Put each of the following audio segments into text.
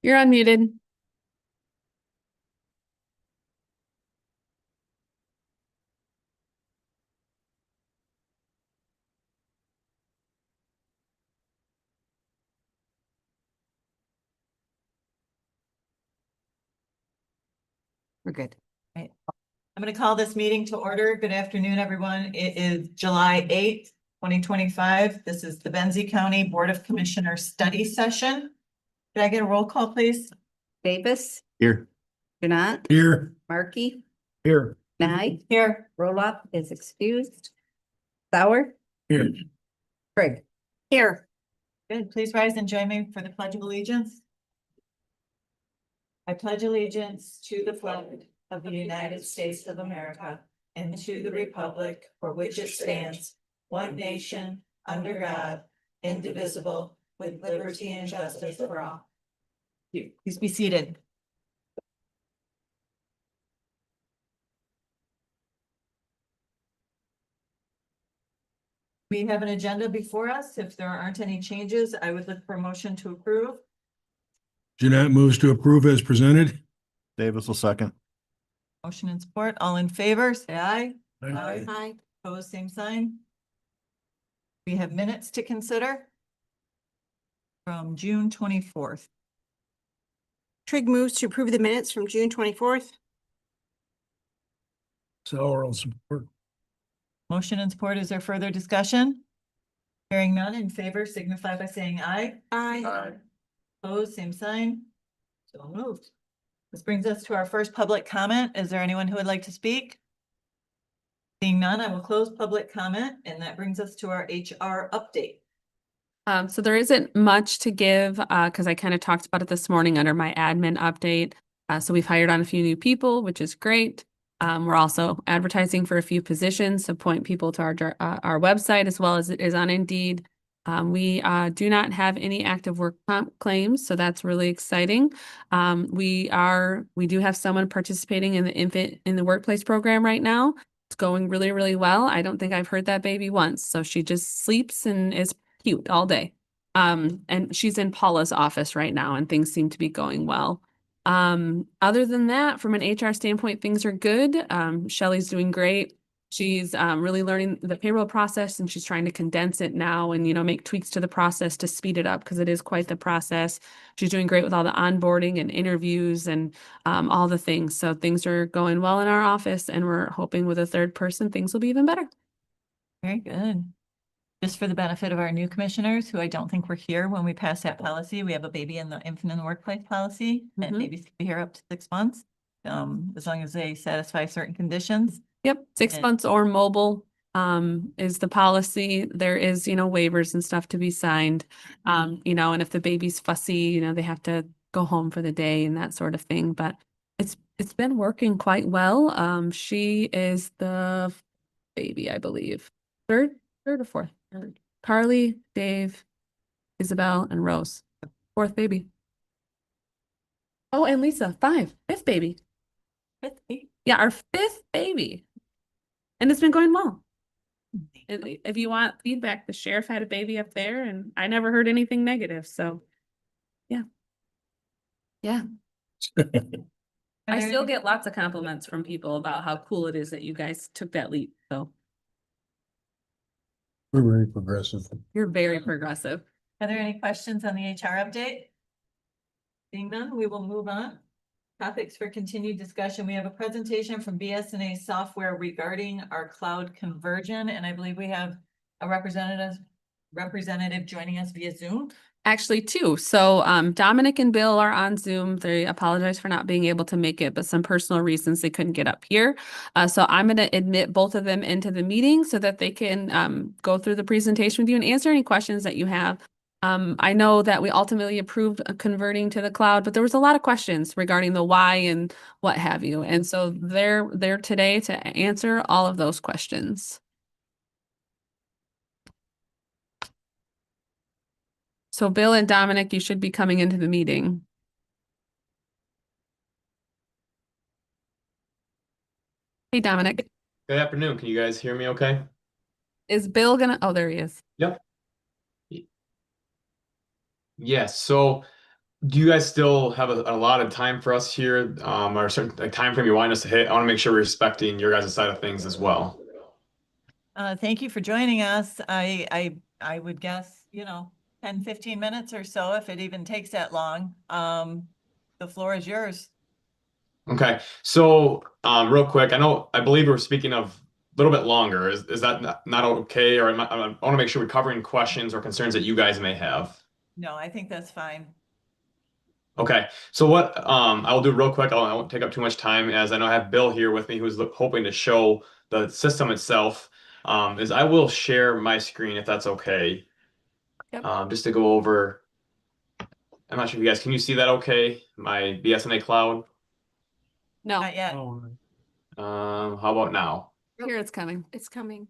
You're unmuted. We're good. Right. I'm going to call this meeting to order. Good afternoon, everyone. It is July 8th, 2025. This is the Benzie County Board of Commissioners study session. Could I get a roll call, please? Davis, Here. Janat, Here. Markey, Here. Nye, Here. Roloff is excused. Sauer, Here. Craig. Here. Good. Please rise and join me for the Pledge of Allegiance. I pledge allegiance to the flag of the United States of America and to the republic for which it stands, one nation, under God, indivisible, with liberty and justice for all. Please be seated. We have an agenda before us. If there aren't any changes, I would look for a motion to approve. Jeanette moves to approve as presented. Davis will second. Motion and support. All in favor, say aye. Aye. Hi. Opposed, same sign. We have minutes to consider from June 24th. Trigg moves to approve the minutes from June 24th. Sauer will support. Motion and support. Is there further discussion? Hearing none, in favor signify by saying aye. Aye. Opposed, same sign. So moved. This brings us to our first public comment. Is there anyone who would like to speak? Seeing none, I will close public comment, and that brings us to our HR update. So there isn't much to give because I kind of talked about it this morning under my admin update. So we've hired on a few new people, which is great. We're also advertising for a few positions to point people to our website as well as it is on Indeed. We do not have any active work comp claims, so that's really exciting. We do have someone participating in the infant in the workplace program right now. It's going really, really well. I don't think I've heard that baby once. So she just sleeps and is cute all day. And she's in Paula's office right now and things seem to be going well. Other than that, from an HR standpoint, things are good. Shelly's doing great. She's really learning the payroll process and she's trying to condense it now and, make tweaks to the process to speed it up because it is quite the process. She's doing great with all the onboarding and interviews and all the things. So things are going well in our office and we're hoping with a third person, things will be even better. Very good. Just for the benefit of our new commissioners, who I don't think were here when we passed that policy, we have a baby in the infant in the workplace policy, and Mhm. babies can be here up to 6 months, as long as they satisfy certain conditions. Yep, 6 And- months or mobile is the policy. There is, waivers and stuff to be signed. And if the baby's fussy, they have to go home for the day and that sort of thing. But it's been working quite well. She is the baby, I believe. Third or fourth? Carly, Dave, Isabel, and Rose. Fourth baby. Oh, and Lisa, fifth baby. Yeah, our fifth baby. And it's been going well. And if you want feedback, the sheriff had a baby up there and I never heard anything negative. So, yeah. Yeah. I still get lots of compliments from people about how cool it is that you guys took that leap. So We're very progressive. you're very progressive. Are there any questions on the HR update? Seeing none, we will move on. Topics for continued discussion. We have a presentation from BS&A Software regarding our cloud conversion, and I believe we have a representative joining us via Zoom. Actually, two. So Dominic and Bill are on Zoom. They apologize for not being able to make it, but some personal reasons they couldn't get up here. So I'm going to admit both of them into the meeting so that they can go through the presentation with you and answer any questions that you have. I know that we ultimately approved converting to the cloud, but there was a lot of questions regarding the why and what have you. And so they're there today to answer all of those questions. So Bill and Dominic, you should be coming into the meeting. Hey, Dominic, Good afternoon. Can you guys hear me okay? is Bill gonna, oh, there he is. Yep. Yes, so Do you guys still have a lot of time for us here? Or a certain like, time frame you want us to hit? I want to make sure we're respecting your guys' side of things as well. Thank you for joining us. I would guess, 10, 15 minutes or so, if it even takes that long. The floor is yours. Okay, so real quick, I believe we're speaking of a little bit longer. Is that not okay? Or I want to make sure we're covering questions or concerns that you guys may have. No, I think that's fine. Okay, so what I will do real quick, I won't take up too much time as I know I have Bill here with me who's hoping to show the system itself. Is I will share my screen if that's okay. Yep. Just to go over. I'm not sure if you guys can you see that okay? My BSNA cloud. No, Not yet. How about now? here it's coming. It's coming.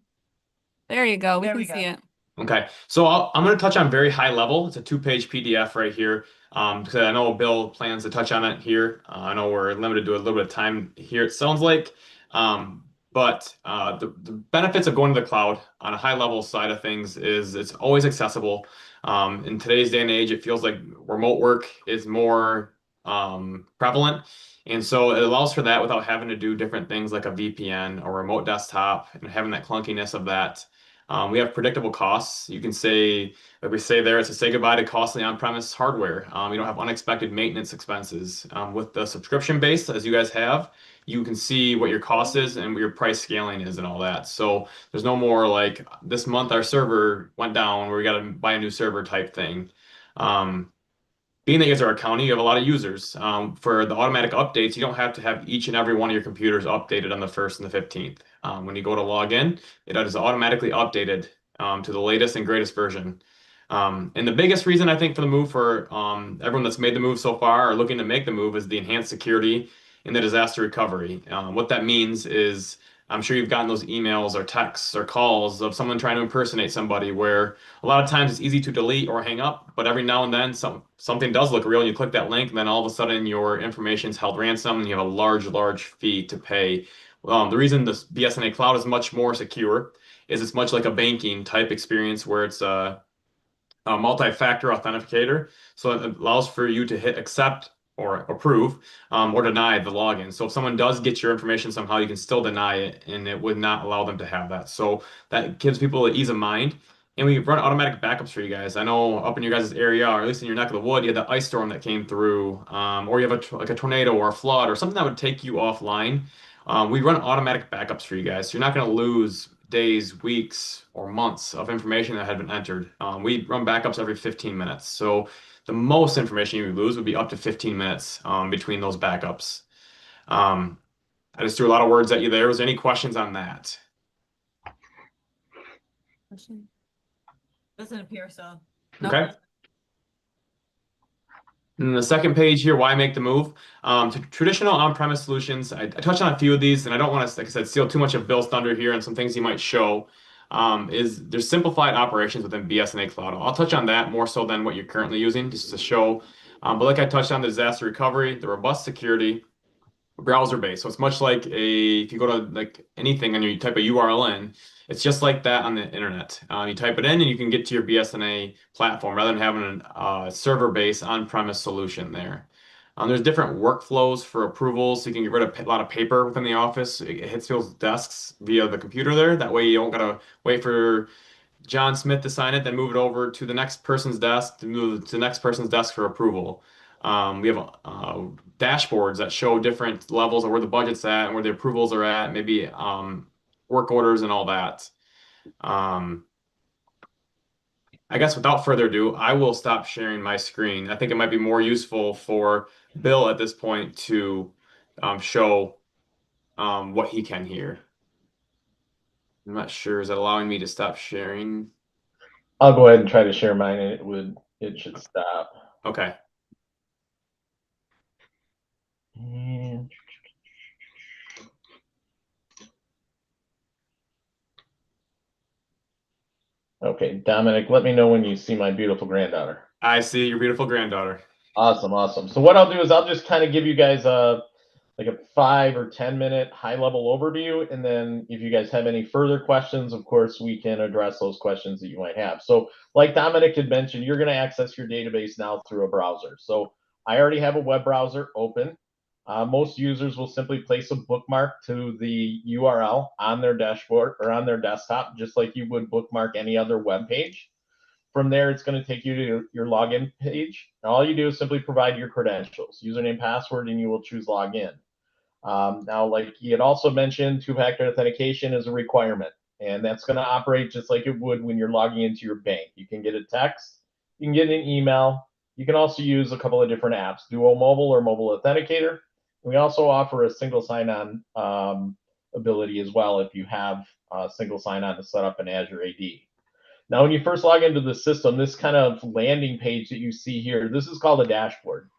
There you go. We There can we see go. it. Okay, so I'm going to touch on very high level. It's a 2-page PDF right here. Because I know Bill plans to touch on it here. I know we're limited to a little bit of time here, it sounds like. But the benefits of going to the cloud on a high level side of things is it's always accessible. In today's day and age, it feels like remote work is more prevalent. And so it allows for that without having to do different things like a VPN or remote desktop and having that clunkiness of that. We have predictable costs. You can say, like we say there, it's to say goodbye to costly on-premise hardware. You don't have unexpected maintenance expenses. With the subscription base, as you guys have, you can see what your cost is and what your price scaling is and all that. So there's no more like this month our server went down where we got to buy a new server type thing. Being that you guys are a county, you have a lot of users. For the automatic updates, you don't have to have each and every one of your computers updated on the 1st and the 15th. When you go to log in, it is automatically updated to the latest and greatest version. And the biggest reason I think for the move for everyone that's made the move so far or looking to make the move is the enhanced security and the disaster recovery. What that means is I'm sure you've gotten those emails or texts or calls of someone trying to impersonate somebody where a lot of times it's easy to delete or hang up, but every now and then something does look real and you click that link and then all of a sudden your information is held ransom and you have a large fee to pay. The reason this BSNA cloud is much more secure is it's much like a banking type experience where it's a multi-factor authenticator. So it allows for you to hit accept or approve or deny the login. So if someone does get your information somehow, you can still deny it and it would not allow them to have that. So that gives people ease of mind. And we run automatic backups for you guys. I know up in your guys' area, or at least in your neck of the wood, you had that ice storm that came through, or you have like a tornado or a flood or something that would take you offline. We run automatic backups for you guys. So you're not going to lose days, weeks, or months of information that had been entered. We run backups every 15 minutes. So the most information you would lose would be up to 15 minutes between those backups. I just threw a lot of words at you there. Was there any questions on that? Doesn't appear so. Nope. Okay. And the second page here, why make the move? To traditional on-premise solutions, I touched on a few of these, and I don't want to, like I said, steal too much of Bill's thunder here and some things he might show. Is there's simplified operations within BSNA Cloud. I'll touch on that more so than what you're currently using, just to show. But like I touched on, the disaster recovery, the robust security, browser based. So it's much like if you go to like anything and you type a URL in, it's just like that on the internet. You type it in and you can get to your BSNA platform rather than having a server based on-premise solution there. There's different workflows for approvals, so you can get rid of a lot of paper within the office. It hits people's desks via the computer there. That way you don't gotta wait for John Smith to sign it, then move it over to the next person's desk to move to the next person's desk for approval. We have dashboards that show different levels of where the budget's at and where the approvals are at, maybe work orders and all that. I guess without further ado, I will stop sharing my screen. I think it might be more useful for Bill at this point to show what he can hear. I'm not sure. Is that allowing me to stop sharing? I'll go ahead and try to share mine and it should stop. Okay. And okay, Dominic, let me know when you see my beautiful granddaughter. I see your beautiful granddaughter. Awesome. So what I'll do is I'll just kind of give you guys like a 5 or 10 minute high level overview. And then if you guys have any further questions, of course, we can address those questions that you might have. So like Dominic had mentioned, you're going to access your database now through a browser. So I already have a web browser open. Most users will simply place a bookmark to the URL on their dashboard or on their desktop, just like you would bookmark any other web page. From there, it's going to take you to your login page. And all you do is simply provide your credentials, username, password, and you will choose login. Now, like he had also mentioned, two-factor authentication is a requirement, and that's going to operate just like it would when you're logging into your bank. You can get a text, you can get an email. You can also use a couple of different apps, Duo Mobile or Mobile Authenticator. We also offer a single sign-on ability as well if you have a single sign-on to set up an Azure AD. Now, when you first log into the system, this kind of landing page that you see here, this is called a dashboard.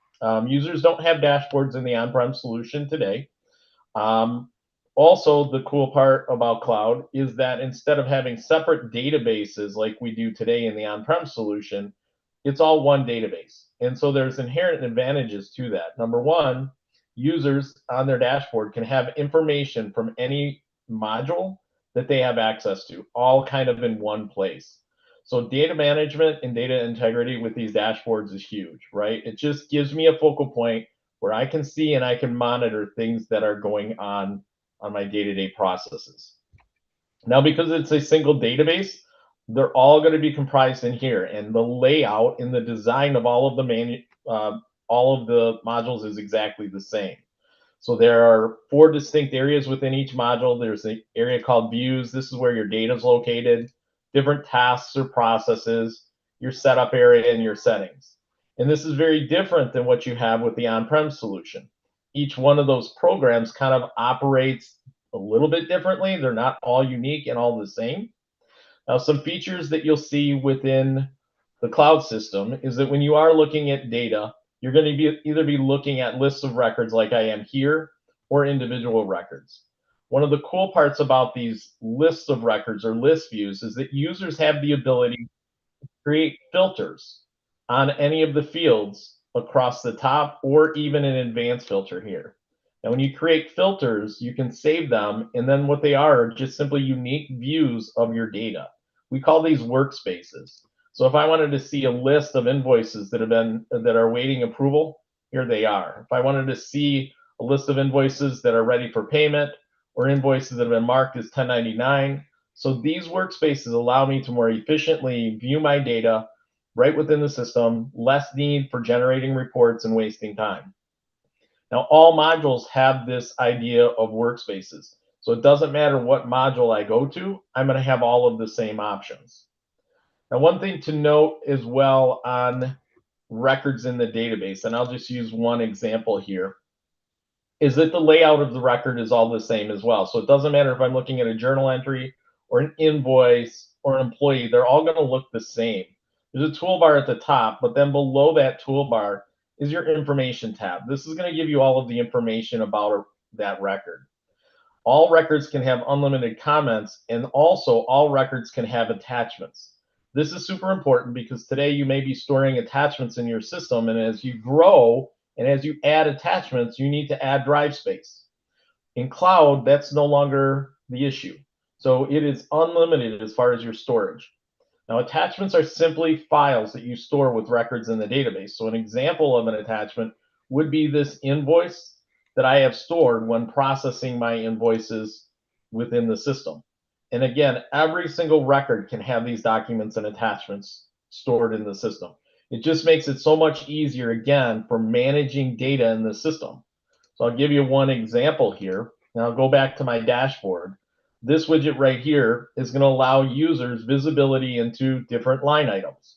Users don't have dashboards in the on-prem solution today. Also, the cool part about cloud is that instead of having separate databases like we do today in the on-prem solution, it's all one database. And so there's inherent advantages to that. Number one, users on their dashboard can have information from any module that they have access to, all kind of in one place. So data management and data integrity with these dashboards is huge, right? It just gives me a focal point where I can see and I can monitor things that are going on my day-to-day processes. Now, because it's a single database, they're all going to be comprised in here, and the layout and the design of all of the modules is exactly the same. So there are 4 distinct areas within each module. There's an area called views. This is where your data is located, different tasks or processes, your setup area, and your settings. And this is very different than what you have with the on-prem solution. Each one of those programs kind of operates a little bit differently. They're not all unique and all the same. Now, some features that you'll see within the cloud system is that when you are looking at data, you're going to either be looking at lists of records like I am here or individual records. One of the cool parts about these lists of records or list views is that users have the ability to create filters on any of the fields across the top or even an advanced filter here. Now, when you create filters, you can save them, and then what they are just simply unique views of your data. We call these workspaces. So if I wanted to see a list of invoices that are waiting approval, here they are. If I wanted to see a list of invoices that are ready for payment or invoices that have been marked as 1099, so these workspaces allow me to more efficiently view my data right within the system, less need for generating reports and wasting time. Now, all modules have this idea of workspaces. So it doesn't matter what module I go to, I'm going to have all of the same options. Now, one thing to note as well on records in the database, and I'll just use one example here, is that the layout of the record is all the same as well. So it doesn't matter if I'm looking at a journal entry or an invoice or an employee, they're all going to look the same. There's a toolbar at the top, but then below that toolbar is your information tab. This is going to give you all of the information about that record. All records can have unlimited comments, and also all records can have attachments. This is super important because today you may be storing attachments in your system, and as you grow and as you add attachments, you need to add drive space. In cloud, that's no longer the issue. So it is unlimited as far as your storage. Now, attachments are simply files that you store with records in the database. So an example of an attachment would be this invoice that I have stored when processing my invoices within the system. And again, every single record can have these documents and attachments stored in the system. It just makes it so much easier, again, for managing data in the system. So I'll give you one example here. Now I'll go back to my dashboard. This widget right here is going to allow users visibility into different line items.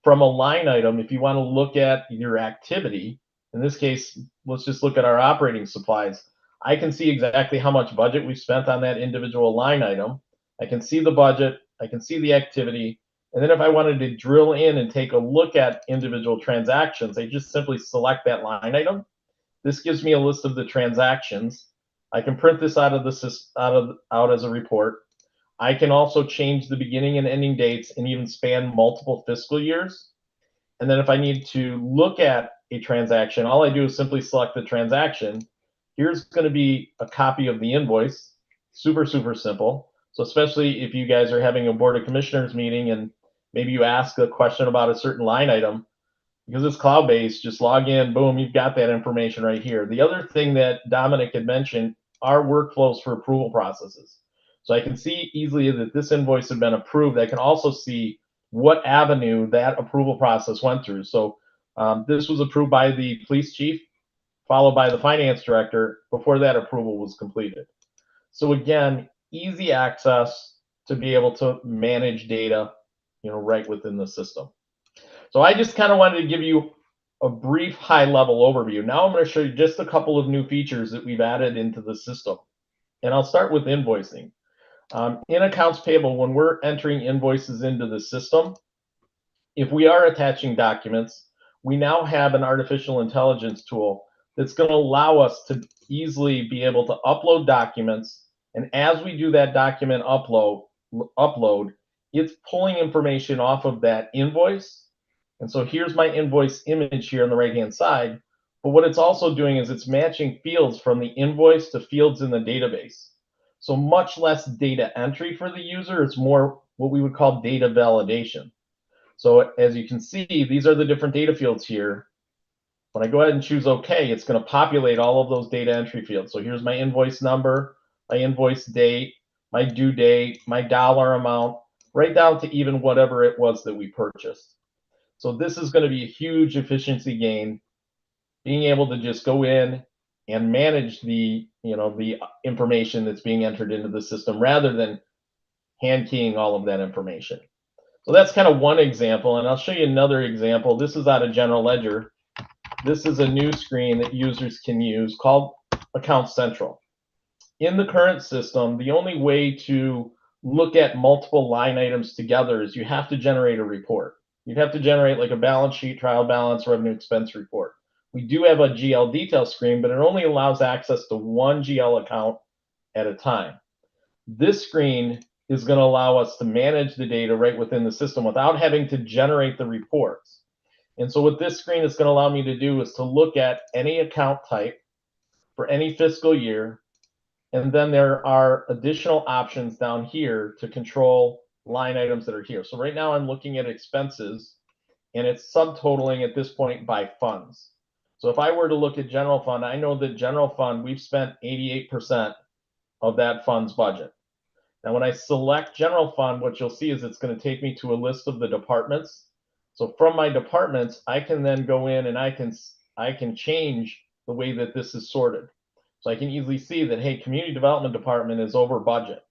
From a line item, if you want to look at your activity, in this case, let's just look at our operating supplies. I can see exactly how much budget we've spent on that individual line item. I can see the budget, I can see the activity, and then if I wanted to drill in and take a look at individual transactions, I just simply select that line item. This gives me a list of the transactions. I can print this out as a report. I can also change the beginning and ending dates and even span multiple fiscal years. And then if I need to look at a transaction, all I do is simply select the transaction. Here's going to be a copy of the invoice. Super, super simple. So especially if you guys are having a Board of Commissioners meeting and maybe you ask a question about a certain line item, Because it's cloud-based, just log in, boom, you've got that information right here. The other thing that Dominic had mentioned are workflows for approval processes. So I can see easily that this invoice had been approved. I can also see what avenue that approval process went through. So this was approved by the police chief, followed by the finance director before that approval was completed. So again, easy access to be able to manage data, right within the system. So I just kind of wanted to give you a brief high-level overview. Now I'm going to show you just a couple of new features that we've added into the system. And I'll start with invoicing. In accounts payable, when we're entering invoices into the system, if we are attaching documents, we now have an artificial intelligence tool that's going to allow us to easily be able to upload documents. And as we do that document upload, it's pulling information off of that invoice. And so here's my invoice image here on the right-hand side. But what it's also doing is it's matching fields from the invoice to fields in the database. So much less data entry for the user. It's more what we would call data validation. So as you can see, these are the different data fields here. When I go ahead and choose OK, it's going to populate all of those data entry fields. So here's my invoice number, my invoice date, my due date, my dollar amount, right down to even whatever it was that we purchased. So this is going to be a huge efficiency gain, being able to just go in and manage the information that's being entered into the system rather than hand keying all of that information. So that's kind of one example, and I'll show you another example. This is out of General Ledger. This is a new screen that users can use called Account Central. In the current system, the only way to look at multiple line items together is you have to generate a report. You'd have to generate like a balance sheet, trial balance, revenue expense report. We do have a GL detail screen, but it only allows access to one GL account at a time. This screen is going to allow us to manage the data right within the system without having to generate the reports. And so what this screen is going to allow me to do is to look at any account type for any fiscal year. And then there are additional options down here to control line items that are here. So right now I'm looking at expenses, and it's subtotaling at this point by funds. So if I were to look at general fund, I know that general fund, we've spent 88% of that fund's budget. Now, when I select general fund, what you'll see is it's going to take me to a list of the departments. So from my departments, I can then go in and I can change the way that this is sorted. So I can easily see that, hey, community development department is over budget.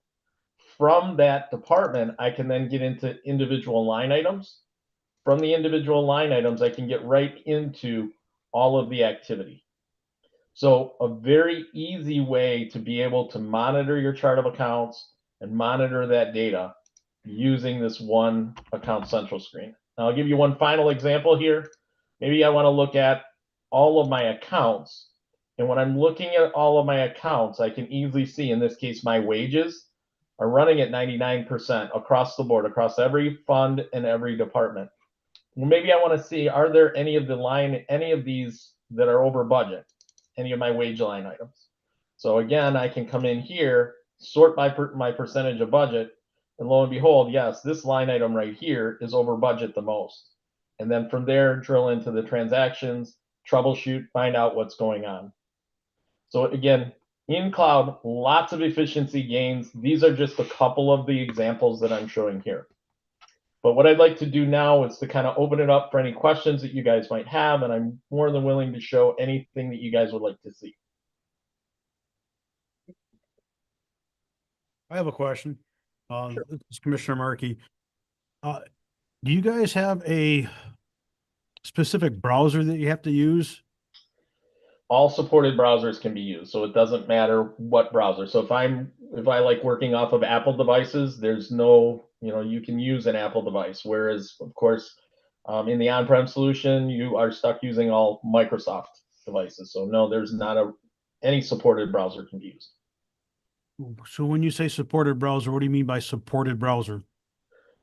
From that department, I can then get into individual line items. From the individual line items, I can get right into all of the activity. So a very easy way to be able to monitor your chart of accounts and monitor that data using this one Account Central screen. Now, I'll give you one final example here. Maybe I want to look at all of my accounts. And when I'm looking at all of my accounts, I can easily see, in this case, my wages are running at 99% across the board, across every fund and every department. Well, maybe I want to see, are there any of these that are over budget, any of my wage line items? So again, I can come in here, sort by my percentage of budget, and lo and behold, yes, this line item right here is over budget the most. And then from there, drill into the transactions, troubleshoot, find out what's going on. So again, in cloud, lots of efficiency gains. These are just a couple of the examples that I'm showing here. But what I'd like to do now is to kind of open it up for any questions that you guys might have, and I'm more than willing to show anything that you guys would like to see. I have a question. Sure. This is Commissioner Markey. Do you guys have a specific browser that you have to use? All supported browsers can be used, so it doesn't matter what browser. So if I like working off of Apple devices, there's no, you can use an Apple device. Whereas, of course, in the on-prem solution, you are stuck using all Microsoft devices. So no, there's not any supported browser can be used. So when you say supported browser, what do you mean by supported browser?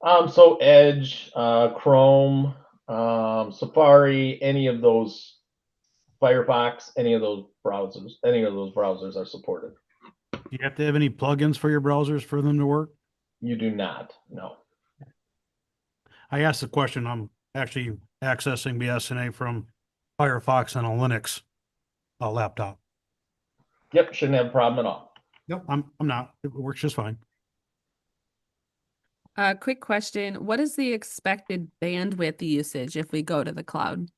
So Edge, Chrome, Safari, any of those, Firefox, any of those browsers are supported. Do you have to have any plugins for your browsers for them to work? You do not, no. I asked the question. I'm actually accessing BSNA from Firefox on a Linux laptop. Yep, shouldn't have a problem at all. Yep, I'm not. It works just fine. Quick question. What is the expected bandwidth usage if we go to the cloud?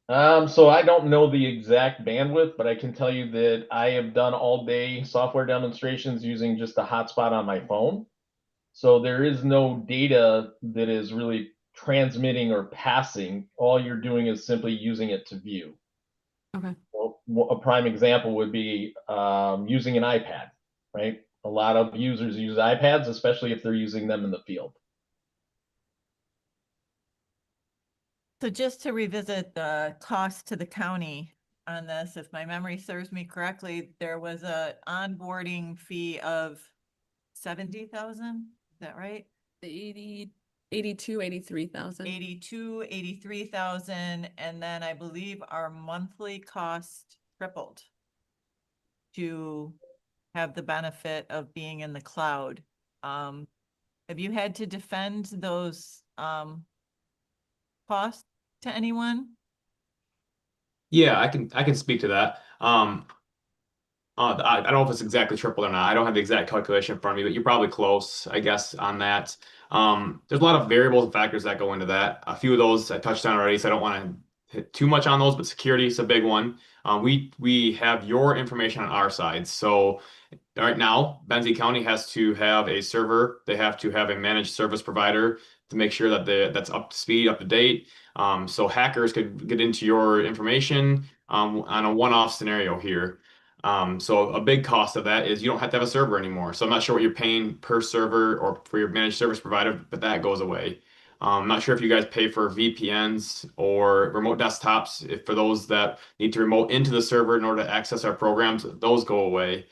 So I don't know the exact bandwidth, but I can tell you that I have done all day software demonstrations using just a hotspot on my phone. So there is no data that is really transmitting or passing. All you're doing is simply using it to view. Okay. Well, a prime example would be using an iPad, right? A lot of users use iPads, especially if they're using them in the field. So just to revisit the cost to the county on this, if my memory serves me correctly, there was a onboarding fee of 70,000, is that right? 82, 83,000. 83,000, and then I believe our monthly cost tripled to have the benefit of being in the cloud. Have you had to defend those costs to anyone? Yeah, I can speak to that. I don't know if it's exactly triple or not. I don't have the exact calculation in front of me, but you're probably close, I guess, on that. There's a lot of variables and factors that go into that. A few of those I touched on already, so I don't want to hit too much on those, but security is a big one. We have your information on our side. So right now, Benzie County has to have a server. They have to have a managed service provider to make sure that that's up to speed, up to date. So hackers could get into your information on a one-off scenario here. So a big cost of that is you don't have to have a server anymore. So I'm not sure what you're paying per server or for your managed service provider, but that goes away. I'm not sure if you guys pay for VPNs or remote desktops. If for those that need to remote into the server in order to access our programs, those go away.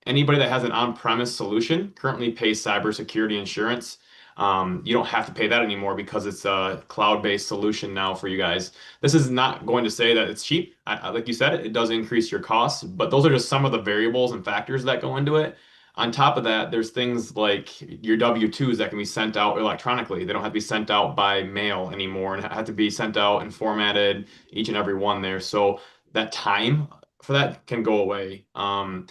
Anybody that has an on-premise solution currently pays cybersecurity insurance. You don't have to pay that anymore because it's a cloud-based solution now for you guys. This is not going to say that it's cheap. Like you said, it does increase your costs, but those are just some of the variables and factors that go into it. On top of that, there's things like your W-2s that can be sent out electronically. They don't have to be sent out by mail anymore and have to be sent out and formatted, each and every one there. So that time for that can go away. I'm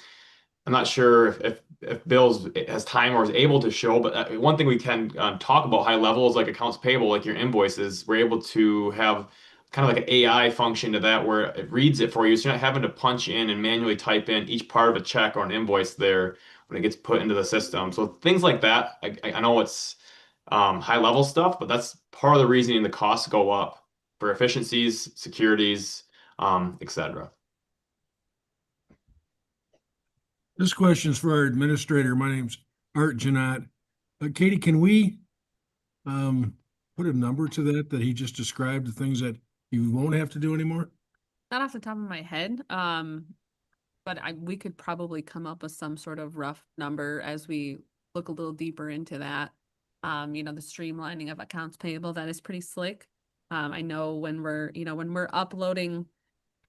not sure if Bill's has time or is able to show, but one thing we can talk about high level is like accounts payable, like your invoices. We're able to have kind of like an AI function to that where it reads it for you. So you're not having to punch in and manually type in each part of a check or an invoice there when it gets put into the system. So things like that, I know it's high level stuff, but that's part of the reasoning the costs go up for efficiencies, securities, etc. This question is for our administrator. My name's Art Janot. Katie, can we put a number to that he just described, the things that you won't have to do anymore? Not off the top of my head, but we could probably come up with some sort of rough number as we look a little deeper into that. The streamlining of accounts payable, that is pretty slick. I know when we're uploading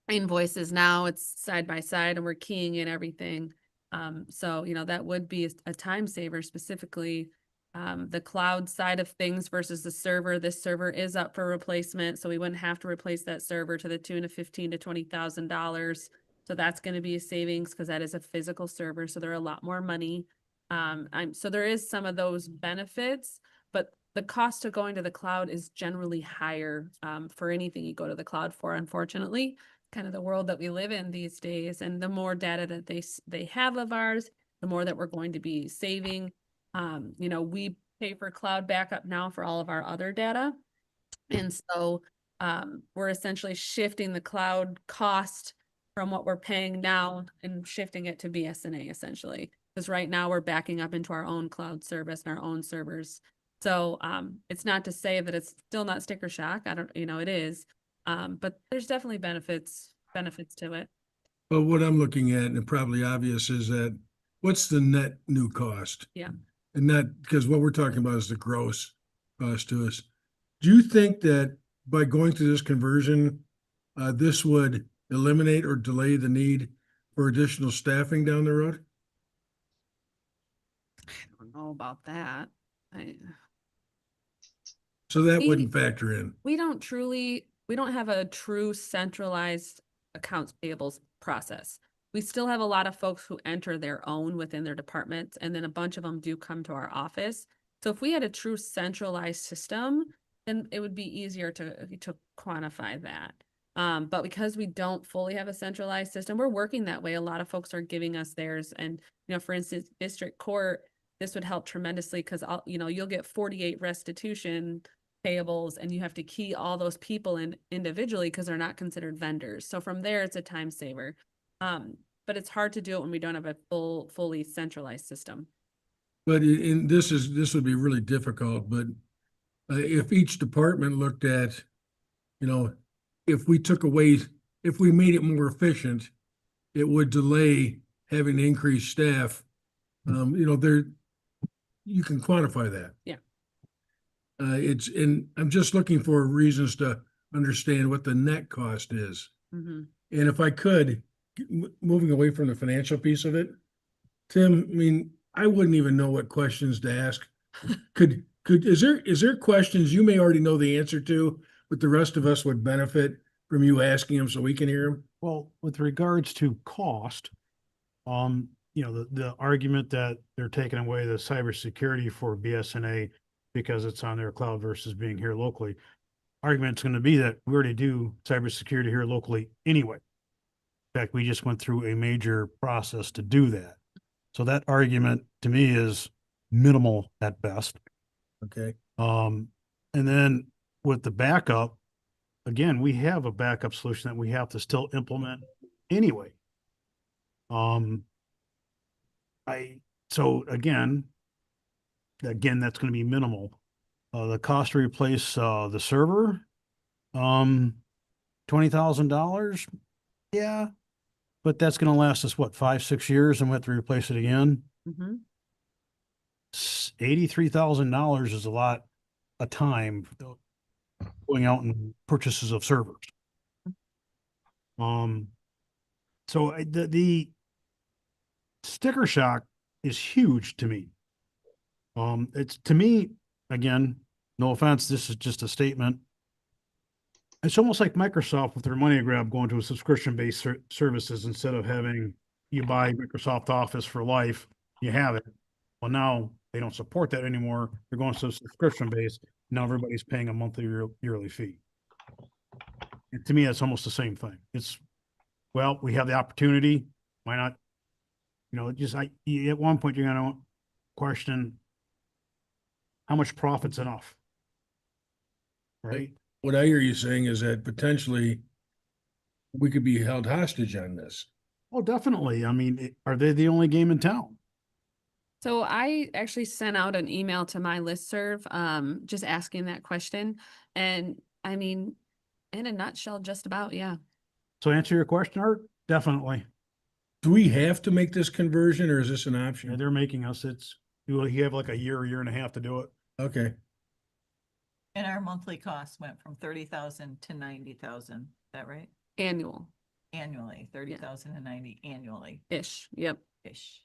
invoices now, it's side by side and we're keying in everything. So that would be a time saver, specifically the cloud side of things versus the server. This server is up for replacement, so we wouldn't have to replace that server to the tune of $15,000 to $20,000. So that's going to be a savings because that is a physical server, so they're a lot more money. So there is some of those benefits, but the cost of going to the cloud is generally higher for anything you go to the cloud for, unfortunately. Kind of the world that we live in these days, and the more data that they have of ours, the more that we're going to be saving. We pay for cloud backup now for all of our other data, and so we're essentially shifting the cloud cost from what we're paying now and shifting it to BSNA essentially, because right now we're backing up into our own cloud service and our own servers. So it's not to say that it's still not sticker shock. It is. But there's definitely benefits to it. But what I'm looking at, and probably obvious, is that what's the net new cost? Yeah. And that, because what we're talking about is the gross cost to us. Do you think that by going through this conversion, this would eliminate or delay the need for additional staffing down the road? I don't know about that. So that We- wouldn't factor in. we don't have a true centralized accounts payables process. We still have a lot of folks who enter their own within their departments, and then a bunch of them do come to our office. So if we had a true centralized system, then it would be easier to quantify that. But because we don't fully have a centralized system, we're working that way. A lot of folks are giving us theirs. And, you know, for instance, district court, this would help tremendously because you'll get 48 restitution payables and you have to key all those people in individually because they're not considered vendors. So from there, it's a time saver. But it's hard to do it when we don't have a fully centralized system. But this would be really difficult, but if each department looked at, if we made it more efficient, it would delay having to increase staff. You can quantify that. Yeah. And I'm just looking for reasons to understand what the net cost is. Mm-hmm. And if I could, moving away from the financial piece of it, Tim, I mean, I wouldn't even know what questions to ask. Is there questions you may already know the answer to, but the rest of us would benefit from you asking them so we can hear them? Well, with regards to cost, the argument that they're taking away the cybersecurity for BSNA because it's on their cloud versus being here locally. Argument's going to be that we already do cybersecurity here locally anyway. In fact, we just went through a major process to do that. So that argument to me is minimal at best. Okay. And then with the backup, again, we have a backup solution that we have to still implement anyway. So again, that's going to be minimal. The cost to replace the server, $20,000. Yeah, but that's going to last us what, 5-6 years, and we have to replace it again. Mm-hmm. $83,000 is a lot of time going out and purchases of servers. So the sticker shock is huge to me. It's to me, again, no offense, this is just a statement. It's almost like Microsoft with their money grab going to a subscription-based services instead of having you buy Microsoft Office for life, you have it. Well, now they don't support that anymore. They're going to subscription-based. Now everybody's paying a monthly yearly fee. And to me, that's almost the same thing. Well, we have the opportunity. Why not? At one point you're going to question how much profit's enough, right? What I hear you saying is that potentially we could be held hostage on this. Oh, definitely. I mean, are they the only game in town? So I actually sent out an email to my listserv, just asking that question. And I mean, in a nutshell, just about, yeah. So answer your question, Art? Definitely. Do we have to make this conversion or is this an Yeah, option? they're making us, you have like a year and a half to do it. Okay. And our monthly cost went from 30,000 to 90,000. Is that right? Annual Annually, 30,000 to 90 annually ish. Yep. ish.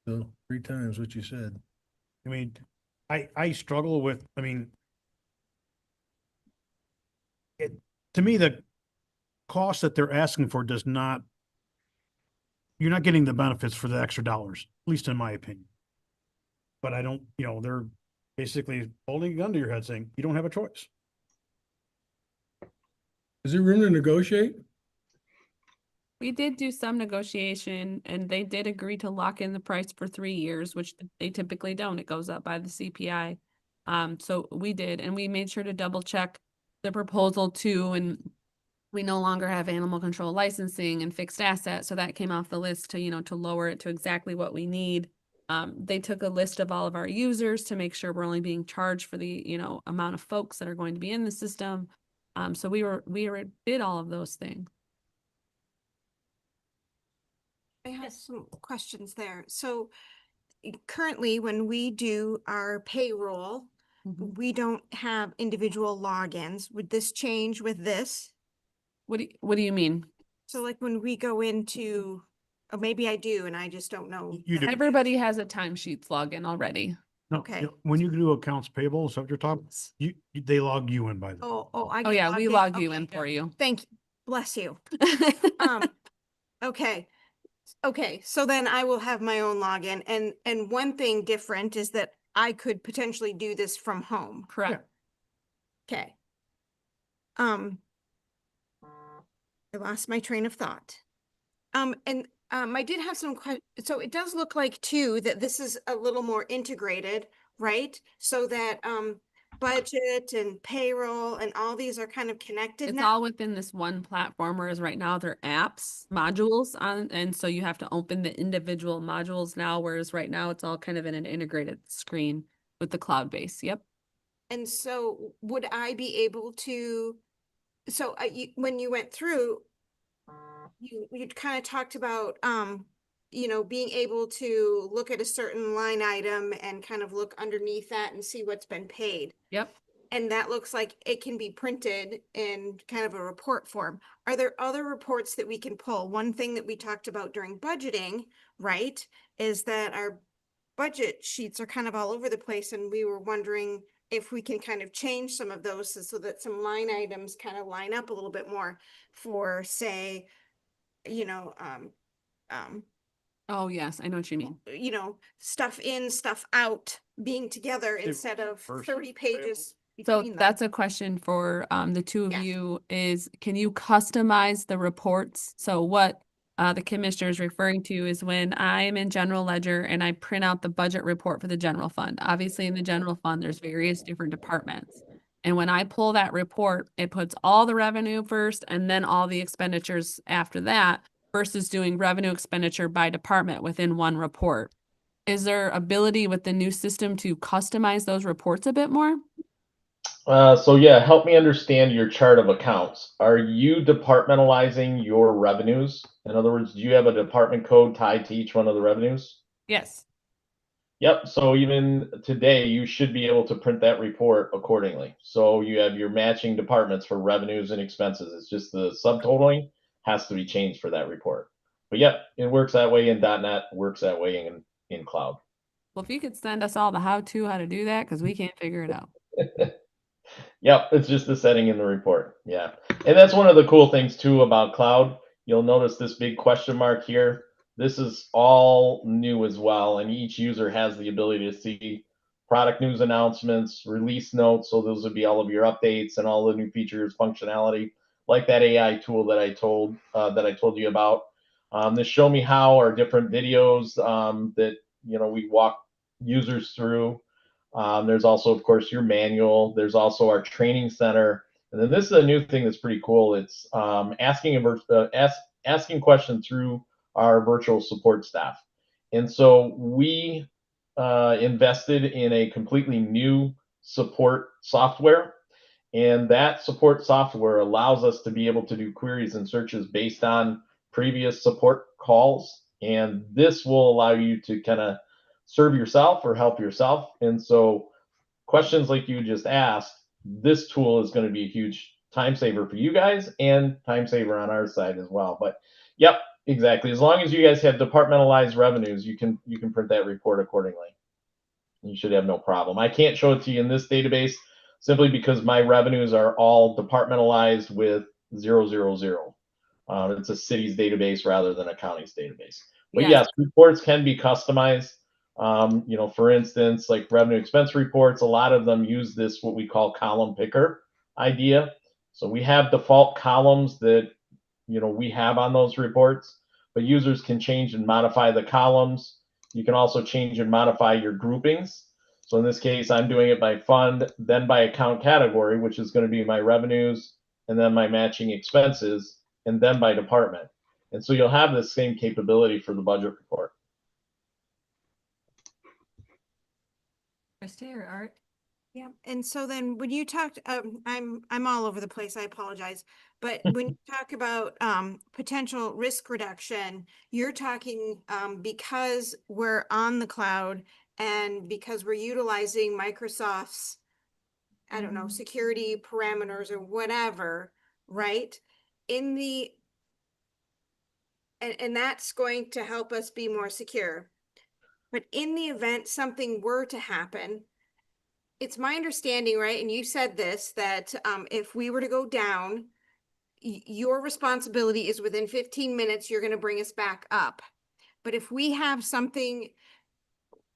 So 3 times what you said. I mean, I struggle with, to me, the cost that they're asking for you're not getting the benefits for the extra dollars, at least in my opinion. But I don't, they're basically holding a gun to your head saying, you don't have a choice. Is there room to negotiate? We did do some negotiation and they did agree to lock in the price for 3 years, which they typically don't. It goes up by the CPI. So we did, and we made sure to double check the proposal too. And we no longer have animal control licensing and fixed asset. So that came off the list to lower it to exactly what we need. They took a list of all of our users to make sure we're only being charged for the, amount of folks that are going to be in the system. So we did all of those things. I have some questions there. So currently, when we do our payroll, we don't have individual logins. Would this change with this? What do you mean? So like when we go into, or maybe I do and I just don't know. You do. Everybody has a timesheets login already. No, Okay. when you do accounts payable, is that what you're talking, they log you in by the. I Oh get yeah, we logged log you Okay. in for you. Thank you. Bless you. Okay. Okay, so then I will have my own login, and one thing different is that I could potentially do this from home. Correct. Okay. I lost my train of thought. I did have some so it does look like too that this is a little more integrated, right? So that budget and payroll and all these are kind of connected It's now. all within this one platform, whereas right now they're apps, modules on, and so you have to open the individual modules now, whereas right now it's all kind of in an integrated screen with the cloud base. Yep. And so would I be able to, so when you went through, you kind of talked about, being able to look at a certain line item and kind of look underneath that and see what's been paid. Yep. And that looks like it can be printed in kind of a report form. Are there other reports that we can pull? One thing that we talked about during budgeting, right, is that our budget sheets are kind of all over the place, and we were wondering if we can kind of change some of those so that some line items kind of line up a little bit more for, say, you know, Oh, yes, I know what you mean. stuff in, stuff out, being together instead of First 30 pages So between them. that's a question for the two of Yes. you is, can you customize the reports? So what the commissioner is referring to is when I am in general ledger and I print out the budget report for the general fund. Obviously in the general fund, there's various different departments. And when I pull that report, it puts all the revenue first and then all the expenditures after that versus doing revenue expenditure by department within one report. Is there ability with the new system to customize those reports a bit more? So yeah, help me understand your chart of accounts. Are you departmentalizing your revenues? In other words, do you have a department code tied to each one of the revenues? Yes. Yep. So even today, you should be able to print that report accordingly. So you have your matching departments for revenues and expenses. It's just the subtotaling has to be changed for that report. But yep, it works that way in .NET, works that way in cloud. Well, if you could send us all the how to do that, because we can't figure it out. Yep, it's just the setting in the report. Yeah. And that's one of the cool things too about cloud. You'll notice this big question mark here. This is all new as well. And each user has the ability to see product news announcements, release notes. So those would be all of your updates and all the new features, functionality, like that AI tool that I told you about. The show me how are different videos that we walk users through. There's also, of course, your manual. There's also our training center. And then this is a new thing that's pretty cool. It's asking questions through our virtual support staff. And so we invested in a completely new support software. And that support software allows us to be able to do queries and searches based on previous support calls. And this will allow you to kind of serve yourself or help yourself. And so questions like you just asked, this tool is going to be a huge time saver for you guys and time saver on our side as well. But yep, exactly. As long as you guys have departmentalized revenues, you can print that report accordingly. You should have no problem. I can't show it to you in this database simply because my revenues are all departmentalized with 000. It's a city's database rather than a county's database. But yes, reports can be customized. For instance, like revenue expense reports, a lot of them use this, what we call column picker idea. So we have default columns that, we have on those reports, but users can change and modify the columns. You can also change and modify your groupings. So in this case, I'm doing it by fund, then by account category, which is going to be my revenues, and then my matching expenses, and then by department. And so you'll have the same capability for the budget report. Christy or Art? Yeah, and so then when you talked, I'm all over the place, I apologize. But when you talk about potential risk reduction, you're talking because we're on the cloud and because we're utilizing Microsoft's, I don't know, security parameters or whatever, right? And that's going to help us be more secure. But in the event something were to happen, it's my understanding, right, and you said this, that if we were to go down, your responsibility is within 15 minutes, you're gonna bring us back up. But if we have something,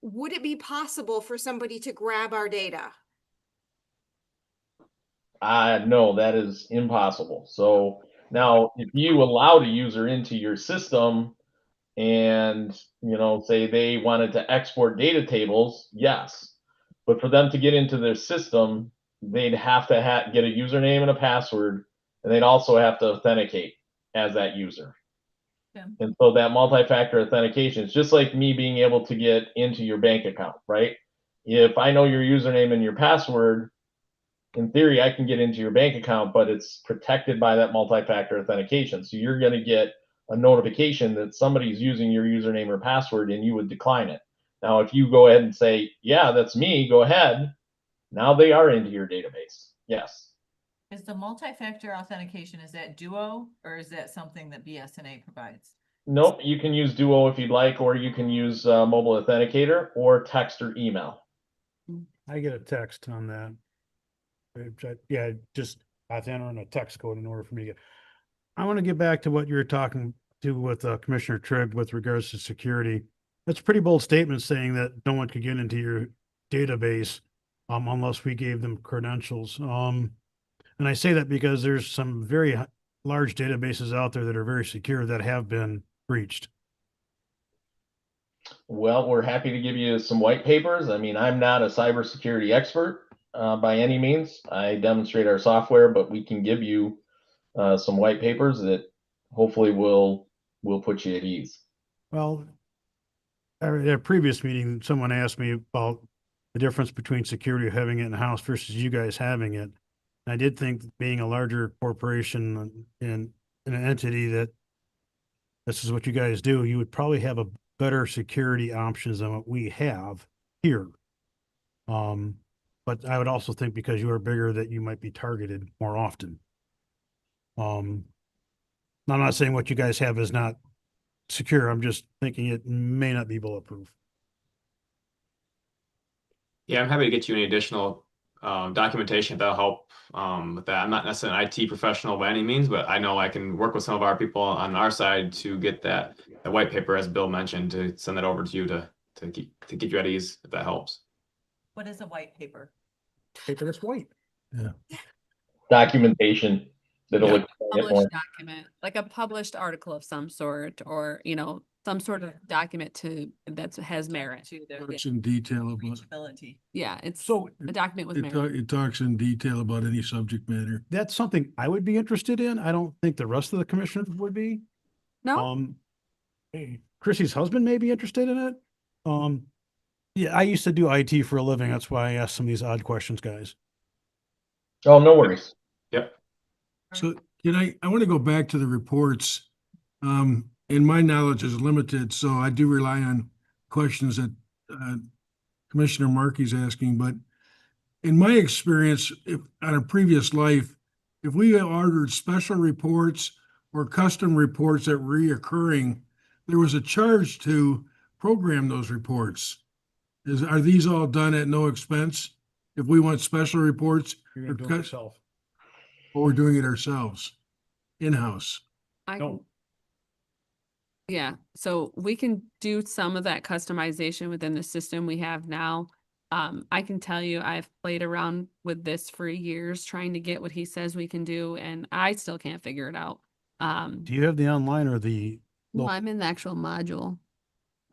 would it be possible for somebody to grab our data? No, that is impossible. So now if you allowed a user into your system and, say they wanted to export data tables, yes. But for them to get into their system, they'd have to get a username and a password, and they'd also have to authenticate as that user. Yeah. And so that multi-factor authentication is just like me being able to get into your bank account, right? If I know your username and your password, in theory, I can get into your bank account, but it's protected by that multi-factor authentication. So you're going to get a notification that somebody's using your username or password, and you would decline it. Now, if you go ahead and say, yeah, that's me, go ahead. Now they are into your database. Yes. Is the multi-factor authentication, is that Duo or is that something that BSNA provides? Nope. You can use Duo if you'd like, or you can use Mobile Authenticator or text or email. I get a text on that. Yeah, just I have to enter in a text code in order for me to get. I want to get back to what you were talking to with Commissioner Trigg with regards to security. That's a pretty bold statement saying that no one could get into your database unless we gave them credentials. And I say that because there's some very large databases out there that are very secure that have been breached. Well, we're happy to give you some white papers. I mean, I'm not a cybersecurity expert by any means. I demonstrate our software, but we can give you some white papers that hopefully will put you at ease. Well, at a previous meeting, someone asked me about the difference between security of having it in-house versus you guys having it. And I did think being a larger corporation and an entity that this is what you guys do, you would probably have a better security options than what we have here. But I would also think because you are bigger that you might be targeted more often. I'm not saying what you guys have is not secure. I'm just thinking it may not be bulletproof. Yeah, I'm happy to get you any additional documentation that'll help with that. I'm not necessarily an IT professional by any means, but I know I can work with some of our people on our side to get that white paper, as Bill mentioned, to send that over to you to get you at ease, if that helps. What is a white paper? Paper that's white. Yeah. Documentation that'll Yeah. explain it more. Published document, like a published article of some sort, or, some sort of document that has merit. To the Talks in detail about, reachability. Yeah, it's So a document with it merit. talks in detail about any subject matter. that's something I would be interested in. I don't think the rest of the commissioners would be. No, Chrissy's husband may be interested in it. Yeah, I used to do IT for a living. That's why I asked some of these odd questions, guys. Oh, no worries. Yep. So I want to go back to the reports. And my knowledge is limited, so I do rely on questions that Commissioner Markey's asking. But in my experience, if on a previous life, if we ordered special reports or custom reports that were reoccurring, there was a charge to program those reports. Are these all done at no expense? If we want special reports, You're gonna do it Okay. yourself. or we're doing it ourselves, in-house? I No. can. Yeah, so we can do some of that customization within the system we have now. I can tell you, I've played around with this for years, trying to get what he says we can do, and I still can't figure it out. Do you have the online or the, Well, Well- I'm in the actual module.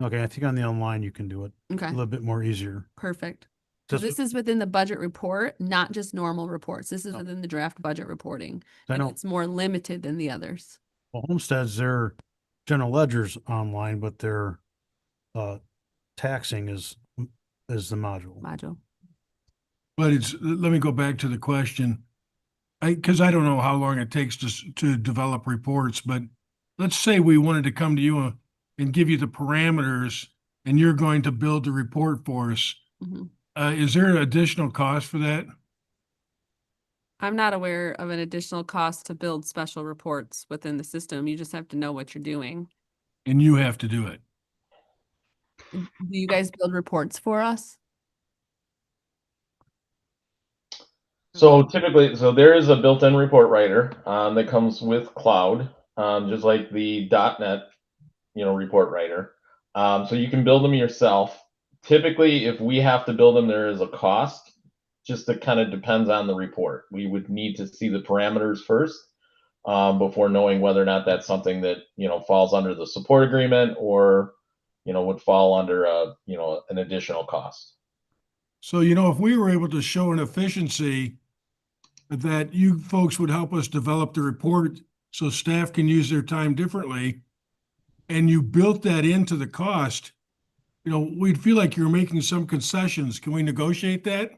okay, I think on the online you can do it Okay, a little bit more easier. perfect. So Just- this is within the budget report, not just normal reports. This is No. within the draft budget reporting. I And know, it's more limited than the others. well, Homestead's their general ledgers online, but their taxing is the module. But let me go back to the question. Because I don't know how long it takes to develop reports, but let's say we wanted to come to you and give you the parameters and you're going to build the report for us. Mhm. Is there an additional cost for that? I'm not aware of an additional cost to build special reports within the system. You just have to know what you're doing. And you have to do it. do you guys build reports for us? So typically, so there is a built-in report writer that comes with Cloud, just like the .NET, report writer. So you can build them yourself. Typically, if we have to build them, there is a cost. Just it kind of depends on the report. We would need to see the parameters first before knowing whether or not that's something that falls under the support agreement or would fall under an additional cost. So, if we were able to show an efficiency that you folks would help us develop the report so staff can use their time differently, and you built that into the cost, we'd feel like you're making some concessions. Can we negotiate that?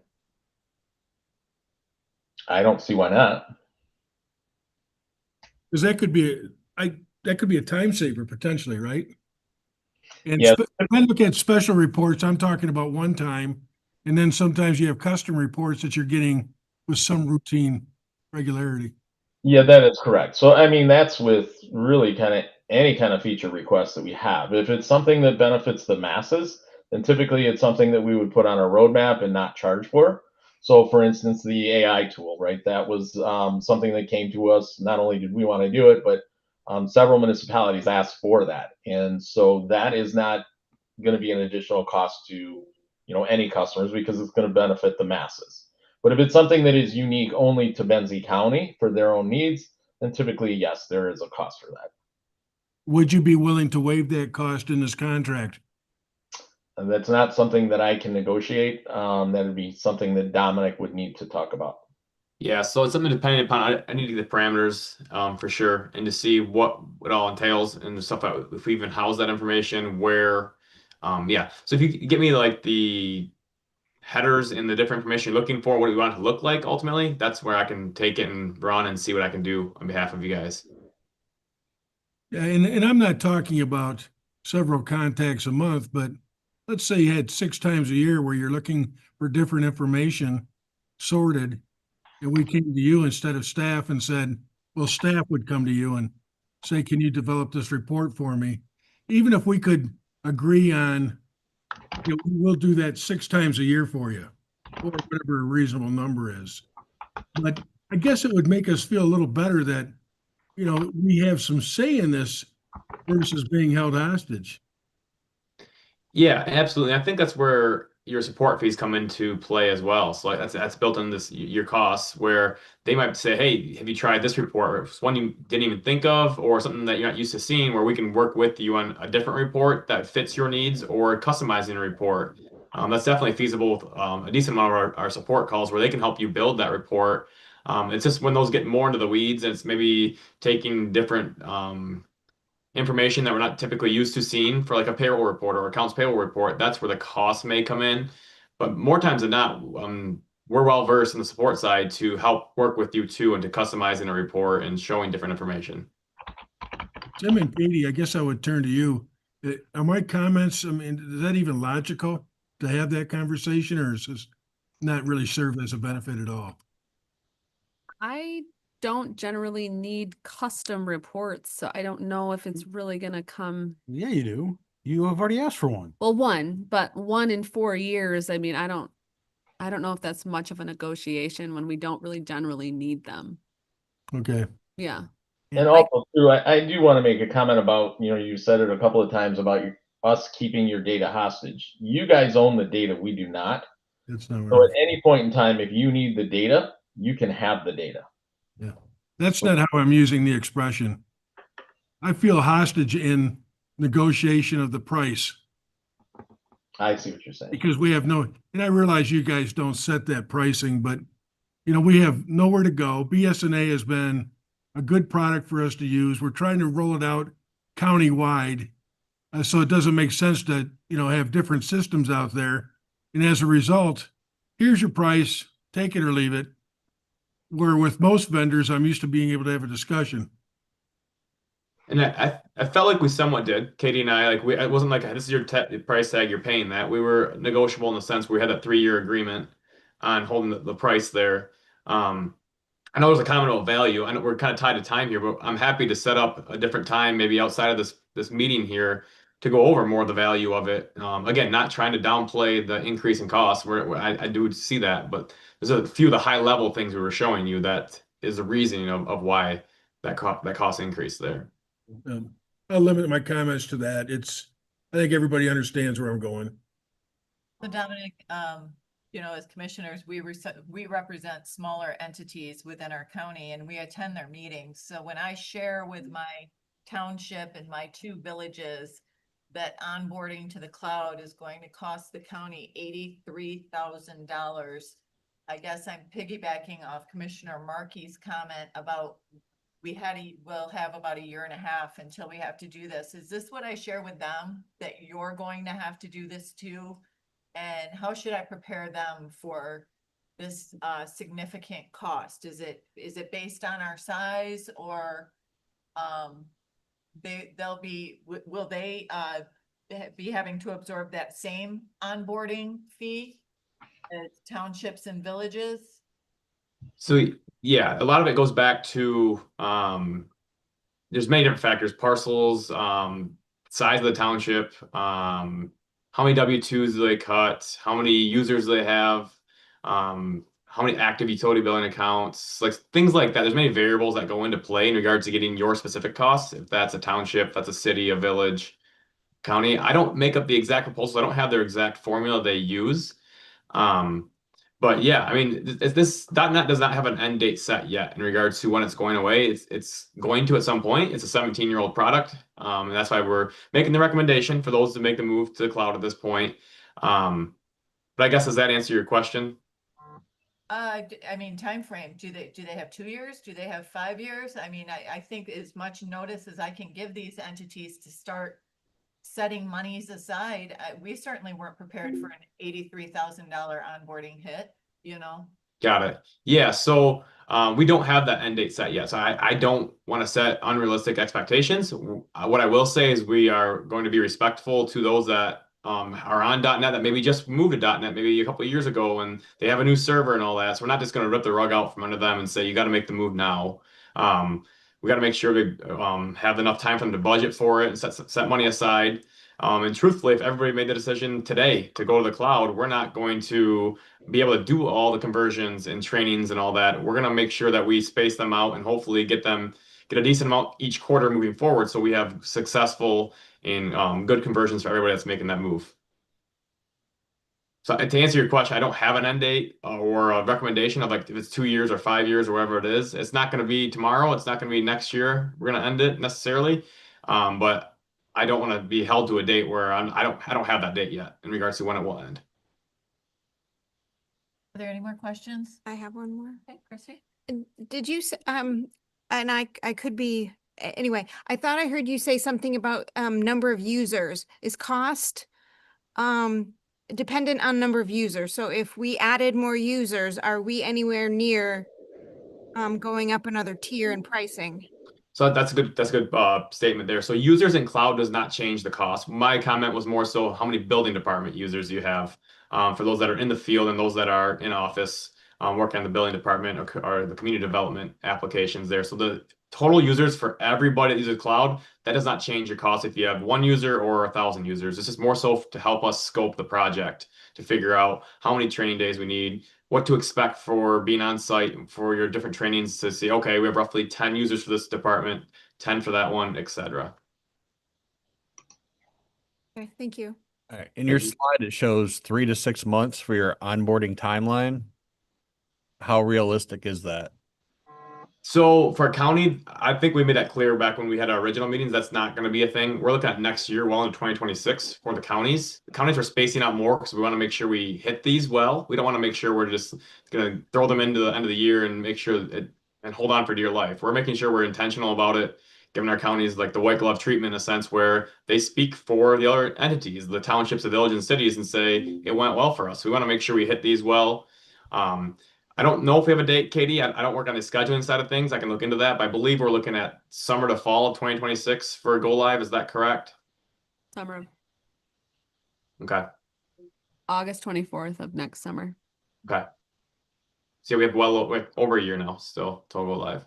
I don't see why not. Because that could be a time saver potentially, right? And Yes. if I look at special reports, I'm talking about one time, and then sometimes you have custom reports that you're getting with some routine regularity. Yeah, that is correct. So, I mean, that's with really kind of any kind of feature request that we have. If it's something that benefits the masses, then typically it's something that we would put on our roadmap and not charge for. So, for instance, the AI tool, right? That was something that came to us. Not only did we want to do it, but several municipalities asked for that. And so that is not going to be an additional cost to, any customers because it's going to benefit the masses. But if it's something that is unique only to Benzie County for their own needs, then typically, yes, there is a cost for that. Would you be willing to waive that cost in this contract? And that's not something that I can negotiate. That would be something that Dominic would need to talk about. Yeah, so it's something depending upon, I need to get the parameters for sure, and to see what it all entails and the stuff that if we even house that information, where, yeah. So if you could get me like the headers and the different information you're looking for, what we want it to look like ultimately, that's where I can take it and run and see what I can do on behalf of you guys. Yeah, and I'm not talking about several contacts a month, but let's say you had 6 times a year where you're looking for different information sorted, and we came to you instead of staff and said, well, staff would come to you and say, can you develop this report for me? Even if we could agree on, we'll do that 6 times a year for you, or whatever a reasonable number is. But I guess it would make us feel a little better that, we have some say in this versus being held hostage. Yeah, absolutely. I think that's where your support fees come into play as well. So like that's built in your costs where they might say, hey, have you tried this report? Or it's one you didn't even think of, or something that you're not used to seeing, where we can work with you on a different report that fits your needs or customizing a report. That's definitely feasible. A decent amount of our support calls where they can help you build that report. It's just when those get more into the weeds, and it's maybe taking different information that we're not typically used to seeing for like a payroll report or accounts payable report. That's where the costs may come in. But more times than not, we're well versed in the support side to help work with you too, and to customizing a report and showing different information. Tim and Katie, I guess I would turn to you. Are my comments, is that even logical to have that conversation, or is this not really serve as a benefit at all? I don't generally need custom reports, so I don't know if it's really gonna come. Yeah, you do. You have already asked for one. Well, but one in 4 years, I mean, I don't know if that's much of a negotiation when we don't really generally need them. Okay. Yeah. And also, too, I do want to make a comment about, you said it a couple of times about us keeping your data hostage. You guys own the data. We do not. That's not So right. at any point in time, if you need the data, you can have the data. Yeah. That's not how I'm using the expression. I feel hostage in negotiation of the price I see what you're saying. because we have no, and I realize you guys don't set that pricing, but we have nowhere to go. BSNA has been a good product for us to use. We're trying to roll it out countywide. So it doesn't make sense to, have different systems out there. And as a result, here's your price, take it or leave it. Where with most vendors, I'm used to being able to have a discussion. And I felt like we somewhat did, Katie and I, like it wasn't like this is your price tag, you're paying that. We were negotiable in the sense we had that 3-year agreement on holding the price there. I know there's a comment about value. I know we're kind of tied to time here, but I'm happy to set up a different time, maybe outside of this meeting here, to go over more of the value of it. Again, not trying to downplay the increase in cost, I do see that, but there's a few of the high level things we were showing you that is the reasoning of why that cost increase there. I'll limit my comments to that. I think everybody understands where I'm going. So Dominic, you know, as commissioners, we represent smaller entities within our county and we attend their meetings. So when I share with my township and my 2 villages that onboarding to the cloud is going to cost the county $83,000, I guess I'm piggybacking off Commissioner Markey's comment about we'll have about 1.5 years until we have to do this. Is this what I share with them, that you're going to have to do this too? And how should I prepare them for this significant cost? Is it based on our size, or will they be having to absorb that same onboarding fee as townships and villages? So yeah, a lot of it goes back to there's many different factors: parcels, size of the township, how many W-2s do they cut, how many users do they have, how many active utility billing accounts, like things like that. There's many variables that go into play in regards to getting your specific costs. If that's a township, that's a city, a village, county. I don't make up the exact proposal. I don't have their exact formula they use. But yeah, I mean, this .NET does not have an end date set yet in regards to when it's going away. It's going to at some point. It's a 17-year-old product. And that's why we're making the recommendation for those to make the move to the cloud at this point. But I guess, does that answer your question? I mean, time frame. Do they have 2 years? Do they have 5 years? I mean, I think as much notice as I can give these entities to start setting monies aside, we certainly weren't prepared for an $83,000 onboarding hit, you know? Got it. Yeah, so we don't have that end date set yet. So I don't want to set unrealistic expectations. What I will say is we are going to be respectful to those that are on .NET that maybe just moved to .NET maybe a couple of years ago and they have a new server and all that. So we're not just going to rip the rug out from under them and say, you got to make the move now. We got to make sure we have enough time for them to budget for it and set money aside. And truthfully, if everybody made the decision today to go to the cloud, we're not going to be able to do all the conversions and trainings and all that. We're going to make sure that we space them out and hopefully get a decent amount each quarter moving forward, so we have successful and good conversions for everybody that's making that move. So to answer your question, I don't have an end date or a recommendation of like if it's 2 years or 5 years or whatever it is. It's not going to be tomorrow. It's not going to be next year. We're going to end it necessarily, but I don't want to be held to a date where I don't have that date yet in regards to when it will end. Are there any more questions? I have one more. Okay, Chrissy? Did you, and I could be, anyway, I thought I heard you say something about number of users. Is cost dependent on number of users? So if we added more users, are we anywhere near going up another tier in pricing? So that's a good statement there. So users in cloud does not change the cost. My comment was more so how many building department users you have for those that are in the field and those that are in office working on the building department or the community development applications there. So the total users for everybody that uses cloud, that does not change your cost if you have 1 user or 1,000 users. This is more so to help us scope the project, to figure out how many training days we need, what to expect for being on site for your different trainings, to see, okay, we have roughly 10 users for this department, 10 for that one, etc. Okay, thank you. All right. In your slide, it shows 3 to 6 months for your onboarding timeline. How realistic is that? So for county, I think we made that clear back when we had our original meetings. That's not going to be a thing. We're looking at next year, well into 2026 for the counties. The counties are spacing out more because we want to make sure we hit these well. We don't want to make sure we're just going to throw them into the end of the year and make sure and hold on for dear life. We're making sure we're intentional about it, giving our counties like the white glove treatment in a sense where they speak for the other entities, the townships, the villages, and cities, and say it went well for us. We want to make sure we hit these well. I don't know if we have a date, Katie. I don't work on the scheduling side of things. I can look into that, but I believe we're looking at summer to fall of 2026 for a go live. Is that correct? Summer of Okay. August 24th of next summer. Okay. So we have well over a year now still to go live.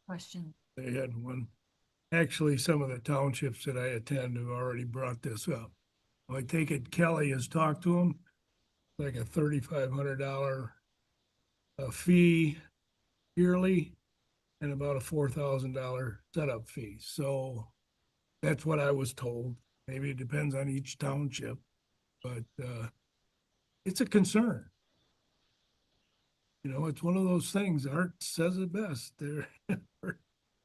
Question. They had one. Actually, some of the townships that I attend have already brought this up. I take it Kelly has talked to them, like a $3,500 fee yearly and about a $4,000 setup fee. So that's what I was told. Maybe it depends on each township, but it's a concern. You know, it's one of those things, Art says it best, they're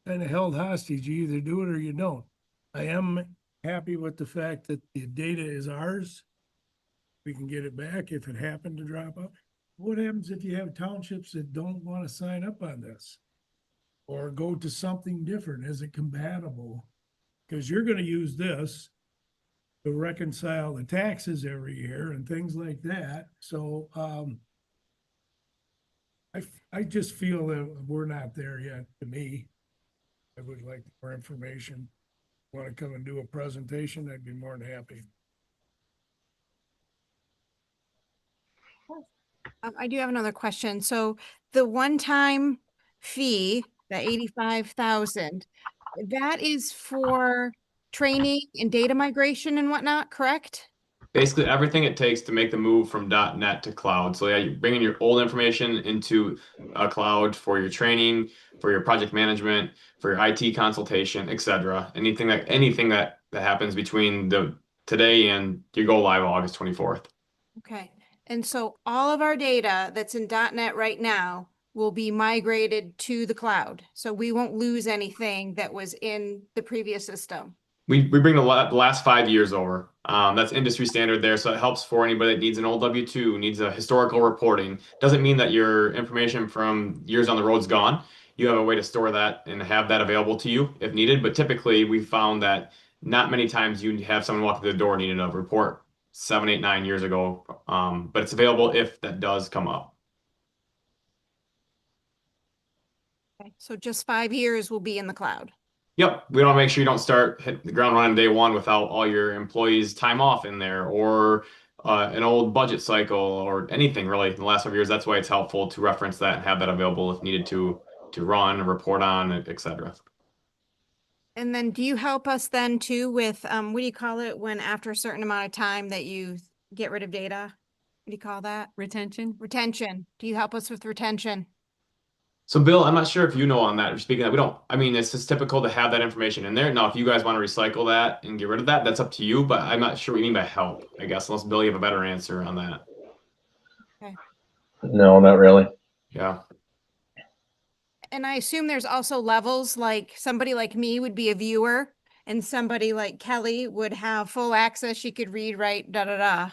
kind of held hostage, you either do it or you don't. I am happy with the fact that the data is ours. We can get it back if it happened to drop out. What happens if you have townships that don't want to sign up on this? Or go to something different? Is it compatible? Because you're gonna use this to reconcile the taxes every year and things like that. So, I just feel that we're not there yet, to me. I would like more information. Want to come and do a presentation, I'd be more than happy. I do have another question. So the one-time fee, the 85,000, that is for training and data migration and whatnot, correct? Basically everything it takes to make the move from .NET to cloud. So yeah, you're bringing your old information into a cloud for your training, for your project management, for your IT consultation, etc. Anything that happens between the today and you go live August 24th. Okay. And so all of our data that's in .NET right now will be migrated to the cloud. So we won't lose anything that was in the previous system. We bring the last 5 years over. That's industry standard there, so it helps for anybody that needs an old W-2, needs a historical reporting. Doesn't mean that your information from years on the road's gone. You have a way to store that and have that available to you if needed. But typically, we found that not many times you have someone walk through the door needing a report 7, 8, 9 years ago. But it's available if that does come up. Okay. So just 5 years will be in the cloud. Yep, we want to make sure you don't start hitting the ground running day one without all your employees' time off in there or an old budget cycle or anything really in the last 5 years. That's why it's helpful to reference that and have that available if needed to run, report on, etc. And then do you help us then too with, what do you call it when after a certain amount of time that you get rid of data? What do you call that? Retention. Retention. Do you help us with retention? So Bill, I'm not sure if you know on that. Speaking of that, we don't, I mean, it's just typical to have that information in there. Now, if you guys want to recycle that and get rid of that, that's up to you, but I'm not sure what you mean by help, I guess, unless Bill, you have a better answer on that. No, not really. Yeah. And I assume there's also levels, like somebody like me would be a viewer and somebody like Kelly would have full access. She could read, write, da, da, da.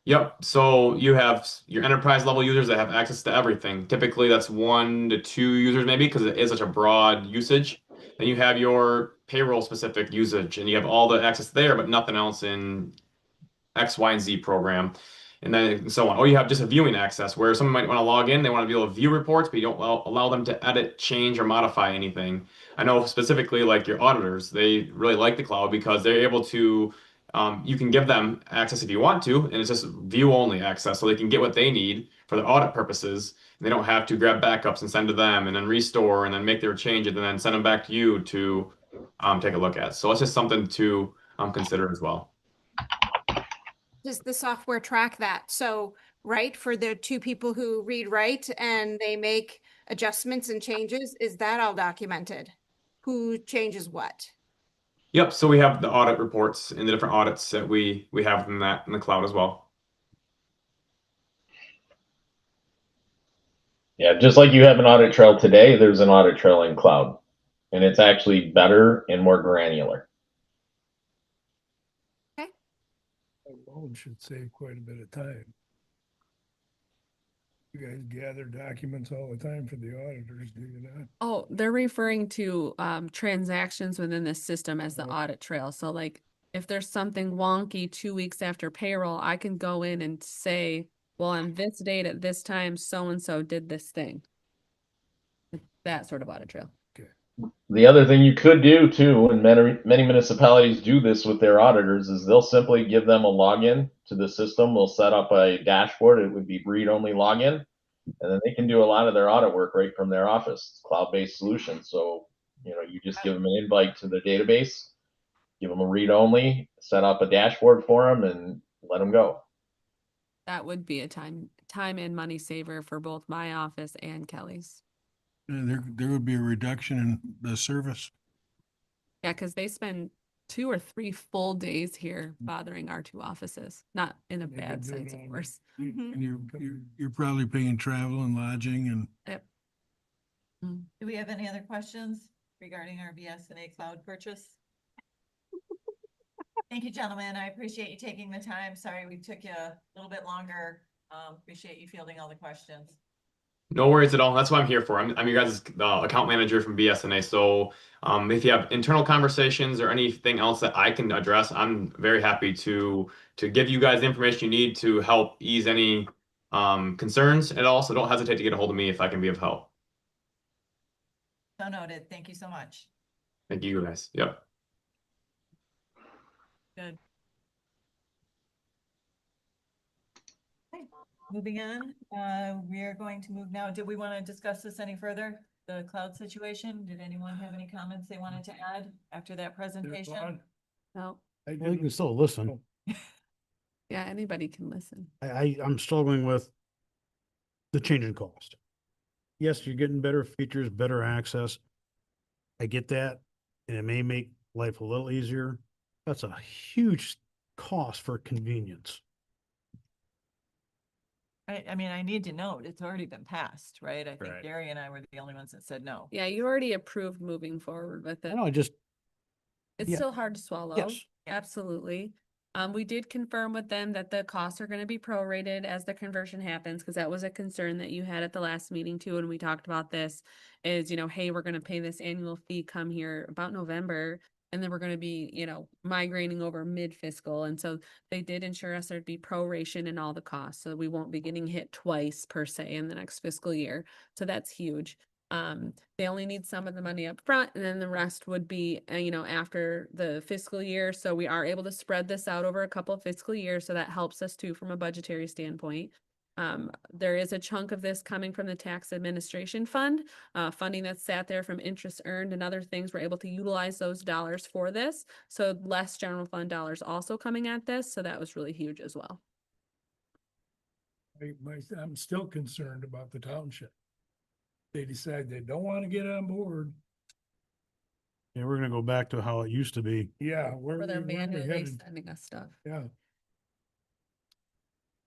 Yep. So you have your enterprise level users that have access to everything. Typically, that's 1 to 2 users, maybe, because it is such a broad usage. Then you have your payroll specific usage, and you have all the access there, but nothing else in X, Y, and Z program, and then so on. Or you have just a viewing access where someone might want to log in, they want to be able to view reports, but you don't allow them to edit, change, or modify anything. I know specifically like your auditors, they really like the cloud because they're able to you can give them access if you want to, and it's just view only access, so they can get what they need for their audit purposes. And they don't have to grab backups and send to them, and then restore, and then make their changes, and then send them back to you to take a look at. So it's just something to consider as well. Does the software track that? So, right, for the 2 people who read, write, and they make adjustments and changes, is that all documented? Who changes what? Yep. So we have the audit reports and the different audits that we have in the cloud as well. Yeah, just like you have an audit trail today, there's an audit trail in cloud, and it's actually better and more granular. Alone should save quite a bit of time. You guys gather documents all the time for the auditors, do you not? Oh, they're referring to transactions within the system as the audit trail. So like if there's something wonky 2 weeks after payroll, I can go in and say, well, on this date at this time, so-and-so did this thing. That sort of audit trail. The other thing you could do too, and many municipalities do this with their auditors, is they'll simply give them a login to the system. We'll set up a dashboard. It would be read-only login, and then they can do a lot of their audit work right from their office. It's cloud-based solution. So, You just give them an invite to the database, give them a read only, set up a dashboard for them, and let them go. That would be a time and money saver for both my office and Kelly's. There would be a reduction in the service. Yeah, because they spend 2 or 3 full days here bothering our 2 offices, not in a They bad could do it sense, of all course. Mhm. And you're probably paying travel and lodging and Yep. Do we have any other questions regarding our BSNA cloud purchase? Thank you, gentlemen. I appreciate you taking the time. Sorry we took you a little bit longer. Appreciate you fielding all the questions. No worries at all. That's what I'm here for. I'm your guys' account manager from BSNA. So if you have internal conversations or anything else that I can address, I'm very happy to give you guys the information you need to help ease any concerns at all. So don't hesitate to get a hold of me if I can be of help. So noted. Thank you so much. Thank you guys. Yep. Good. Moving on, we are going to move now. Did we want to discuss this any further? The cloud situation? Did anyone have any comments they wanted to add after that presentation? No, Well, you can still listen. yeah, anybody can listen. I'm struggling with the change in cost. Yes, you're getting better features, better access. I get that, and it may make life a little easier. That's a huge cost for convenience. I mean, I need to note, it's already been passed, right? I think Right. Gary and I were the only ones that said no. Yeah, you already approved moving forward with I it. know, It's yeah. still hard to swallow. Yes. Absolutely. We did confirm with them that the costs are gonna be prorated as the conversion happens, because that was a concern that you had at the last meeting too, when we talked about this, is, hey, we're gonna pay this annual fee come here about November, and then we're gonna be, migrating over mid-fiscal, and so they did ensure us there'd be proration in all the costs, so we won't be getting hit twice per se in the next fiscal year. So that's huge. They only need some of the money up front, and then the rest would be, after the fiscal year. So we are able to spread this out over a couple of fiscal years. So that helps us too from a budgetary standpoint. There is a chunk of this coming from the tax administration fund, funding that's sat there from interest earned and other things. We're able to utilize those dollars for this. So less general fund dollars also coming at this. So that was really huge as well. I'm still concerned about the township. They decide they don't want to get on board. Yeah, we're gonna go back to how it used to be. Yeah, Where they're where we manually headed? sending us stuff. Yeah.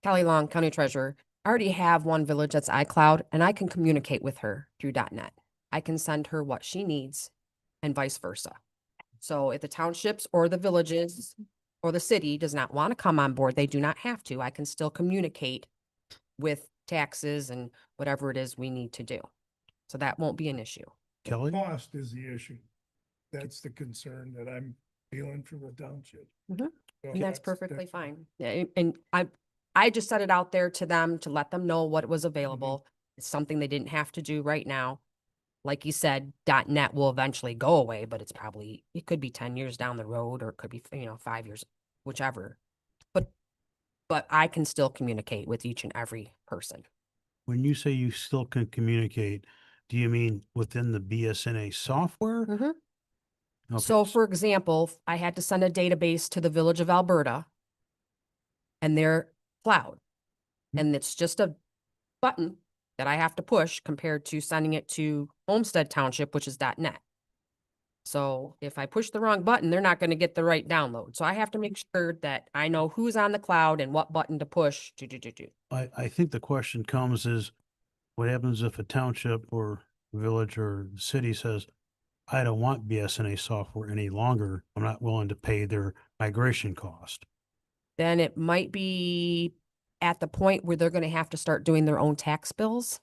Kelly Long, County Treasurer. I already have one village that's iCloud, and I can communicate with her through .net. I can send her what she needs and vice versa. So if the townships or the villages or the city does not want to come on board, they do not have to. I can still communicate with taxes and whatever it is we need to do. So that won't be an issue. Kelly? Cost is the issue. That's the concern that I'm feeling for the township. Mhm. So And that's perfectly that's- fine. Yeah, and I just set it out there to them to let them know what was available. It's something they didn't have to do right now. Like you said, .net will eventually go away, but it could be 10 years down the road, or it could be, 5 years, whichever. But I can still communicate with each and every person. When you say you still can communicate, do you mean within the BSNA software? Mhm. Okay. So for example, I had to send a database to the Village of Alberta and their cloud. And it's just a button that I have to push compared to sending it to Homestead Township, which is .net. So if I push the wrong button, they're not going to get the right download. So I have to make sure that I know who's on the cloud and what button to push to do. I think the question comes is, what happens if a township or village or city says, I don't want BSNA software any longer. I'm not willing to pay their migration cost. Then it might be at the point where they're going to have to start doing their own tax bills.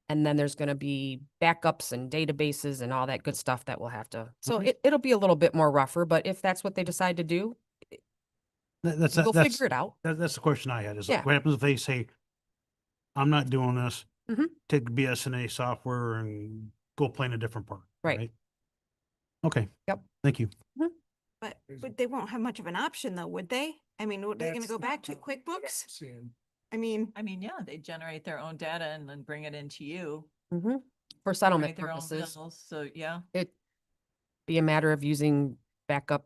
And then there's going to be backups and databases and all that good stuff that we'll have to. So Okay. it'll be a little bit more rougher, but if that's what they decide to do, That's we'll figure it out. That's the question I had is, Yeah. what happens if they say, I'm not doing this, Mhm. take the BSNA software and go play in a different part. Right. Okay. Yep. Thank you. But they won't have much of an option though, would they? I mean, are they gonna That's go back to not QuickBooks? Seeing. I mean, Yeah, they generate their own data and then bring it into you. For settlement generate their own purposes. bills. So, yeah. It, be a matter of using backup.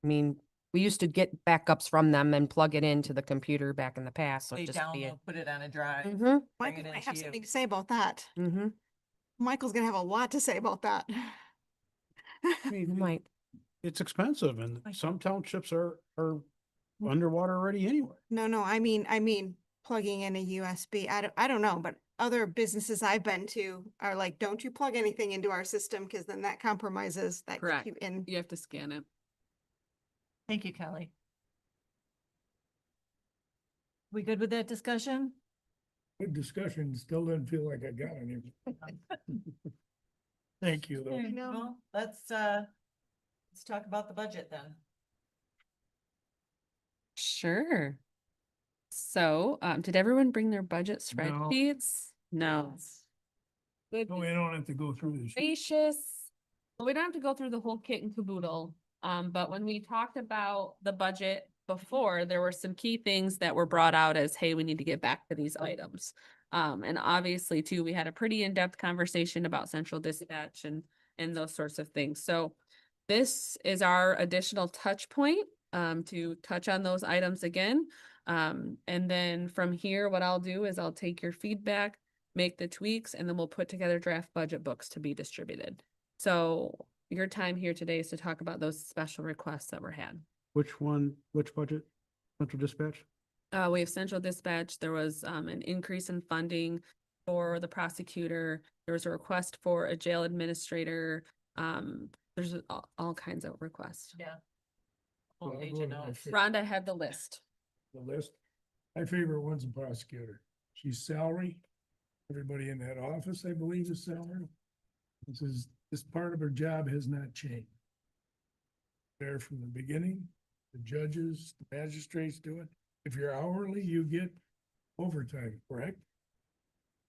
I mean, we used to get backups from them and plug it into the computer back in the past, so They it'd just be a. download, put it on a drive. Mm-hmm, bring Michael it might into have you. something to say about that. mm-hmm, Michael's gonna have a lot to say about that. I mean, might. it's expensive and some townships are underwater already anyway. No, I mean, plugging in a USB. I don't know, but other businesses I've been to are like, don't you plug anything into our system, because then that compromises that. Correct. In. You have to scan it. Thank you, Kelly. We good with that discussion? Good discussion, still didn't feel like I got anything. Thank you, though. Okay, know. well, let's talk about the budget then. Sure. So, did everyone bring their budget No. spreadsheets? No. Good No, we don't have to go through this. gracious. Well, we don't have to go through the whole kit and caboodle. But when we talked about the budget before, there were some key things that were brought out as, hey, we need to get back to these items. And obviously too, we had a pretty in-depth conversation about central dispatch and those sorts of things. So this is our additional touch point, to touch on those items again. And then from here, what I'll do is I'll take your feedback, make the tweaks, and then we'll put together draft budget books to be distributed. So your time here today is to talk about those special requests that were had. Which budget? Central dispatch? We have central dispatch. There was an increase in funding for the prosecutor. There was a request for a jail administrator. There's all kinds of requests. Yeah. Whole Well, page I'll of go to my notes. fa- Rhonda had the list. The list. My favorite one's a prosecutor. She's salary. Everybody in that office, I believe, is salary. This part of her job has not changed. There from the beginning, the judges, the magistrates do it. If you're hourly, you get overtime, correct?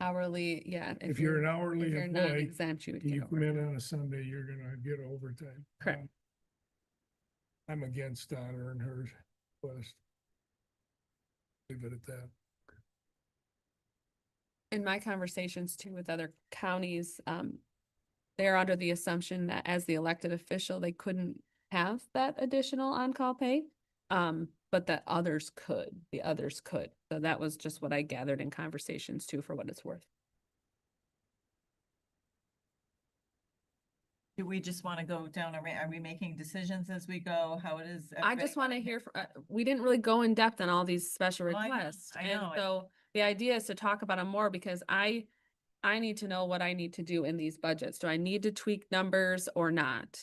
Hourly, yeah. If you're an hourly if you're not employee, exempt, you would and get you come overtime. in on a Sunday, you're gonna get overtime. Correct. I'm against honor and her request. Leave it at that. In my conversations too with other counties, they're under the assumption that as the elected official, they couldn't have that additional on-call pay. But that others could, the others could. So that was just what I gathered in conversations too, for what it's worth. Do we just want to go down are we making decisions as we go? How it is? I just want to hear, we didn't really go in depth on all these special Oh, I know, requests. I And know. so the idea is to talk about them more because I need to know what I need to do in these budgets. Do I need to tweak numbers or not?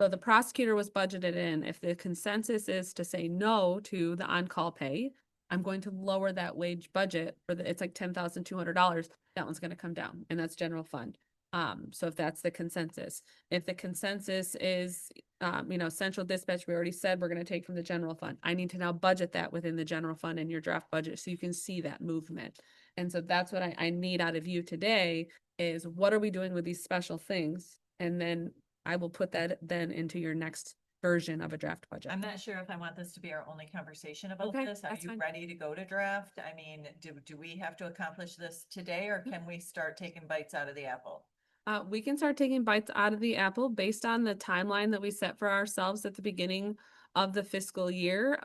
So the prosecutor was budgeted in. If the consensus is to say no to the on-call pay, I'm going to lower that wage budget for it's like $10,200. That one's going to come down, and that's general fund. So if that's the consensus, if the consensus is, central dispatch, we already said we're going to take from the general fund. I need to now budget that within the general fund in your draft budget so you can see that movement. And so that's what I need out of you today is what are we doing with these special things? And then I will put that then into your next version of a draft budget. I'm not sure if I want this to be our only conversation about Okay, this. Are that's you fine. ready to go to draft? I mean, do we have to accomplish this today or can we start taking bites out of the apple? We can start taking bites out of the apple based on the timeline that we set for ourselves at the beginning of the fiscal year.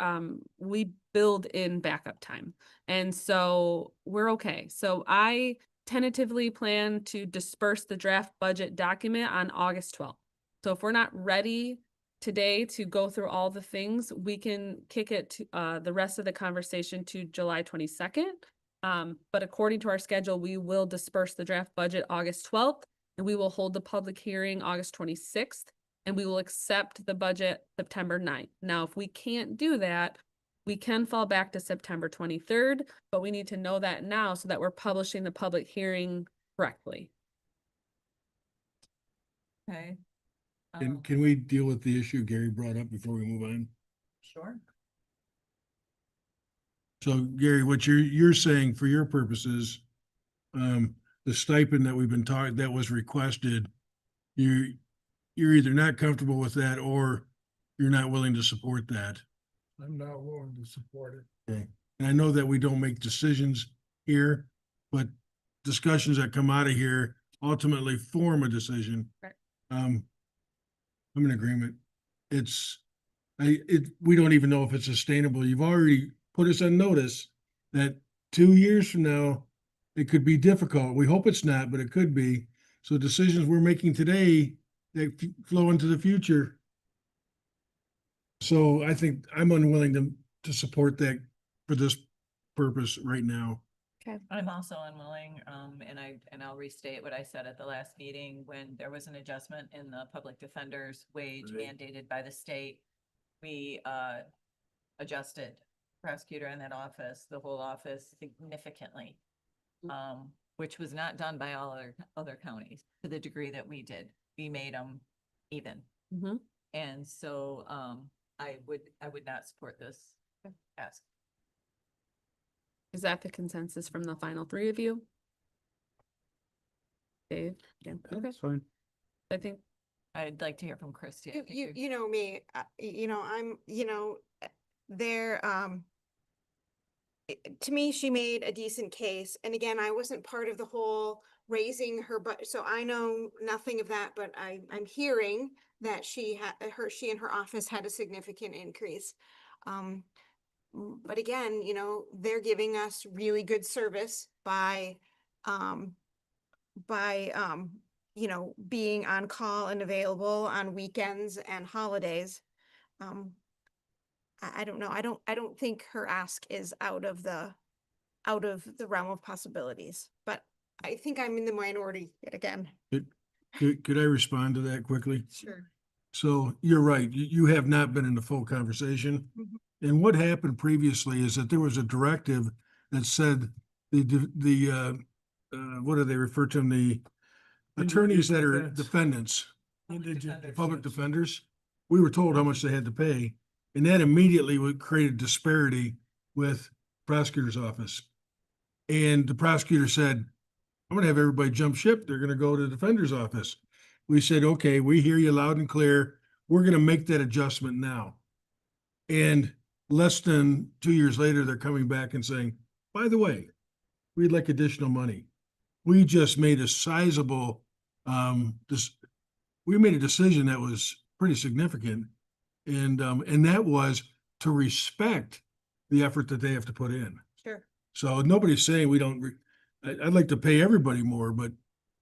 We build in backup time. And so we're okay. So I tentatively plan to disperse the draft budget document on August 12th. So if we're not ready today to go through all the things, we can kick it to the rest of the conversation to July 22nd. But according to our schedule, we will disperse the draft budget August 12th. And we will hold the public hearing August 26th, and we will accept the budget September 9th. Now, if we can't do that, we can fall back to September 23rd, but we need to know that now so that we're publishing the public hearing correctly. Okay. Can we deal with the issue Gary brought up before we move on? Sure. So Gary, what you're saying for your purposes, the stipend that we've been talking, that was requested, you're either not comfortable with that or you're not willing to support that. I'm not willing to support it. Okay. And I know that we don't make decisions here, but discussions that come out of here ultimately form a decision. Correct. I'm in agreement. We don't even know if it's sustainable. You've already put us on notice that 2 years from now, it could be difficult. We hope it's not, but it could be. So decisions we're making today that flow into the future. So I think I'm unwilling to support that for this purpose right now. I'm also unwilling, and I'll restate what I said at the last meeting, when there was an adjustment in the public defender's wage Right. mandated by the state. We, adjusted prosecutor in that office, the whole office significantly. Which was not done by all other counties to the degree that we did. We made them even. Mm-hmm. And so, I would not support this ask. Is that the consensus from the final three of you? Dave? Yeah, okay, That's fine. I think, I'd like to hear from Christie. I think You know me, I'm, there, to me, she made a decent case. And again, I wasn't part of the whole raising her, but so I know nothing of that, but I'm hearing that she and her office had a significant increase. But again, they're giving us really good service by, being on call and available on weekends and holidays. I don't know. I don't think her ask is out of the realm of possibilities, but I think I'm in the minority yet again. Could I respond to that quickly? Sure. So you're right. You have not been in the full conversation. Mhm. And what happened previously is that there was a directive that said what do they refer to them? The attorneys that are Defense. defendants, Indigent public defense. defenders. We were told how much they had to pay. And that immediately would create a disparity with prosecutor's office. And the prosecutor said, I'm gonna have everybody jump ship. They're gonna go to the defender's office. We said, okay, we hear you loud and clear. We're gonna make that adjustment now. And less than 2 years later, they're coming back and saying, by the way, we'd like additional money. We just made a sizable, we made a decision that was pretty significant. And that was to respect the effort that they have to put in. Sure. So nobody's saying we don't, I'd like to pay everybody more, but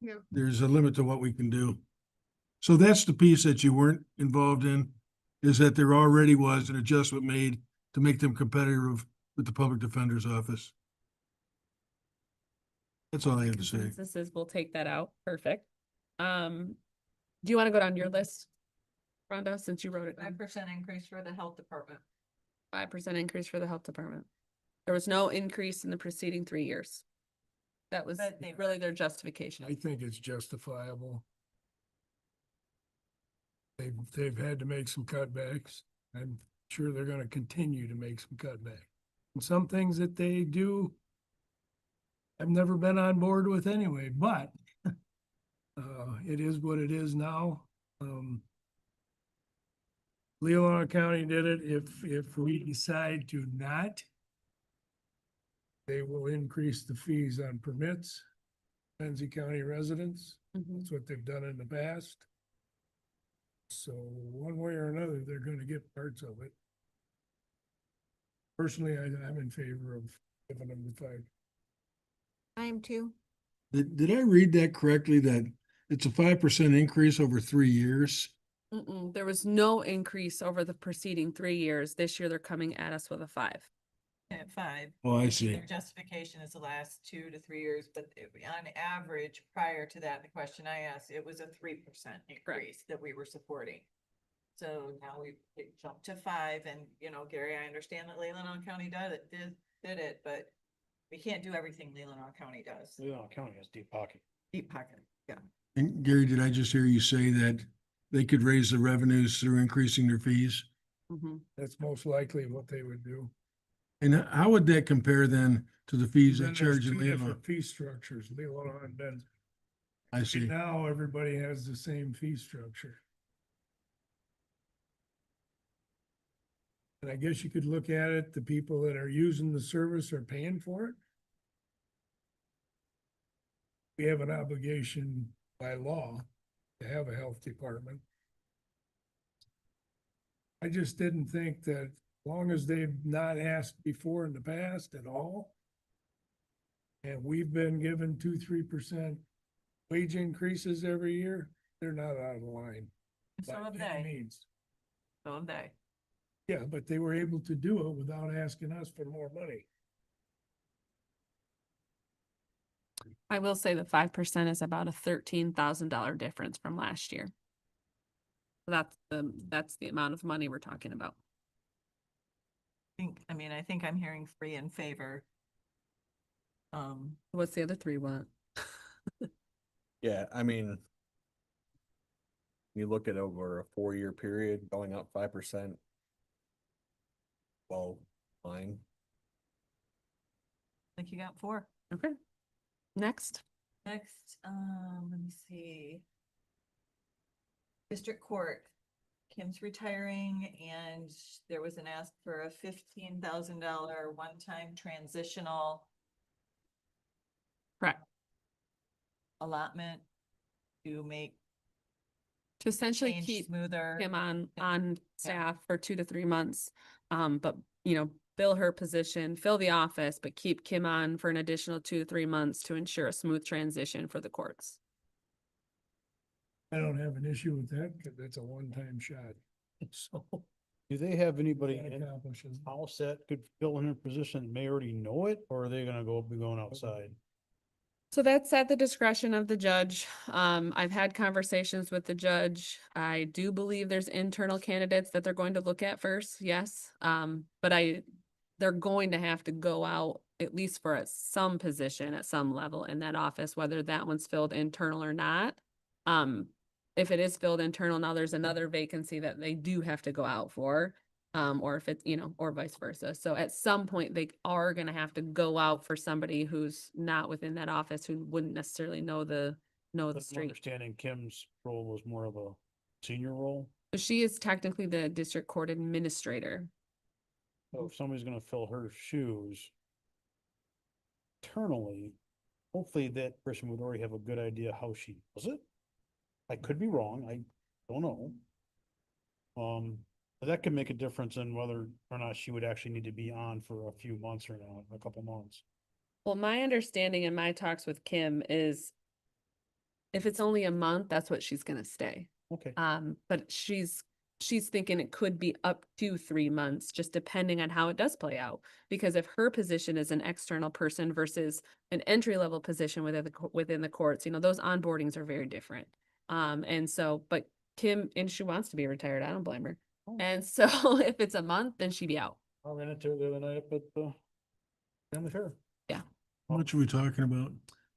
Yeah. there's a limit to what we can do. So that's the piece that you weren't involved in, is that there already was an adjustment made to make them competitive with the public defender's office. That's all I have to say. consensus is we'll take that out. Perfect. Do you want to go down your list, Rhonda, since you wrote it down? 5% increase for the health department. 5% increase for the health department. There was no increase in the preceding 3 years. That was But they- really their justification. I think it's justifiable. They've had to make some cutbacks. I'm sure they're gonna continue to make some cutbacks. And some things that they do, I've never been on board with anyway, but it is what it is now. Leelanau County did it. If we decide to not, they will increase the fees on permits, Benzie County residents. Mhm. That's what they've done in the past. So one way or another, they're gonna get parts of it. Personally, I'm in favor of giving them the 5. I am too. Did I read that correctly, that it's a 5% increase over 3 years? There was no increase over the preceding 3 years. This year, they're coming at us with a 5. At 5. Oh, I see. Their justification is the last 2 to 3 years, but on average, prior to that, the question I asked, it was a 3% increase that we were supporting. So now we jumped to 5, and Gary, I understand that Leelanau County did it, but we can't do everything Leelanau County does. Leelanau County has deep pocket. Deep pocket, yeah. And Gary, did I just hear you say that they could raise the revenues through increasing their fees? That's most likely what they would do. And how would that compare then to the fees they Then there's charge in 2 Leelanau? different fee structures, Leelanau and Benzie. I see. Now, everybody has the same fee structure. And I guess you could look at it, the people that are using the service are paying for it. We have an obligation by law to have a health department. I just didn't think that as long as they've not asked before in the past at all, and we've been given 2-3% wage increases every year, they're not out of line. So by have any they, means. so have they. Yeah, but they were able to do it without asking us for more money. I will say that 5% is about a $13,000 difference from last year. So that's the amount of money we're talking about. I think I'm hearing 3 in favor. What's the other 3 want? Yeah, I mean, you look at over a 4-year period, going up 5%. Well, fine. I think you got 4. Okay. Next. Next, let me see. District Court, Kim's retiring and there was an ask for a $15,000 one-time transitional Correct. allotment to make To essentially change keep smoother. him on staff for 2 to 3 months. But fill her position, fill the office, but keep Kim on for an additional 2 to 3 months to ensure a smooth transition for the courts. I don't have an issue with that, because that's a one-time shot. So Do they have anybody that in accomplishes. house that could fill in her position and may already know it, or are they gonna be going outside? So that's at the discretion of the judge. I've had conversations with the judge. I do believe there's internal candidates that they're going to look at first, yes. But they're going to have to go out at least for some position at some level in that office, whether that one's filled internal or not. If it is filled internal, now there's another vacancy that they do have to go out for. Or if it's, or vice versa. So at some point, they are gonna have to go out for somebody who's not within that office, who wouldn't necessarily know the But I'm street. understanding Kim's role was more of a senior role. So she is technically the district court administrator. So if somebody's gonna fill her shoes internally, hopefully that person would already have a good idea how she does it. I could be wrong, I don't know. But that could make a difference in whether or not she would actually need to be on for a few months or not, a couple months. Well, my understanding in my talks with Kim is if it's only a month, that's what she's gonna stay. Okay. But she's thinking it could be up to 3 months, just depending on how it does play out. Because if her position is an external person versus an entry-level position within the courts, those onboardings are very different. And so, but Kim, and she wants to be retired, I don't blame her. And so if it's a month, then she'd be out. I ran into her the other night up at the family fair. How much are we talking about?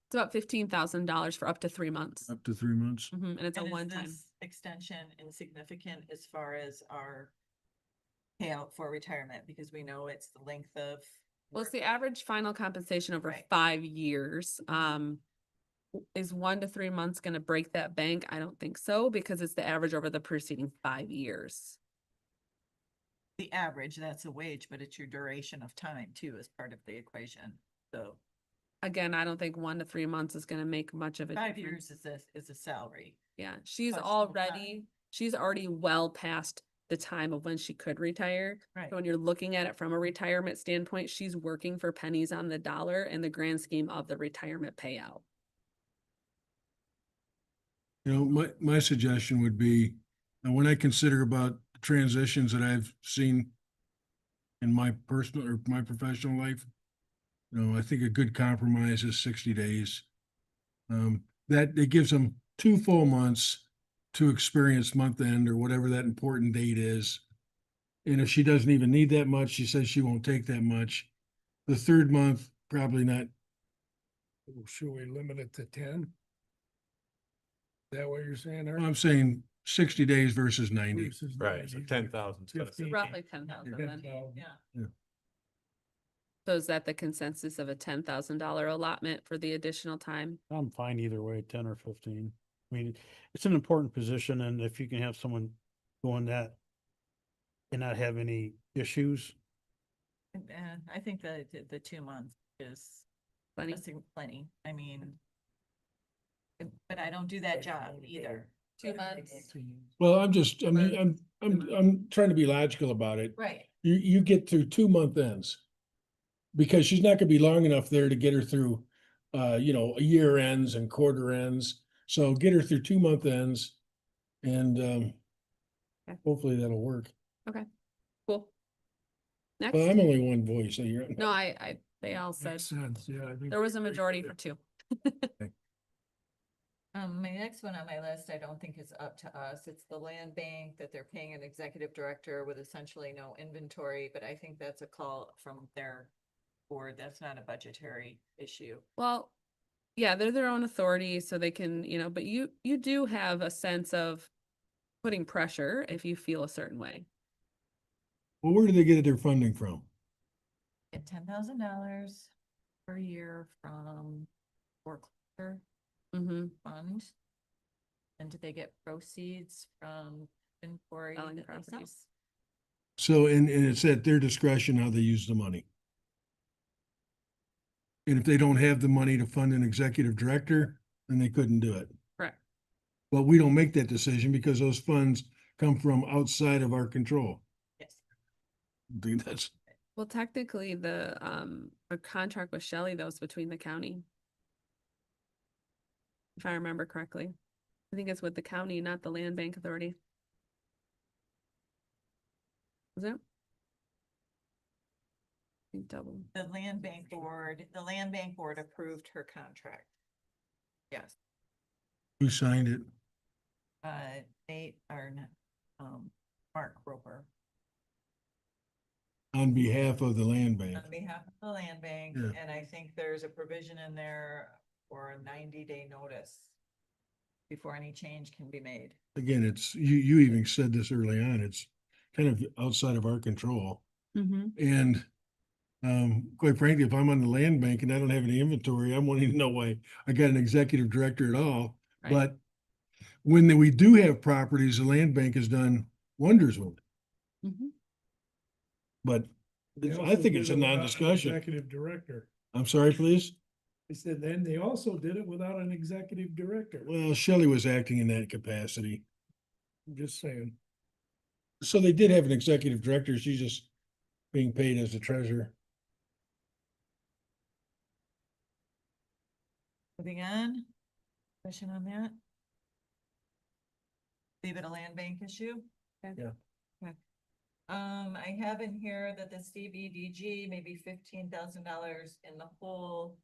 It's about $15,000 for up to 3 months. Up to 3 months? And it's a And is one-time. this extension insignificant as far as our payout for retirement? Because we know it's the length of. Well, it's work. the average final compensation over Right. 5 years. Is 1 to 3 months gonna break that bank? I don't think so, because it's the average over the preceding 5 years. The average, that's a wage, but it's your duration of time too, as part of the equation. So Again, I don't think 1 to 3 months is gonna make much of a 5 difference. years is a salary. Yeah, she's Questionable time. already well past the time of when she could retire. Right. So when you're looking at it from a retirement standpoint, she's working for pennies on the dollar in the grand scheme of the retirement payout. My suggestion would be, when I consider about transitions that I've seen in my personal or my professional life, I think a good compromise is 60 days. That it gives them 2 full months to experience month end or whatever that important date is. And if she doesn't even need that much, she says she won't take that much. The 3rd month, probably not. Should we limit it to 10? Is that what you're saying, Art? I'm saying 60 days versus 90. Versus Right, so 90. 10,000 instead of 15. Roughly 10,000 then. 10,000. Yeah. So is that the consensus of a $10,000 allotment for the additional time? I'm fine either way, 10 or 15. I mean, it's an important position, and if you can have someone doing that and not have any issues, And I think that the 2 months is Plenty. plenty. I mean, but I don't do that job either. 2 months. Well, I'm trying to be logical about it. Right. You get through 2 month ends. Because she's not gonna be long enough there to get her through, a year ends and quarter ends. So get her through 2 month ends. And, Okay. hopefully that'll work. Cool. Next. Well, I'm only one voice, so you're. No, they all said, Makes sense, yeah. I think there was a majority for 2. My next one on my list, I don't think is up to us. It's the land bank that they're paying an executive director with essentially no inventory, but I think that's a call from their board. That's not a budgetary issue. Well, yeah, they're their own authority, so they can, but you do have a sense of putting pressure if you feel a certain way. Well, where do they get their funding from? Get $10,000 per year from foreclosure Mm-hmm. fund. And do they get proceeds from inventory Selling that they sell? properties. So, and it's at their discretion how they use the money. And if they don't have the money to fund an executive director, then they couldn't do it. Correct. But we don't make that decision because those funds come from outside of our control. Yes. I think that's, Well, technically, the contract with Shelley, though, is between the county. If I remember correctly. I think it's with the county, not the Land Bank Authority. Is it? I think double. The land bank board approved her contract. Yes, who signed it? Nate or Mark Roper On behalf of the land bank. on behalf of the land bank. Yeah. And I think there's a provision in there for a 90-day notice before any change can be made. Again, it's, you even said this early on, it's kind of outside of our control. Mm-hmm. And quite frankly, if I'm on the land bank and I don't have any inventory, I'm wanting to know why I got an executive director at all. Right. But when we do have properties, the land bank has done wonders with it. Mm-hmm. But They I also think did it's a it without an non-discussion. Executive director. I'm sorry, please. They said then they also did it without an executive director. Well, Shelley was acting in that capacity. I'm just saying. So they did have an executive director. She's just being paid as the treasurer. Moving on. Question on that? Leave it a land bank issue? Okay. Yeah. Okay. I have in here that the CBDG may be $15,000 in the hole.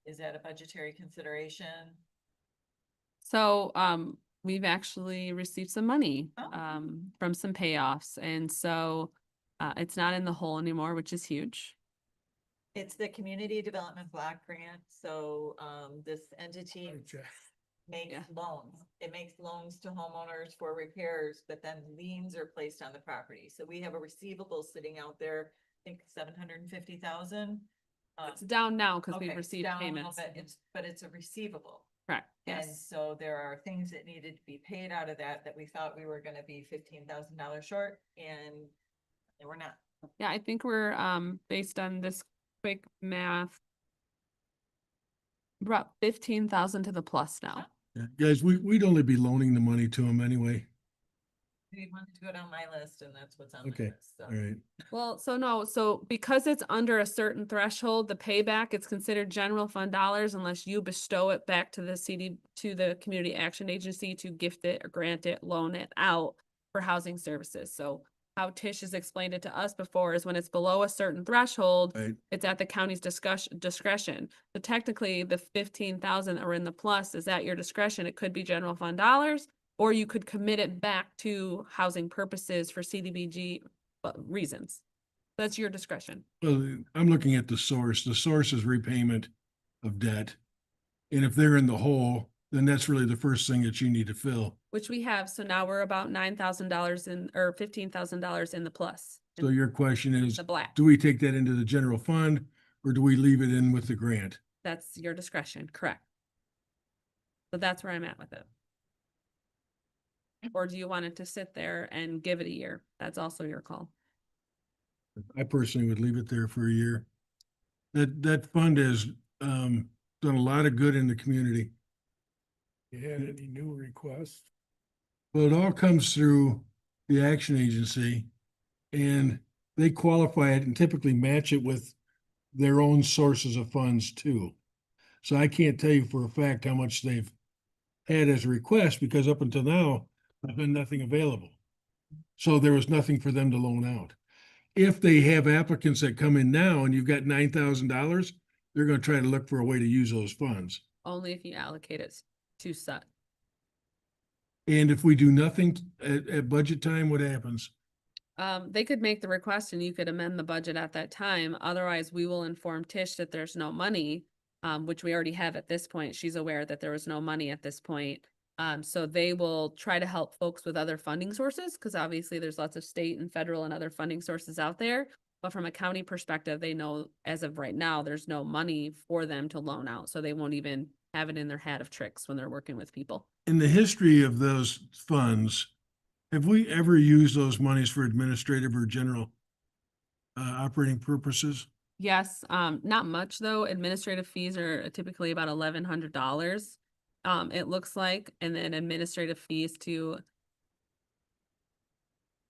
Is that a budgetary consideration? So, we've actually received some money, Oh. From some payoffs. And so, it's not in the hole anymore, which is huge. It's the Community Development Block Grant, so, this entity makes Yeah. loans. It makes loans to homeowners for repairs, but then liens are placed on the property. So we have a receivable sitting out there, I think 750,000. It's down now because Okay, we've it's received down a little payments. bit, but it's a receivable. Correct, And yes. so there are things that needed to be paid out of that we thought we were gonna be $15,000 short, and we're not. Yeah, I think we're, based on this quick math, we're about 15,000 to the plus now. Yeah, guys, we'd only be loaning the money to them anyway. We wanted to go down my list, and that's what's on my Okay, list, so. all right. Well, so no, so because it's under a certain threshold, the payback, it's considered general fund dollars unless you bestow it back to the Community Action Agency to gift it or grant it, loan it out for housing services. So how Tish has explained it to us before is when it's below a certain threshold, Right. it's at the county's discretion. So technically, the 15,000 are in the plus is at your discretion. It could be general fund dollars, or you could commit it back to housing purposes for CDBG reasons. That's your discretion. Well, I'm looking at the source. The source is repayment of debt. And if they're in the hole, then that's really the first thing that you need to fill. Which we have, so now we're about $9,000 or $15,000 in the plus. So your question is, The black, do we take that into the general fund or do we leave it in with the grant? that's your discretion, correct? So that's where I'm at with it. Or do you want it to sit there and give it a year? That's also your call. I personally would leave it there for a year. That fund has done a lot of good in the community. You had any new requests? Well, it all comes through the action agency and they qualify it and typically match it with their own sources of funds too. So I can't tell you for a fact how much they've had as a request because up until now, there's been nothing available. So there was nothing for them to loan out. If they have applicants that come in now and you've got $9,000, they're gonna try to look for a way to use those funds. Only if you allocate it to set. And if we do nothing at budget time, what happens? They could make the request and you could amend the budget at that time. Otherwise, we will inform Tish that there's no money, which we already have at this point. She's aware that there was no money at this point. So they will try to help folks with other funding sources, because obviously there's lots of state and federal and other funding sources out there. But from a county perspective, they know as of right now, there's no money for them to loan out. So they won't even have it in their hat of tricks when they're working with people. In the history of those funds, have we ever used those monies for administrative or general operating purposes? Yes, not much though. Administrative fees are typically about $1,100. It looks like, and then administrative fees to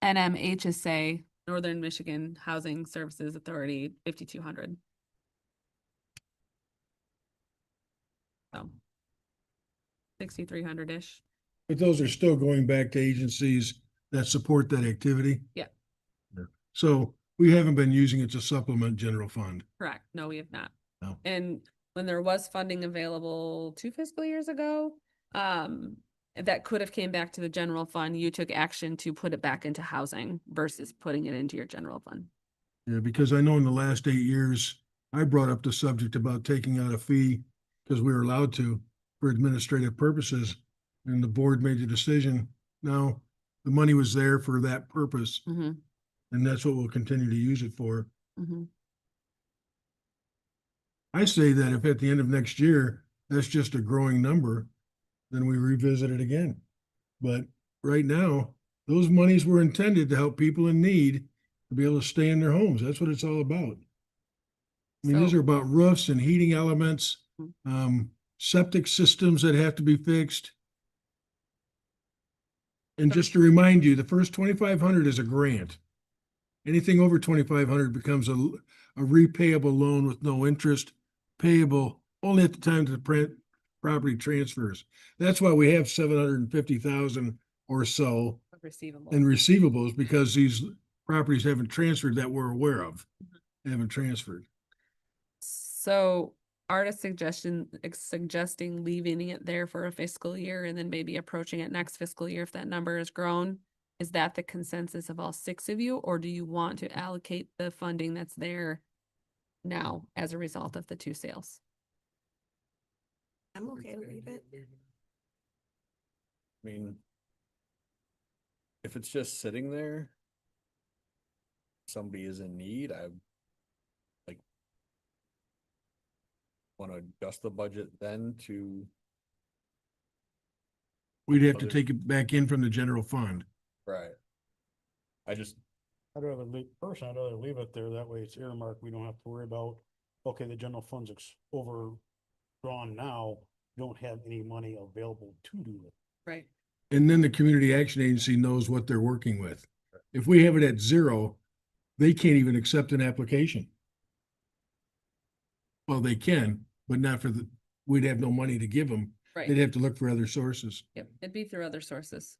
NMHSA, Northern Michigan Housing Services Authority, 5,200. So 6,300-ish. But those are still going back to agencies that support that activity? Yeah. So we haven't been using it to supplement general fund. Correct. No, we have not. No. And when there was funding available 2 fiscal years ago, that could have came back to the general fund, you took action to put it back into housing versus putting it into your general fund. Yeah, because I know in the last 8 years, I brought up the subject about taking out a fee because we were allowed to for administrative purposes. And the board made the decision. Now, the money was there for that purpose, Mm-hmm. and that's what we'll continue to use it for. Mm-hmm. I say that if at the end of next year, that's just a growing number, then we revisit it again. But right now, those monies were intended to help people in need to be able to stay in their homes. That's what it's all about. I mean, these So- are about roofs and heating elements, septic systems that have to be fixed. And just to remind you, the first 2,500 is a grant. Anything over 2,500 becomes a repayable loan with no interest, payable only at the time that the property transfers. That's why we have 750,000 or so Receivable. in receivables, because these properties haven't transferred that we're aware of, haven't transferred. So Artist suggesting leaving it there for a fiscal year and then maybe approaching it next fiscal year if that number is grown. Is that the consensus of all 6 of you, or do you want to allocate the funding that's there now as a result of the 2 sales? I'm okay to leave it. I mean, if it's just sitting there, somebody is in need, I like want to adjust the budget then to, We'd have to Other- take it back in from the general fund. right. I just, I'd rather personally, I'd rather leave it there. That way it's earmarked. We don't have to worry about, okay, the general fund's overdrawn now. Don't have any money available to do it. Right. And then the community action agency knows what they're working with. If we have it at 0, they can't even accept an application. Well, they can, but not for we'd have no money to give them. They'd Right. have to look for other sources. Yep. It'd be through other sources.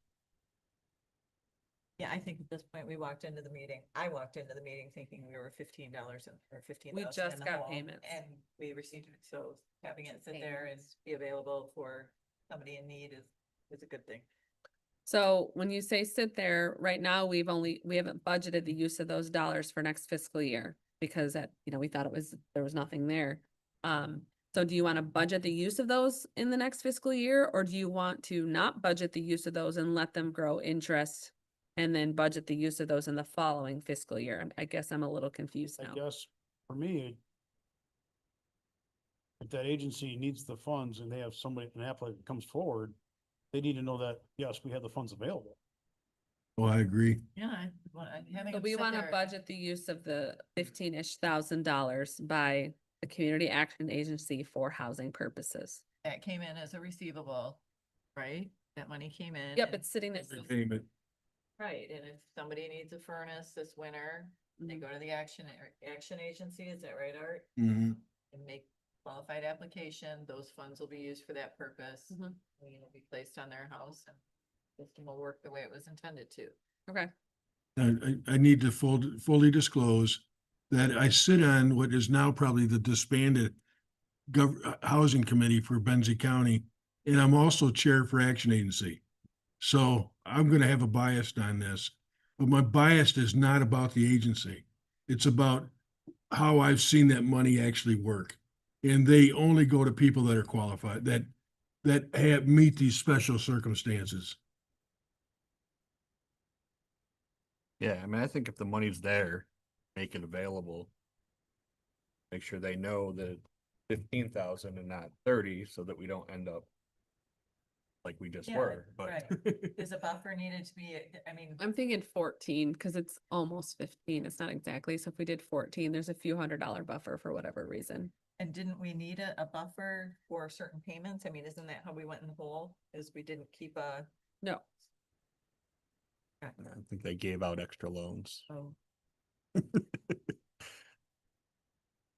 Yeah, I think at this point, we walked into the meeting, I walked into the meeting thinking we were $15 or 15,000. We just in the got hole, payments. And we received it, so having it sit there and be available for somebody in need is a good thing. So when you say sit there, right now, we haven't budgeted the use of those dollars for next fiscal year because we thought there was nothing there. So do you want to budget the use of those in the next fiscal year, or do you want to not budget the use of those and let them grow interest and then budget the use of those in the following fiscal year? I guess I'm a little confused I now. guess for me, if that agency needs the funds and they have an applicant that comes forward, they need to know that, yes, we have the funds available. Oh, I agree. Yeah. Having So them we sit want to there- budget the use of the $15-ish thousand by the Community Action Agency for housing purposes. That came in as a receivable right? That money came in. Yep, and- it's sitting there. Payment. Right, and if somebody needs a furnace this winter, they Mhm. go to the action agency, is that right, Art? Mhm. And make qualified application, those funds will be used for that purpose. Mhm. Lien will be placed on their house and system will work the way it was intended to. Okay. I need to fully disclose that I sit on what is now probably the disbanded housing committee for Benzie County, and I'm also chair for Action Agency. So I'm gonna have a bias on this, but my bias is not about the agency. It's about how I've seen that money actually work. And they only go to people that are qualified, that have, meet these special circumstances. Yeah, I mean, I think if the money's there, make it available. Make sure they know that 15,000 and not 30, so that we don't end up like we just Yeah, were, but. right. Is a buffer needed to be, I mean, I'm thinking 14 because it's almost 15. It's not exactly. So if we did 14, there's a few $100 buffer for whatever reason. and didn't we need a buffer for certain payments? I mean, isn't that how we went in the hole? Is we didn't keep a, No. I think they gave out extra loans. oh,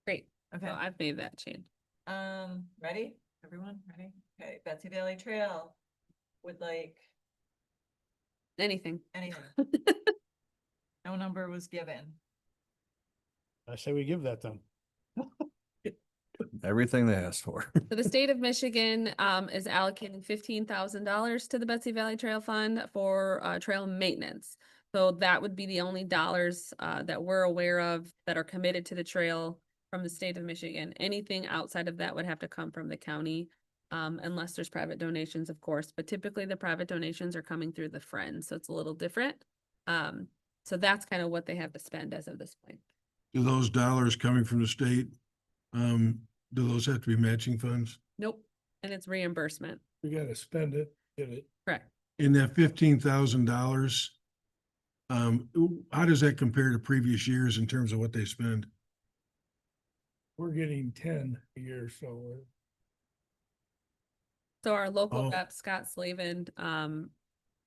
Great. okay. So I've made that change. Ready? Everyone ready? Okay, Betsy Valley Trail would like Anything. anything. No number was given. I say we give that then. Everything they asked for. So the state of Michigan is allocating $15,000 to the Betsy Valley Trail Fund for trail maintenance. So that would be the only dollars that we're aware of that are committed to the trail from the state of Michigan. Anything outside of that would have to come from the county, unless there's private donations, of course. But typically the private donations are coming through the Friends, so it's a little different. So that's kind of what they have to spend as of this point. Do those dollars coming from the state, do those have to be matching funds? Nope, and it's reimbursement. We gotta spend it, get it. Correct. In that $15,000, how does that compare to previous years in terms of what they spend? We're getting 10 a year, so So our local Oh. rep, Scott Slavin,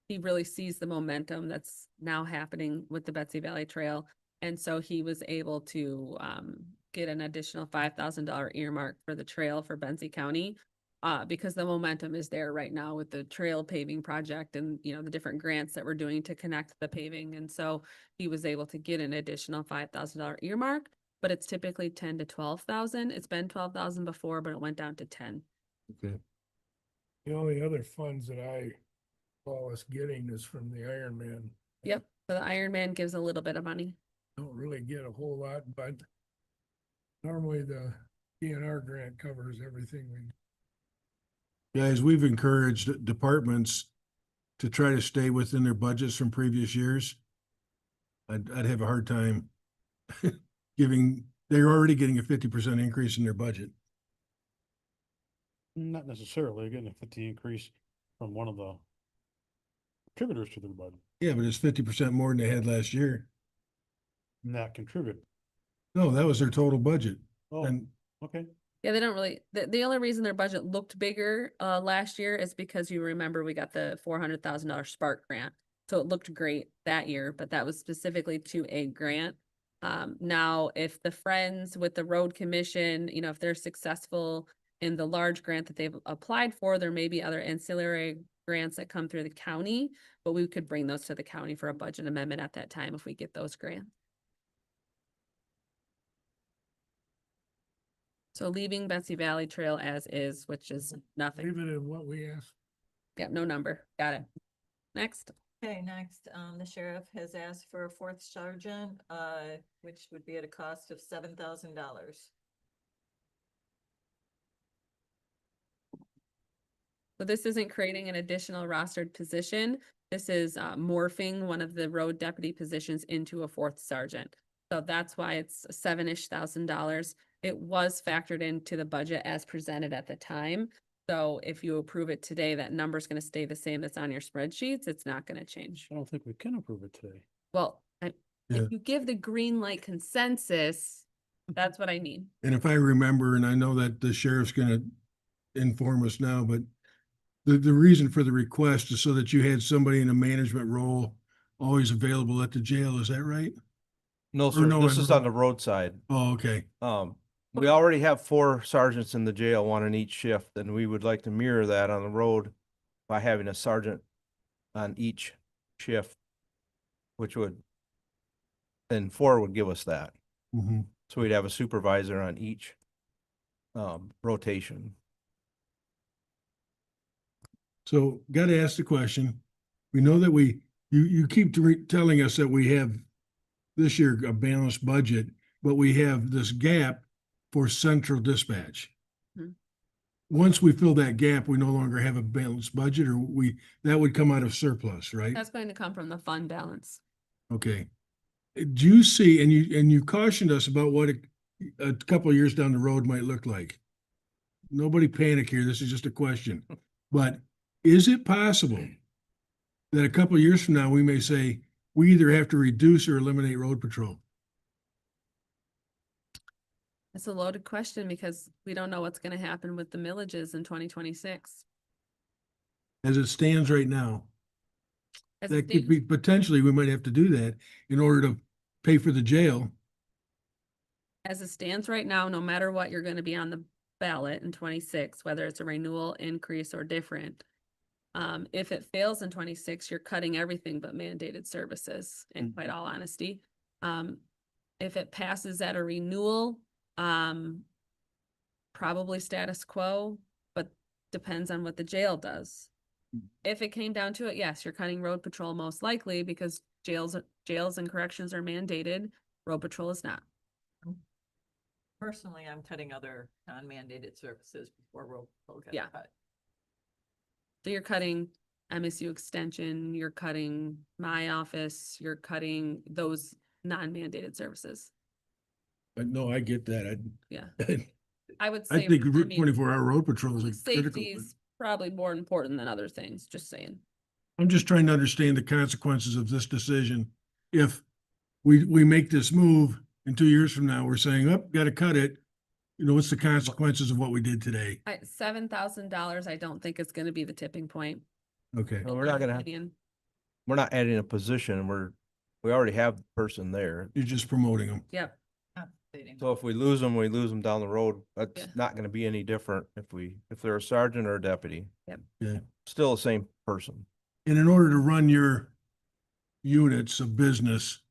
he really sees the momentum that's now happening with the Betsy Valley Trail. And so he was able to get an additional $5,000 earmark for the trail for Benzie County. Because the momentum is there right now with the trail paving project and, you know, the different grants that we're doing to connect the paving. And so he was able to get an additional $5,000 earmark, but it's typically 10 to 12,000. It's been 12,000 before, but it went down to 10. Okay. the only other funds that I recall us getting is from the Ironman. Yep. So the Ironman gives a little bit of money. Don't really get a whole lot, but normally the DNR grant covers everything we. Guys, we've encouraged departments to try to stay within their budgets from previous years. I'd have a hard time they're already getting a 50% increase in their budget. Not necessarily, They're getting a 50 increase from one of the contributors to their budget, Yeah, but it's 50% more than they had last year. not contribute. No, that was their total budget. Oh, And okay. Yeah, they don't really, the only reason their budget looked bigger last year is because you remember we got the $400,000 Spark grant. So it looked great that year, but that was specifically to a grant. Now, if the Friends with the road commission, you know, if they're successful in the large grant that they've applied for, there may be other ancillary grants that come through the county, but we could bring those to the county for a budget amendment at that time if we get those grants. So leaving Betsy Valley Trail as is, which is nothing. Leave it at what we asked. Yep, no number. Got it. Next. Okay, next, the sheriff has asked for a fourth sergeant, which would be at a cost of $7,000. So this isn't creating an additional rostered position. This is morphing one of the road deputy positions into a fourth sergeant. So that's why it's $7-ish thousand. It was factored into the budget as presented at the time. So if you approve it today, that number is going to stay the same that's on your spreadsheets. It's not going to change. I don't think we can approve it today. Well, Yeah. if you give the green light consensus, that's what I mean. if I remember, and I know that the sheriff's gonna inform us now, but the reason for the request is so that you had somebody in a management role always available at the jail, is that right? No, Or sir, no, this on is the on the roadside. Oh, okay. We already have 4 sergeants in the jail, 1 in each shift, and we would like to mirror that on the road by having a sergeant on each shift, which would, and 4 would give us that. Mhm. So we'd have a supervisor on each rotation. So gotta ask the question. We know that you keep telling us that we have this year a balanced budget, but we have this gap for central dispatch. Mhm. Once we fill that gap, we no longer have a balanced budget, or that would come out of surplus, right? That's going to come from the fund balance. Okay. Do you see, and you cautioned us about what a couple of years down the road might look like. Nobody panic here. This is just a question. But is it possible that a couple of years from now, we may say, we either have to reduce or eliminate road patrol? It's a loaded question because we don't know what's going to happen with the millages in 2026. As it stands right now, As that it could be, potentially, we might have to do that in order to pay for the jail. As it stands right now, no matter what, you're going to be on the ballot in 26, whether it's a renewal, increase, or different. If it fails in 26, you're cutting everything but mandated services, in quite all honesty. If it passes at a renewal, probably status quo, but depends on what the jail does. If it came down to it, yes, you're cutting road patrol most likely because jails and corrections are mandated. Road patrol is not. Personally, I'm cutting other non-mandated services before road patrol gets Yeah. cut. So you're cutting MSU extension, you're cutting my office, you're cutting those non-mandated services. No, I get that. Yeah. I I would I say. think I mean, 24-hour road patrol is like critical. safety is probably more important than other things, just saying. I'm just trying to understand the consequences of this decision. If we make this move and 2 years from now, we're saying, oh, gotta cut it. You know, what's the consequences of what we did today? $7,000, I don't think it's gonna be the tipping point. Okay. No, in we're my not gonna, opinion. we're not adding a position, we already have the person there. You're just promoting them. Yep. Compensating. So if we lose them, we lose them down the road. That's Yeah. not gonna be any different if they're a sergeant or a deputy. Yep. Yeah. Still the same person. And in order to run your units of business,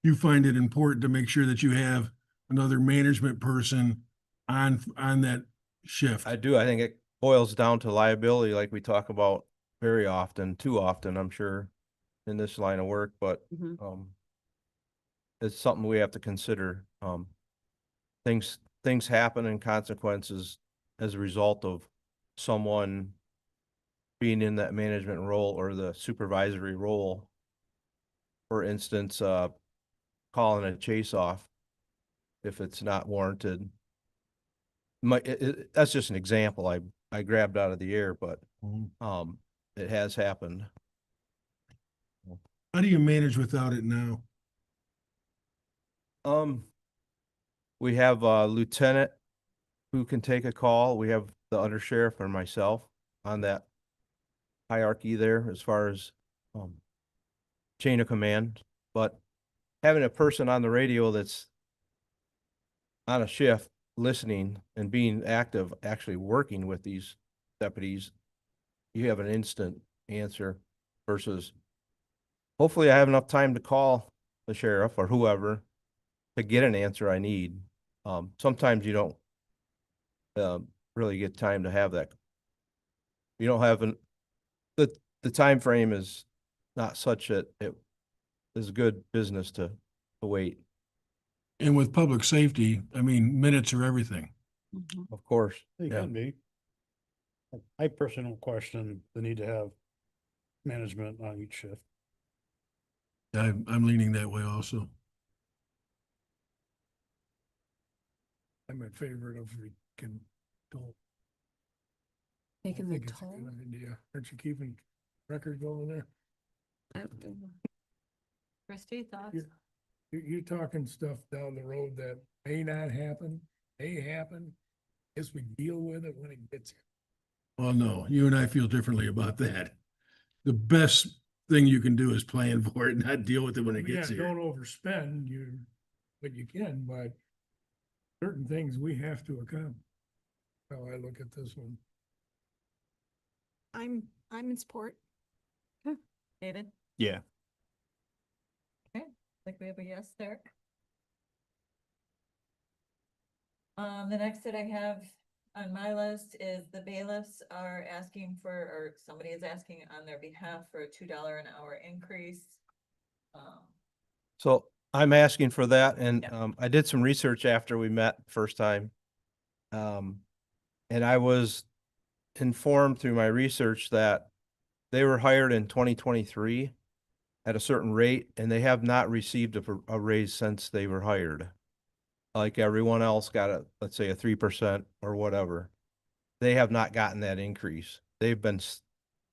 you find it important to make sure that you have another management person on that shift. I do. I think it boils down to liability like we talk about very often, too often, I'm sure, in this line of work, but Mhm. it's something we have to consider. Things happen and consequences as a result of someone being in that management role or the supervisory role. For instance, calling a chase off if it's not warranted. That's just an example I grabbed out of the air, but Mhm. it has happened. How do you manage without it now? We have a lieutenant who can take a call. We have the undersheriff and myself on that hierarchy there as far as chain of command. But having a person on the radio that's on a shift, listening and being active, actually working with these deputies, you have an instant answer versus hopefully I have enough time to call the sheriff or whoever to get an answer I need. Sometimes you don't really get time to have that. You don't have the time frame is not such that it is good business to wait. And with public safety, I mean, minutes are everything. Mhm. Of course. They Yeah. can be. I personally don't question the need to have management on each shift. I'm leaning that way also. I'm in favor of we can don't. I Taking the think it's a toll. good idea. Aren't you keeping records over there? Christie, thoughts? Yeah. You're talking stuff down the road that may not happen, may happen. Guess we deal with it when it gets here. Well, no, you and I feel differently about that. The best thing you can do is plan for it, not deal with it when it Yeah, gets here. don't overspend, but you can, but certain things we have to accomplish. How I look at this one. I'm in support. David, Yeah. like we have a yes there. The next that I have on my list is the bailiffs are asking for, or somebody is asking on their behalf for a $2 an hour increase. So I'm asking for that, and Yeah. I did some research after we met first time. And I was informed through my research that they were hired in 2023 at a certain rate, and they have not received a raise since they were hired. Like everyone else got a, let's say, a 3% or whatever. They have not gotten that increase. They've been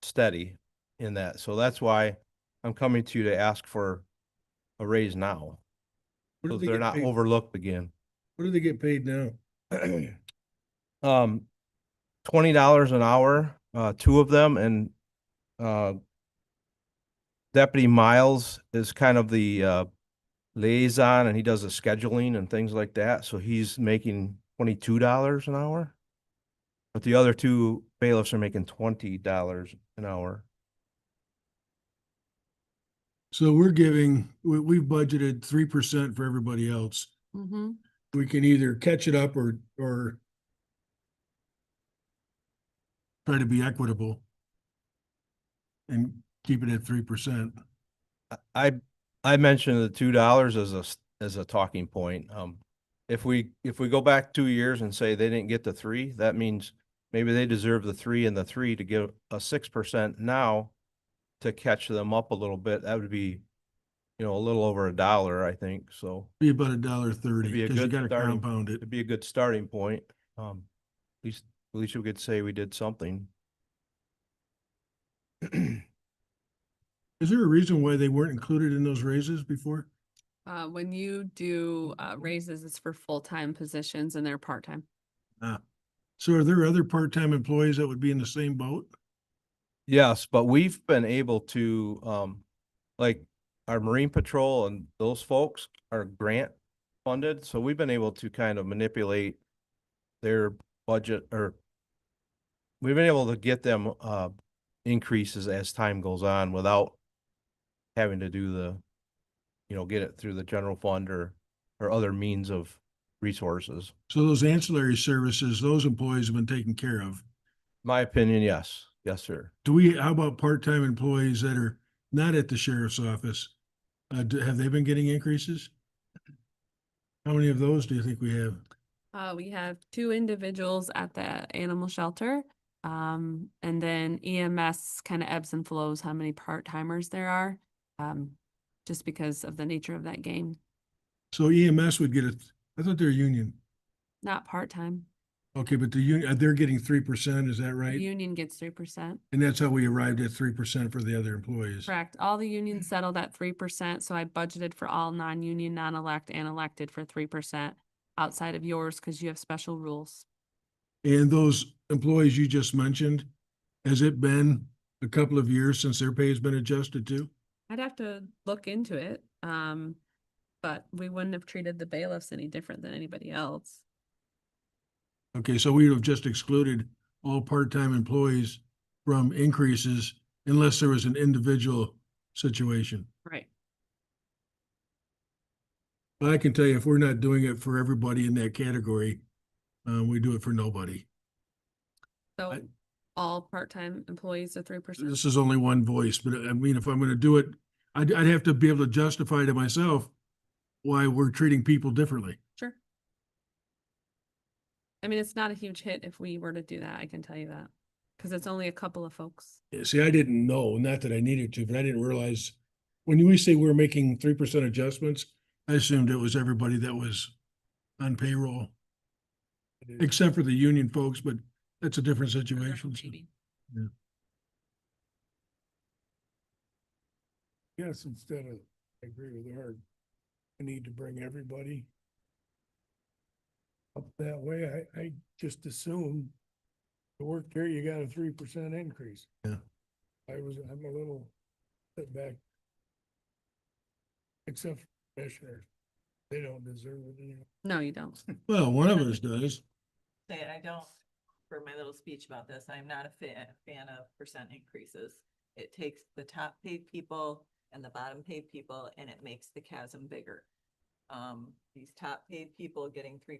steady in that. So that's why I'm coming to you to ask for a raise now. What So do they they're get not paid? overlooked again. What do they get paid now? $20 an hour, two of them, and Deputy Miles is kind of the liaison, and he does the scheduling and things like that. So he's making $22 an hour. But the other two bailiffs are making $20 an hour. So we're we've budgeted 3% for everybody else. Mm-hmm. We can either catch it up or try to be equitable and keep it at 3%. I mentioned the $2 as a talking point. If we go back 2 years and say they didn't get the 3, that means maybe they deserve the 3 and the 3 to give a 6% now to catch them up a little bit. That would be, a little over $1, I think. So Be about $1.30 it'd be a because you good gotta starting, compound it. it'd be a good starting point. At least we could say we did something. Is there a reason why they weren't included in those raises before? When you do raises, it's for full-time positions and they're part-time. So are there other part-time employees that would be in the same boat? Yes, but we've been able to, like our Marine Patrol and those folks are grant funded, so we've been able to kind of manipulate their budget, or we've been able to get them increases as time goes on without having to do get it through the general fund or other means of resources. So those ancillary services, those employees have been taken care of. My opinion, yes. Yes, sir. How about part-time employees that are not at the sheriff's office? Have they been getting increases? How many of those do you think we have? We have 2 individuals at the animal shelter. And then EMS kind of ebbs and flows how many part-timers there are, just because of the nature of that game. So EMS would get I thought they're union. Not part-time. Okay, but the union, they're getting 3%, is that right? Union gets 3%. And that's how we arrived at 3% for the other employees. Correct. All the unions settled at 3%, so I budgeted for all non-union, non-elect, and elected for 3% outside of yours because you have special rules. And those employees you just mentioned, has it been a couple of years since their pay has been adjusted to? I'd have to look into it, but we wouldn't have treated the bailiffs any different than anybody else. Okay, so we would have just excluded all part-time employees from increases unless there was an individual situation. Right. But I can tell you, if we're not doing it for everybody in that category, we do it for nobody. So I- all part-time employees are 3%. This is only one voice, but I mean, if I'm gonna do it, I'd have to be able to justify to myself why we're treating people differently. Sure. I mean, it's not a huge hit if we were to do that, I can tell you that, because it's only a couple of folks. Yeah, see, I didn't know, not that I needed to, but I didn't realize, when we say we're making 3% adjustments, I assumed it was everybody that was on payroll, except for the union folks, but that's a different situation. so- Maybe. Yes, instead of, I agree with Art, I need to bring everybody up that way. I just assume to work there, you got a 3% increase. Yeah. I'm a little bit back. Except for commissioners, they don't deserve it anymore. No, you don't. Well, one of us does. Say, I don't, for my little speech about this, I'm not a fan of percent increases. It takes the top paid people and the bottom paid people and it makes the chasm bigger. These top paid people getting 3%,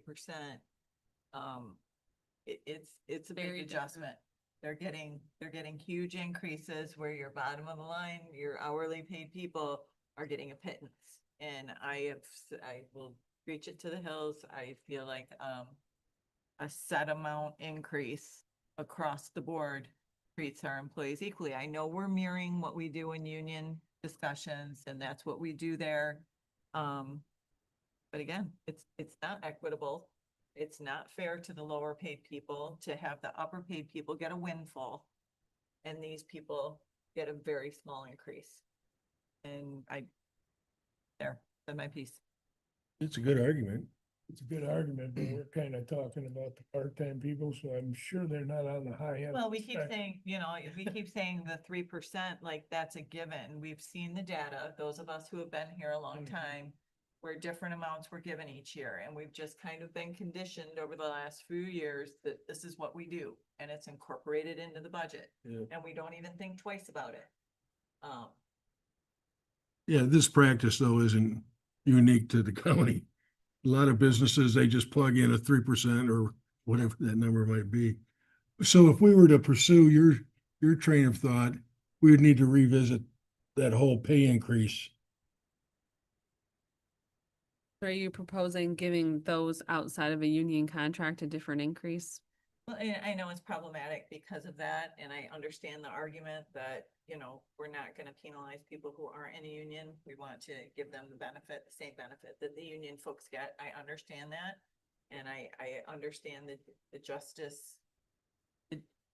it's a big Very different. adjustment. They're getting huge increases where your bottom of the line, your hourly paid people are getting a pittance. And I will reach it to the hills. I feel like, a set amount increase across the board treats our employees equally. I know we're mirroring what we do in union discussions and that's what we do there. But again, it's not equitable. It's not fair to the lower paid people to have the upper paid people get a windfall. And these people get a very small increase. And said my piece. It's a good argument. It's a good argument, but we're kind of talking about the part-time people, so I'm sure they're not on the high end. Well, we keep spectrum. saying, we keep saying the 3%, like that's a given. We've seen the data, those of us who have been here a long Mhm. time, where different amounts were given each year. And we've just kind of been conditioned over the last few years that this is what we do and it's incorporated into the budget. Yeah. And we don't even think twice about it. Yeah, this practice though isn't unique to the county. A lot of businesses, they just plug in a 3% or whatever that number might be. So if we were to pursue your train of thought, we would need to revisit that whole pay increase. Are you proposing giving those outside of a union contract a different increase? Well, I know it's problematic because of that, and I understand the argument that, we're not gonna penalize people who aren't in a union. We want to give them the same benefit that the union folks get. I understand that. And I understand that the justice,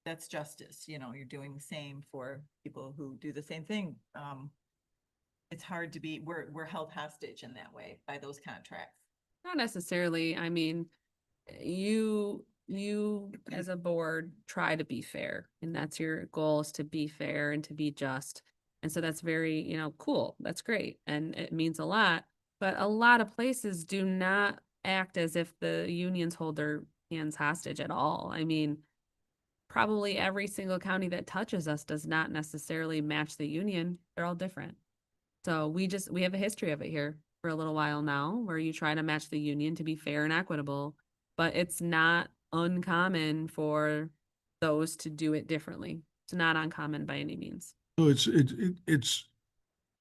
that's justice, you're doing the same for people who do the same thing. It's hard to be, we're held hostage in that way by those contracts. Not necessarily. I mean, you as a board try to be fair, and that's your goal, is to be fair and to be just. And so that's very, cool. That's great. And it means a lot. But a lot of places do not act as if the unions hold their hands hostage at all. I mean, probably every single county that touches us does not necessarily match the union. They're all different. So we have a history of it here for a little while now, where you try to match the union to be fair and equitable, but it's not uncommon for those to do it differently. It's not uncommon by any means. So it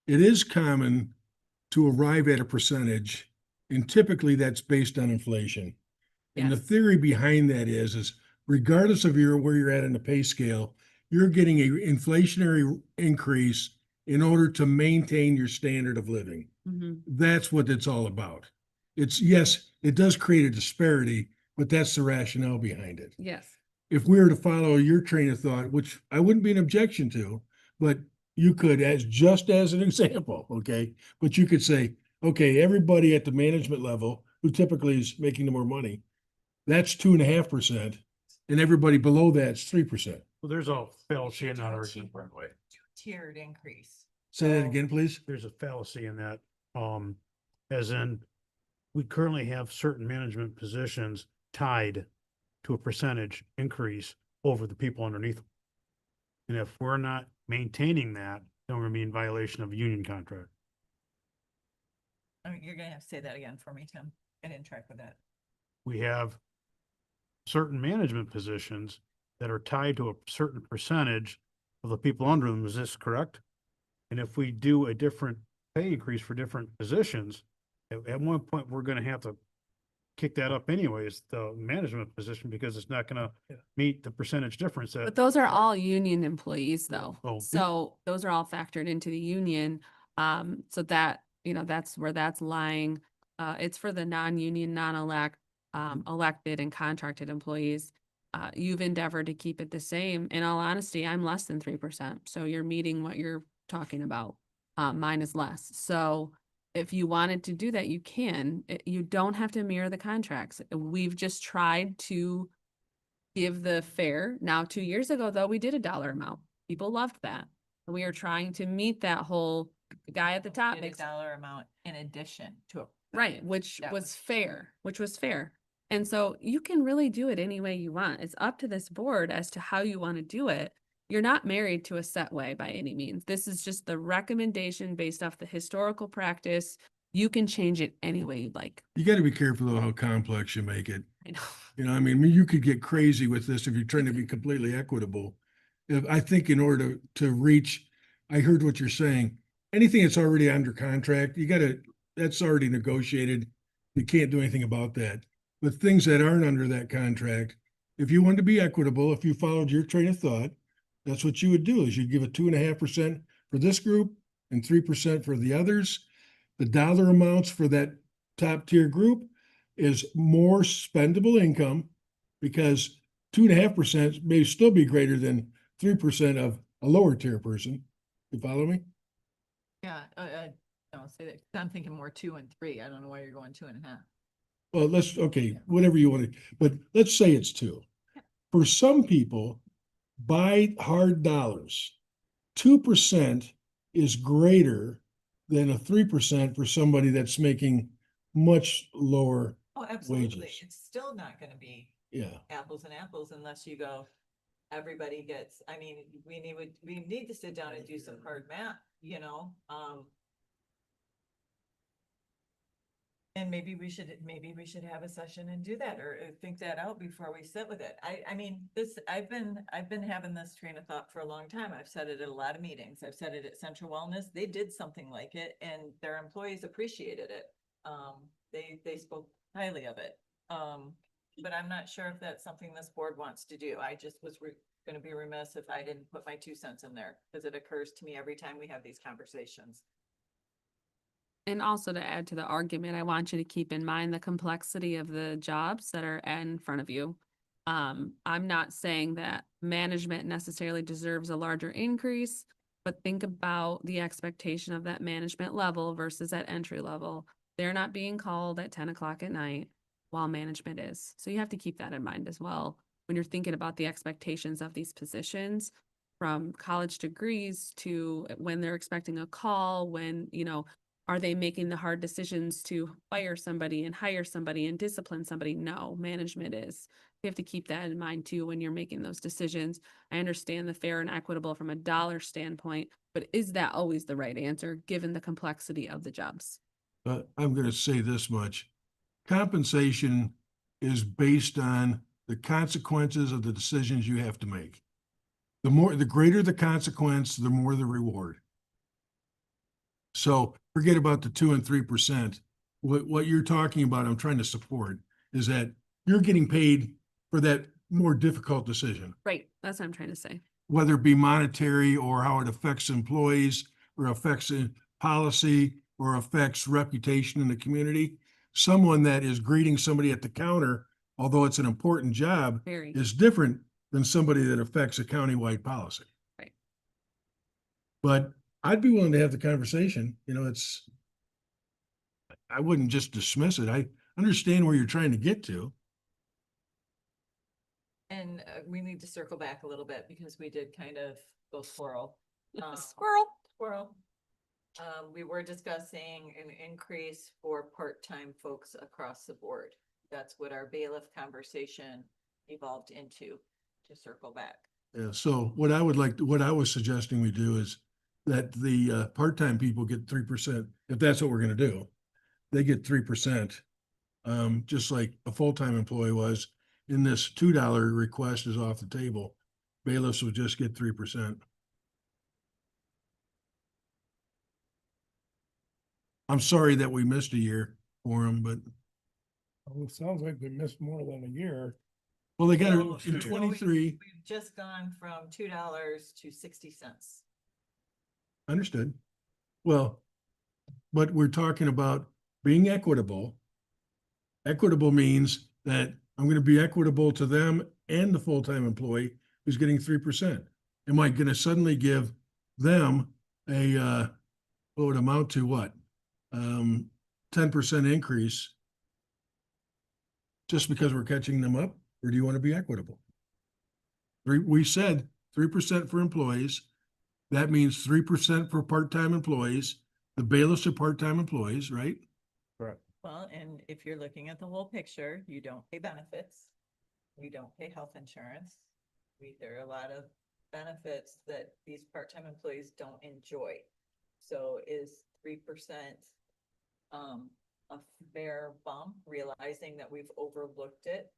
is common to arrive at a percentage, and typically that's based on inflation. And the Yes. theory behind that is regardless of where you're at in the pay scale, you're getting an inflationary increase in order to maintain your standard of living. Mhm. That's what it's all about. Yes, it does create a disparity, but that's the rationale behind it. Yes. If we were to follow your train of thought, which I wouldn't be an objection to, but you could, just as an example, okay? But you could say, okay, everybody at the management level, who typically is making the more money, that's 2.5%, and everybody below that's 3%. Well, there's a fallacy in that argument, by the way. Tiered increase. Say that again, please. There's a fallacy in that, as in, we currently have certain management positions tied to a percentage increase over the people underneath them. And if we're not maintaining that, then we're gonna be in violation of a union contract. I mean, you're gonna have to say that again for me, Tim. I didn't track with that. We have certain management positions that are tied to a certain percentage of the people under them. Is this correct? And if we do a different pay increase for different positions, at one point, we're gonna have to kick that up anyways, the management position, because it's not gonna meet the percentage difference But that, those are all union employees though. Oh. So those are all factored into the union. So that, that's where that's lying. It's for the non-union, elected and contracted employees. You've endeavored to keep it the same. In all honesty, I'm less than 3%. So you're meeting what you're talking about. Mine is less. So if you wanted to do that, you can. You don't have to mirror the contracts. We've just tried to give the fair. Now, 2 years ago, though, we did a dollar amount. People loved that. And we are trying to meet that whole guy at the top Did a makes dollar amount in addition to a. right, which That was was fair, And so you can really do it any way you want. It's up to this board as to how you want to do it. You're not married to a set way by any means. This is just the recommendation based off the historical practice. You can change it any way you'd like. You gotta be careful though how complex you make it. I know. You know, I mean, you could get crazy with this if you're trying to be completely equitable. If, I think in order to reach, I heard what you're saying, anything that's already under contract, that's already negotiated. You can't do anything about that. But things that aren't under that contract, if you want to be equitable, if you followed your train of thought, that's what you would do is you'd give a 2.5% for this group and 3% for the others. The dollar amounts for that top tier group is more spendable income because 2.5% may still be greater than 3% of a lower tier person. You follow me? Yeah, don't say that. 'Cause I'm thinking more 2 and 3. I don't know why you're going 2.5. Well, okay, whatever you want to, but let's say it's 2. For some people, by hard dollars, 2% is greater than a 3% for somebody that's making much lower. Oh, absolutely. Wages. It's still not gonna be Yeah. apples and apples unless you go, everybody gets, I mean, we need to sit down and do some hard math, you know, and maybe we should have a session and do that or think that out before we sit with it. I mean, I've been having this train of thought for a long time. I've said it at a lot of meetings. I've said it at Central Wellness. They did something like it and their employees appreciated it. They spoke highly of it. But I'm not sure if that's something this board wants to do. I just was gonna be remiss if I didn't put my 2 cents in there because it occurs to me every time we have these conversations. And also to add to the argument, I want you to keep in mind the complexity of the jobs that are in front of you. I'm not saying that management necessarily deserves a larger increase, but think about the expectation of that management level versus that entry level. They're not being called at 10 o'clock at night while management is. So you have to keep that in mind as well when you're thinking about the expectations of these positions, from college degrees to when they're expecting a call, when, are they making the hard decisions to fire somebody and hire somebody and discipline somebody? No, management is. You have to keep that in mind too when you're making those decisions. I understand the fair and equitable from a dollar standpoint, but is that always the right answer given the complexity of the jobs? I'm going to say this much. Compensation is based on the consequences of the decisions you have to make. The greater the consequence, the more the reward. So forget about the 2 and 3%. What you're talking about, I'm trying to support, is that you're getting paid for that more difficult decision, Right. That's what I'm trying to say. whether it be monetary or how it affects employees or affects policy or affects reputation in the community. Someone that is greeting somebody at the counter, although it's an important job, Very. is different than somebody that affects a countywide policy. Right. But I'd be willing to have the conversation. I wouldn't just dismiss it. I understand where you're trying to get to. And we need to circle back a little bit because we did kind of go squirrel. Squirrel. We were discussing an increase for part-time folks across the board. That's what our bailiff conversation evolved into, to circle back. Yeah, so what I was suggesting we do is that the part-time people get 3%, if that's what we're gonna do. They get 3%, just like a full-time employee was. In this $2 request is off the table. Bailiffs would just get 3%. I'm sorry that we missed a year for them, but, Well, it sounds like they missed more than a year. well, they got So- it in 23. We've just gone from $2 to 60 cents. Understood. Well, but we're talking about being equitable. Equitable means that I'm gonna be equitable to them and the full-time employee who's getting 3%. Am I gonna suddenly give them what would amount to what? 10% increase just because we're catching them up, or do you want to be equitable? We said 3% for employees. That means 3% for part-time employees. The bailiffs are part-time employees, right? Correct. Well, and if you're looking at the whole picture, you don't pay benefits. You don't pay health insurance. There are a lot of benefits that these part-time employees don't enjoy. So is 3% a fair bump, realizing that we've overlooked it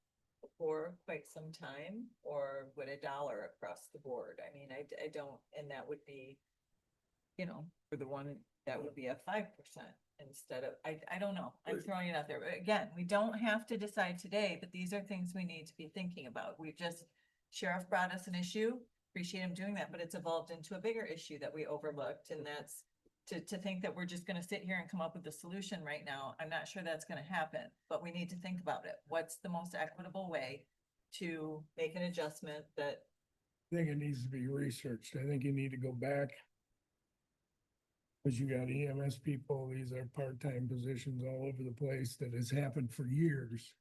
for quite some time? Or would $1 across the board? I mean, I don't, and that would be, you know, for the one, that would be a 5% instead of, I don't know. I'm throwing it out there. But again, we don't have to decide today, but these are things we need to be thinking about. We've just, Sheriff brought us an issue, appreciate him doing that, but it's evolved into a bigger issue that we overlooked, and that's to think that we're just gonna sit here and come up with a solution right now. I'm not sure that's gonna happen, but we need to think about it. What's the most equitable way to make an adjustment that, I think it needs to be researched. I think you need to go back. Cause you got EMS people, these are part-time positions all over the place that has happened for years.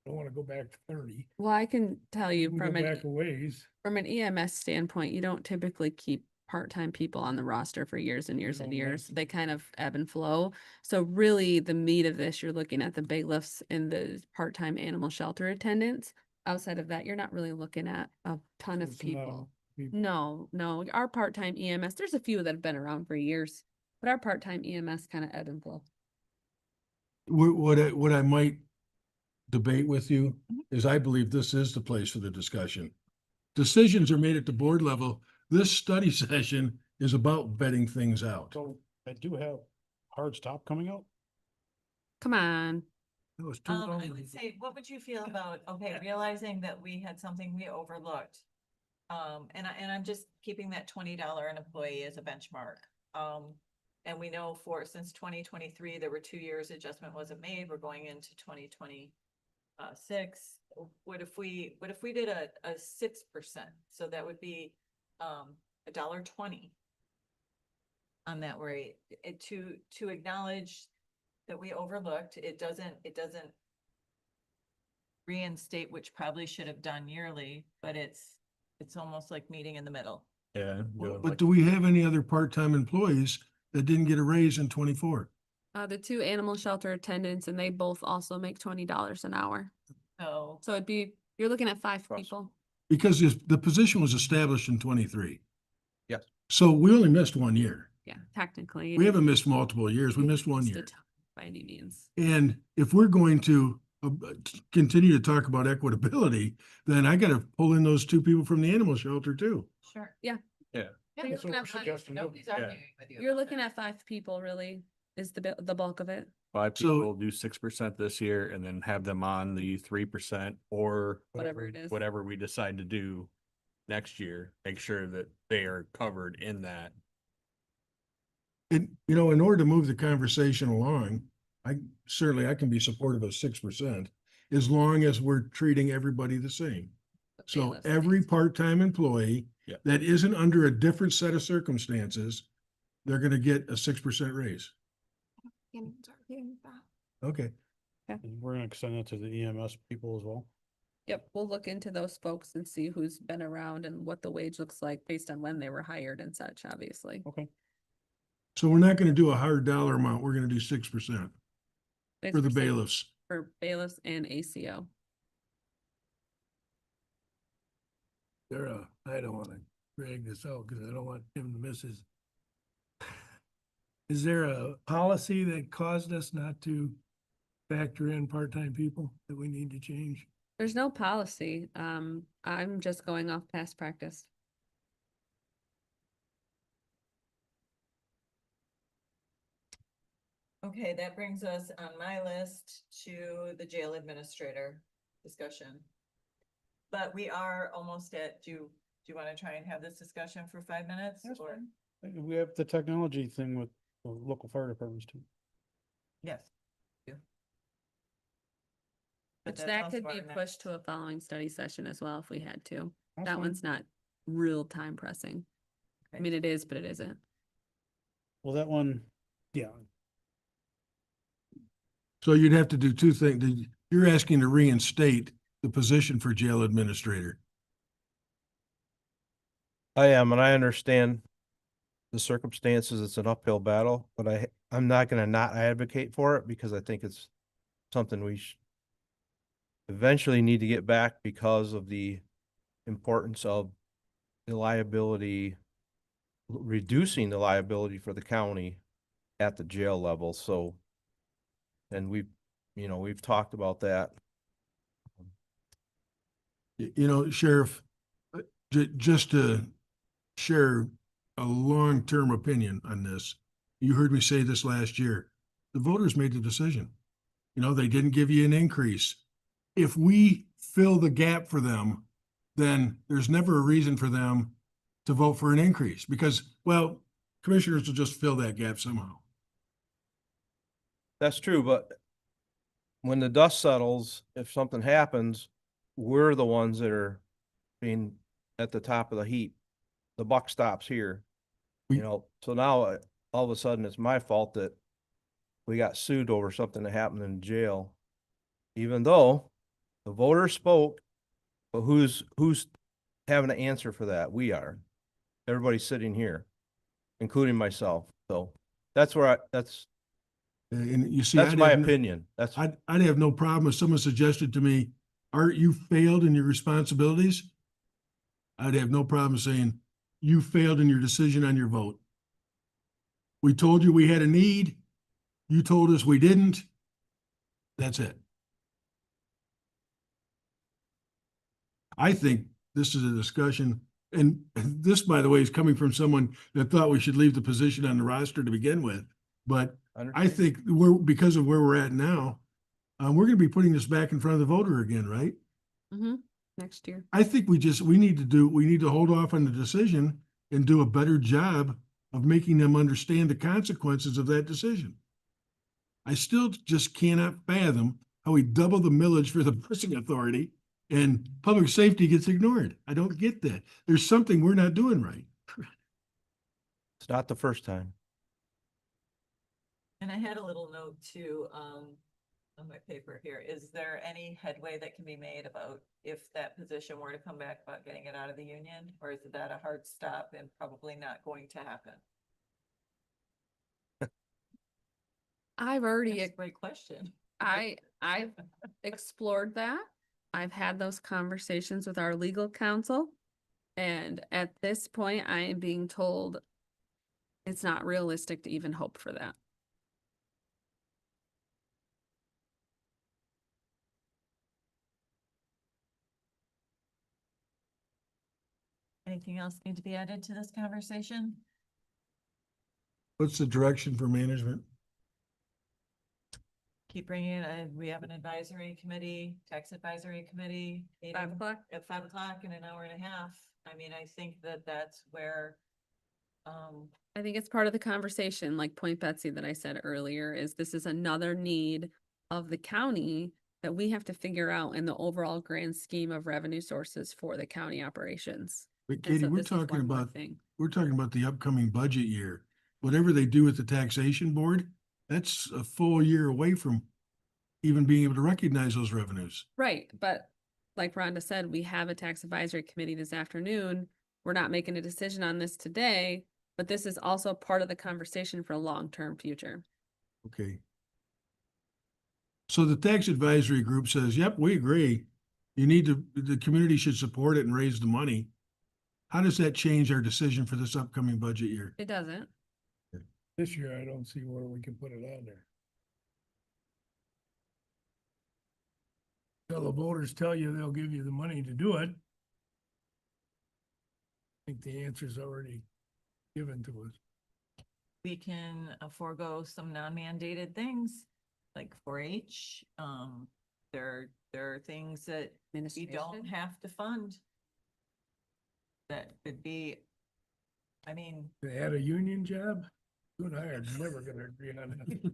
I don't wanna go back to 30. Well, I can tell you We can from go an, back a ways. from an EMS standpoint, you don't typically keep part-time people on the roster for years and years and No, years. that's- They kind of ebb and flow. So really the meat of this, you're looking at the bailiffs and the part-time animal shelter attendants. Outside of that, you're not really looking at a ton of It's not people. people. No, our part-time EMS, there's a few that have been around for years, but our part-time EMS kind of ebb and flow. What I might debate with you is I believe this is the place for the discussion. Decisions are made at the board level. This study session is about vetting things out. So I do have hard stop coming out. Come on. That was too I long. would say, what would you feel about, okay, realizing that we had something we overlooked? And I'm just keeping that $20 an employee as a benchmark. And we know since 2023, there were 2 years adjustment wasn't made. We're going into 2026. What if we did a 6%? So that would be $1.20 on that rate, to acknowledge that we overlooked. It doesn't reinstate, which probably should have done yearly, but it's almost like meeting in the middle. Yeah. But do we have any other part-time employees that didn't get a raise in 24? The 2 animal shelter attendants, and they both also make $20 an hour. So So you're looking at 5 Russ. people. Because the position was established in 23. Yes. So we only missed 1 year. Yeah, technically. We haven't missed multiple years. We missed 1 Just a year. ton by any means. And if we're going to continue to talk about equitability, then I gotta pull in those 2 people from the animal shelter too. sure. Yeah. Yeah. So That's what we're suggesting. Nobody's Yeah. arguing with you. You're about looking that. at 5 people really is the bulk of it. 5 So- people do 6% this year and then have them on the 3% or Whatever it is. whatever we decide to do next year, make sure that they are covered in that. And, in order to move the conversation along, I can be supportive of 6%, as long as we're treating everybody the same. But So bailiffs every makes- part-time employee Yeah. that isn't under a different set of circumstances, they're gonna get a 6% raise. Anyone's arguing with that? Okay. And we're gonna extend it to the EMS people as well. Yep, we'll look into those folks and see who's been around and what the wage looks like based on when they were hired and such, obviously. Okay. So we're not gonna do a hard dollar amount. We're gonna do 6% for the 6% bailiffs. For bailiffs and ACO. I don't wanna drag this out, cause I don't want him to miss his. Is there a policy that caused us not to factor in part-time people that we need to change? There's no policy. I'm just going off past practice. Okay, that brings us on my list to the jail administrator discussion. But we are almost do you want to try and have this discussion for 5 minutes? That's or We have the technology thing with the local fire departments too. Yes. Which that could be pushed to a following study session as well if we had to. That's That fine. one's not real time pressing. I Okay. mean, it is, but it isn't. Well, that one, yeah, So you'd have to do 2 things. You're asking to reinstate the position for jail administrator. I am, and I understand the circumstances. It's an uphill battle, but I'm not gonna not advocate for it because I think it's something we eventually need to get back because of the importance of the liability, reducing the liability for the county at the jail level. So, and we've talked about that. You know, Sheriff, just to share a long-term opinion on this. You heard me say this last year. The voters made the decision. You know, they didn't give you an increase. If we fill the gap for them, then there's never a reason for them to vote for an increase because, well, commissioners will just fill that gap somehow. That's true, but when the dust settles, if something happens, we're the ones that are being at the top of the heap. The buck stops here. We- You know, so now all of a sudden it's my fault that we got sued over something that happened in jail. Even though the voters spoke, but who's having to answer for that? We are. Everybody's sitting here, including myself. So that's where that's And you see, that's I'd my have no- opinion. That's I'd have no problem if someone suggested to me, Art, you failed in your responsibilities. I'd have no problem saying, you failed in your decision on your vote. We told you we had a need. You told us we didn't. That's it. I think this is a discussion, and this, by the way, is coming from someone that thought we should leave the position on the roster to begin with. But I think because of where we're at now, we're gonna be putting this back in front of the voter again, right? Mm-hmm. Next year. I think we need to hold off on the decision and do a better job of making them understand the consequences of that decision. I still just cannot fathom how we double the millage for the busing authority and public safety gets ignored. I don't get that. There's something we're not doing right. it's not the first time. And I had a little note too, on my paper here. Is there any headway that can be made about if that position were to come back about getting it out of the union? Or is that a hard stop and probably not going to happen? I've already, That's a great question. I've explored that. I've had those conversations with our legal counsel. And at this point, I am being told it's not realistic to even hope for that. Anything else need to be added to this conversation? What's the direction for management? Keep bringing it, we have an advisory committee, tax advisory committee. 5 o'clock? At 5 o'clock in an hour and a half. I mean, I think that that's where, I think it's part of the conversation, like Point Betsy that I said earlier, is this is another need of the county that we have to figure out in the overall grand scheme of revenue sources for the county operations. But And Katie, so we're this is talking one more about, thing. we're talking about the upcoming budget year. Whatever they do with the taxation board, that's a full year away from even being able to recognize those revenues. Right, but like Rhonda said, we have a tax advisory committee this afternoon. We're not making a decision on this today, but this is also part of the conversation for a long-term future. Okay. So the tax advisory group says, yep, we agree. The community should support it and raise the money. How does that change our decision for this upcoming budget year? It doesn't. This year, I don't see where we can put it on there. Till the voters tell you they'll give you the money to do it. I think the answer's already given to us. we can forego some non-mandated things like 4-H. There are things that we don't Administration. have to fund. That could be, I mean, They had a union job. You and I are never gonna agree on that.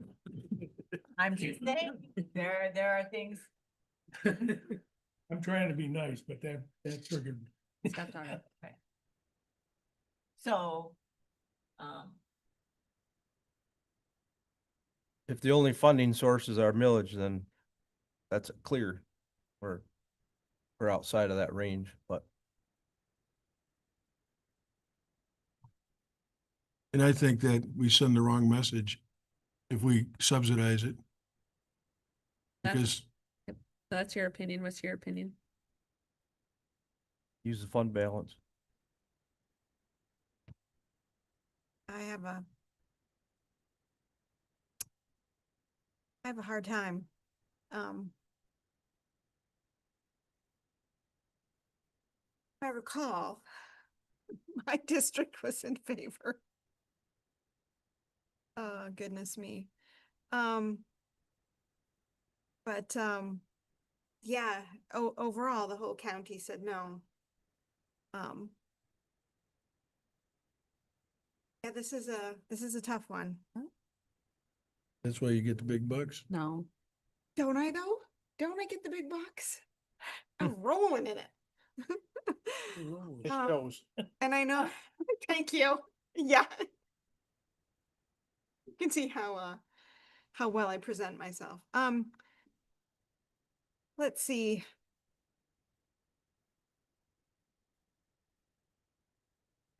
I'm just saying, there are things. I'm trying to be nice, but that triggered. Stop talking. Okay. So, If the only funding sources are millage, then that's clear. We're outside of that range, but And I think that we send the wrong message if we subsidize it. That's- Because That's your opinion. What's your opinion? Use the fund balance. I have a hard time. If I recall, my district was in favor. Oh, goodness me. But, yeah, overall, the whole county said no. Yeah, this is a tough one. that's why you get the big bucks. No. Don't I though? Don't I get the big bucks? I'm rolling in it. It Um, shows. And I know, thank you. Yeah. You can see how well I present myself. Let's see.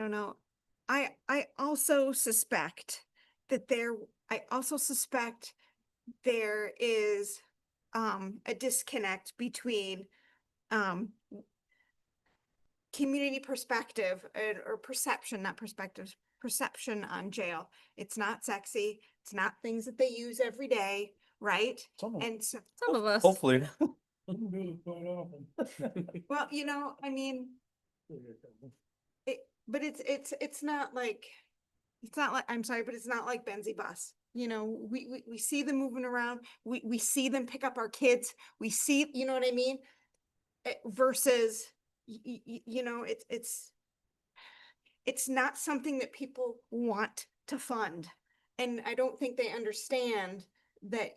I don't know. I also suspect that there is a disconnect between community perspective or perception, not perspective, perception on jail. It's not sexy. It's not things that they use every day, right? And so, Some of us. Hopefully. Doesn't do it quite often. well, I mean, but it's not like, I'm sorry, but it's not like Benzie bus. We see them moving around. We see them pick up our kids. We see, you know what I mean? Versus, it's not something that people want to fund. And I don't think they understand that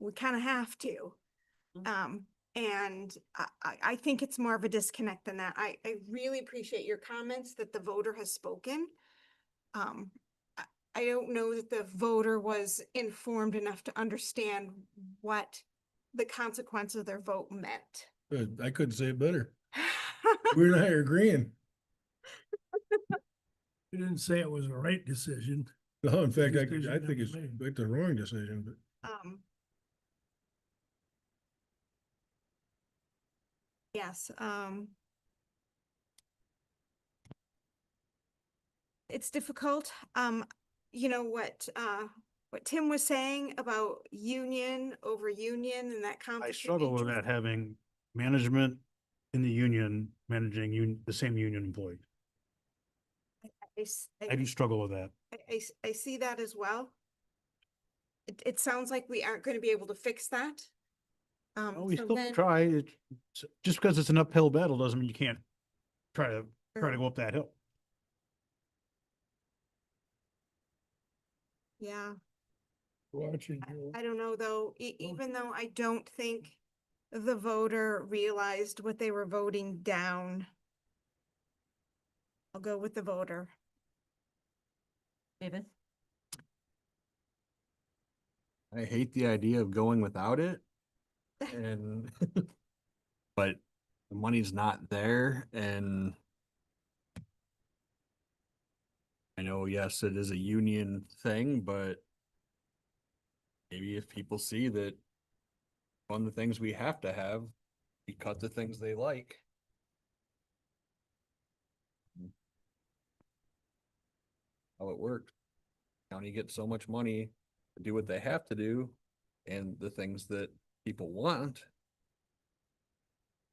we kind of have to. And I think it's more of a disconnect than that. I really appreciate your comments that the voter has spoken. I don't know that the voter was informed enough to understand what the consequence of their vote meant. I couldn't say it better. We and I are agreeing. You didn't say it was a right decision. No, in fact, Decision I think never it's made. like the wrong decision, but Yes, it's difficult. What Tim was saying about union over union and that I conflict. of struggle with interest. that, having management in the union, managing the same union employee. I do struggle with that. I see that as well. It sounds like we aren't going to be able to fix that. Well, we so still then- try. Just because it's an uphill battle doesn't mean you can't try to go up that hill. Yeah. Watching you. I don't know though, even though I don't think the voter realized what they were voting down. I'll go with the voter. David? I hate the idea of going without it. And, but the money's not there and I know, yes, it is a union thing, but maybe if people see that one of the things we have to have, we cut the things they like. How it works. County gets so much money to do what they have to do and the things that people want.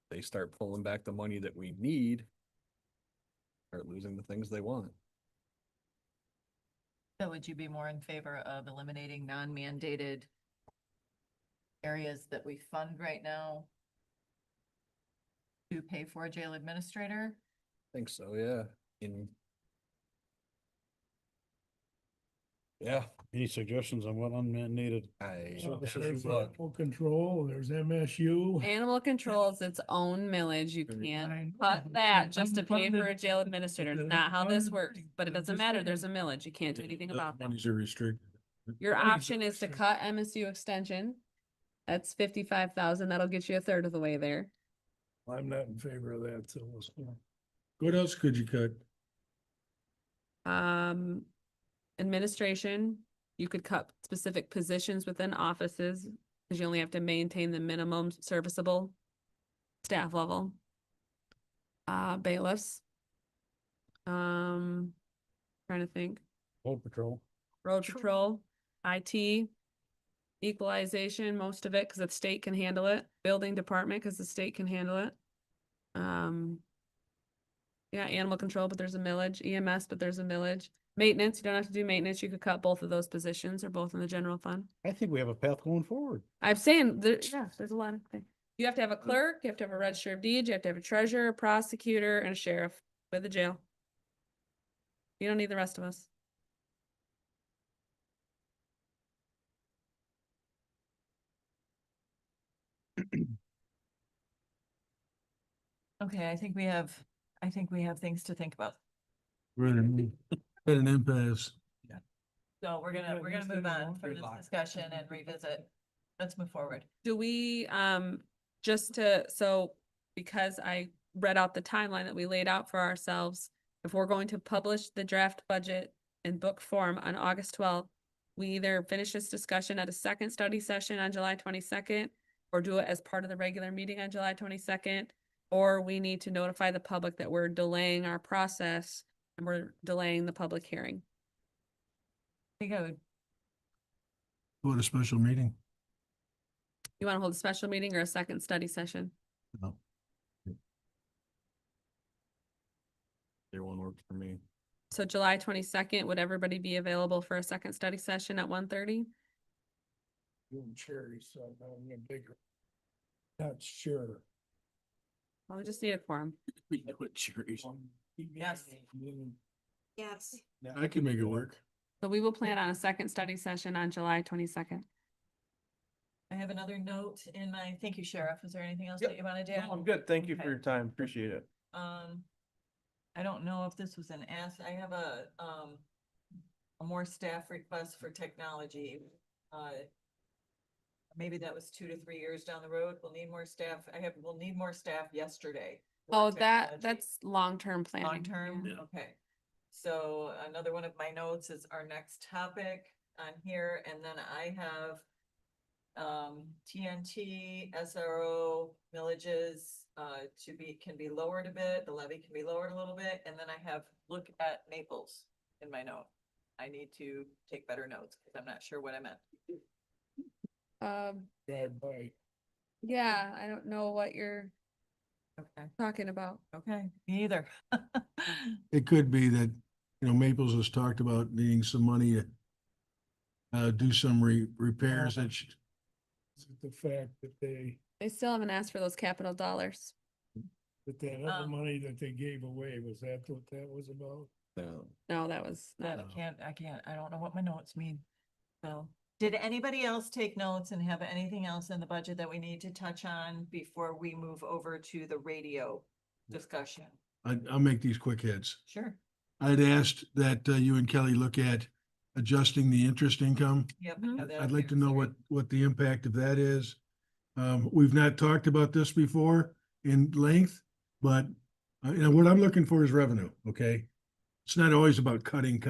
They start pulling back the money that we need. Start losing the things they want. So would you be more in favor of eliminating non-mandated areas that we fund right now to pay for a jail administrator? I think so, yeah. Yeah, Any suggestions on what unmandated? There's Services look. animal control, there's MSU. Animal control is its own millage. You can't I cut know. that just to pay for Unfunded- a jail administrator. It's not how this works, but it doesn't matter. There's a millage. You can't do anything about that. Monies are restricted. Your Monies are option is to restricted. cut MSU extension. That's 55,000. That'll get you a third of the way there. I'm not in favor of that, so we'll see. What else could you cut? administration, you could cut specific positions within offices, because you only have to maintain the minimum serviceable staff level. Bailiffs. Trying to think, Road patrol. road patrol, IT, equalization, most of it, because the state can handle it, building department, because the state can handle it. Yeah, animal control, but there's a millage, EMS, but there's a millage. Maintenance, you don't have to do maintenance, you could cut both of those positions, or both in the general fund. I think we have a path going forward. I'm saying, yeah, there's a lot of things. You have to have a clerk, you have to have a register of deeds, you have to have a treasurer, a prosecutor, and a sheriff with a jail. You don't need the rest of us. Okay, I think we have things to think about. We're at an impasse. So we're Yeah, gonna next move thing, on we'll from be this locked. discussion and revisit. Let's move forward. Do we, because I read out the timeline that we laid out for ourselves, if we're going to publish the draft budget in book form on August 12th, we either finish this discussion at a second study session on July 22nd, or do it as part of the regular meeting on July 22nd, or we need to notify the public that we're delaying our process and we're delaying the public hearing. I think I would, What a special meeting. You want to hold a special meeting or a second study session? No. Either one works for me. So July 22nd, would everybody be available for a second study session at 1:30? Doing cherry, so I'm a bigger. Not sure. Well, we just need a quorum. We know what cherries. Yes. Yes. I can make it work. So we will plan on a second study session on July 22nd. I have another note in my, thank you, Sheriff. Is there anything else Yep. that you want to do? No, I'm good. Thank you for Okay. your time. Appreciate it. I don't know if this was an ask, I have a more staff request for technology. Maybe that was 2 to 3 years down the road. We'll need more staff. We'll need more staff yesterday. for Oh, technology. that's long-term planning. Long-term, Yeah. okay. So another one of my notes is our next topic on here, and then I have TNT, SRO millages, can be lowered a bit, the levy can be lowered a little bit, and then I have look at Naples in my note. I need to take better notes, because I'm not sure what I meant. Drive by. Yeah, I don't know what you're Okay, talking about. okay, me either. It could be that, Maples has talked about needing some money to do some repairs that The fact that they They still haven't asked for those capital dollars. other money that they gave away, was that what that was about? No, that was That not. I can't, I don't know what my notes mean. So, did anybody else take notes and have anything else in the budget that we need to touch on before we move over to the radio discussion? I'll make these quick hits. Sure. I'd asked that you and Kelly look at adjusting the interest income. Yep. Mhm. have that I'd like here, to know sorry. what the impact of that is. We've not talked about this before in length, but what I'm looking for is revenue, okay? It's not always about cutting.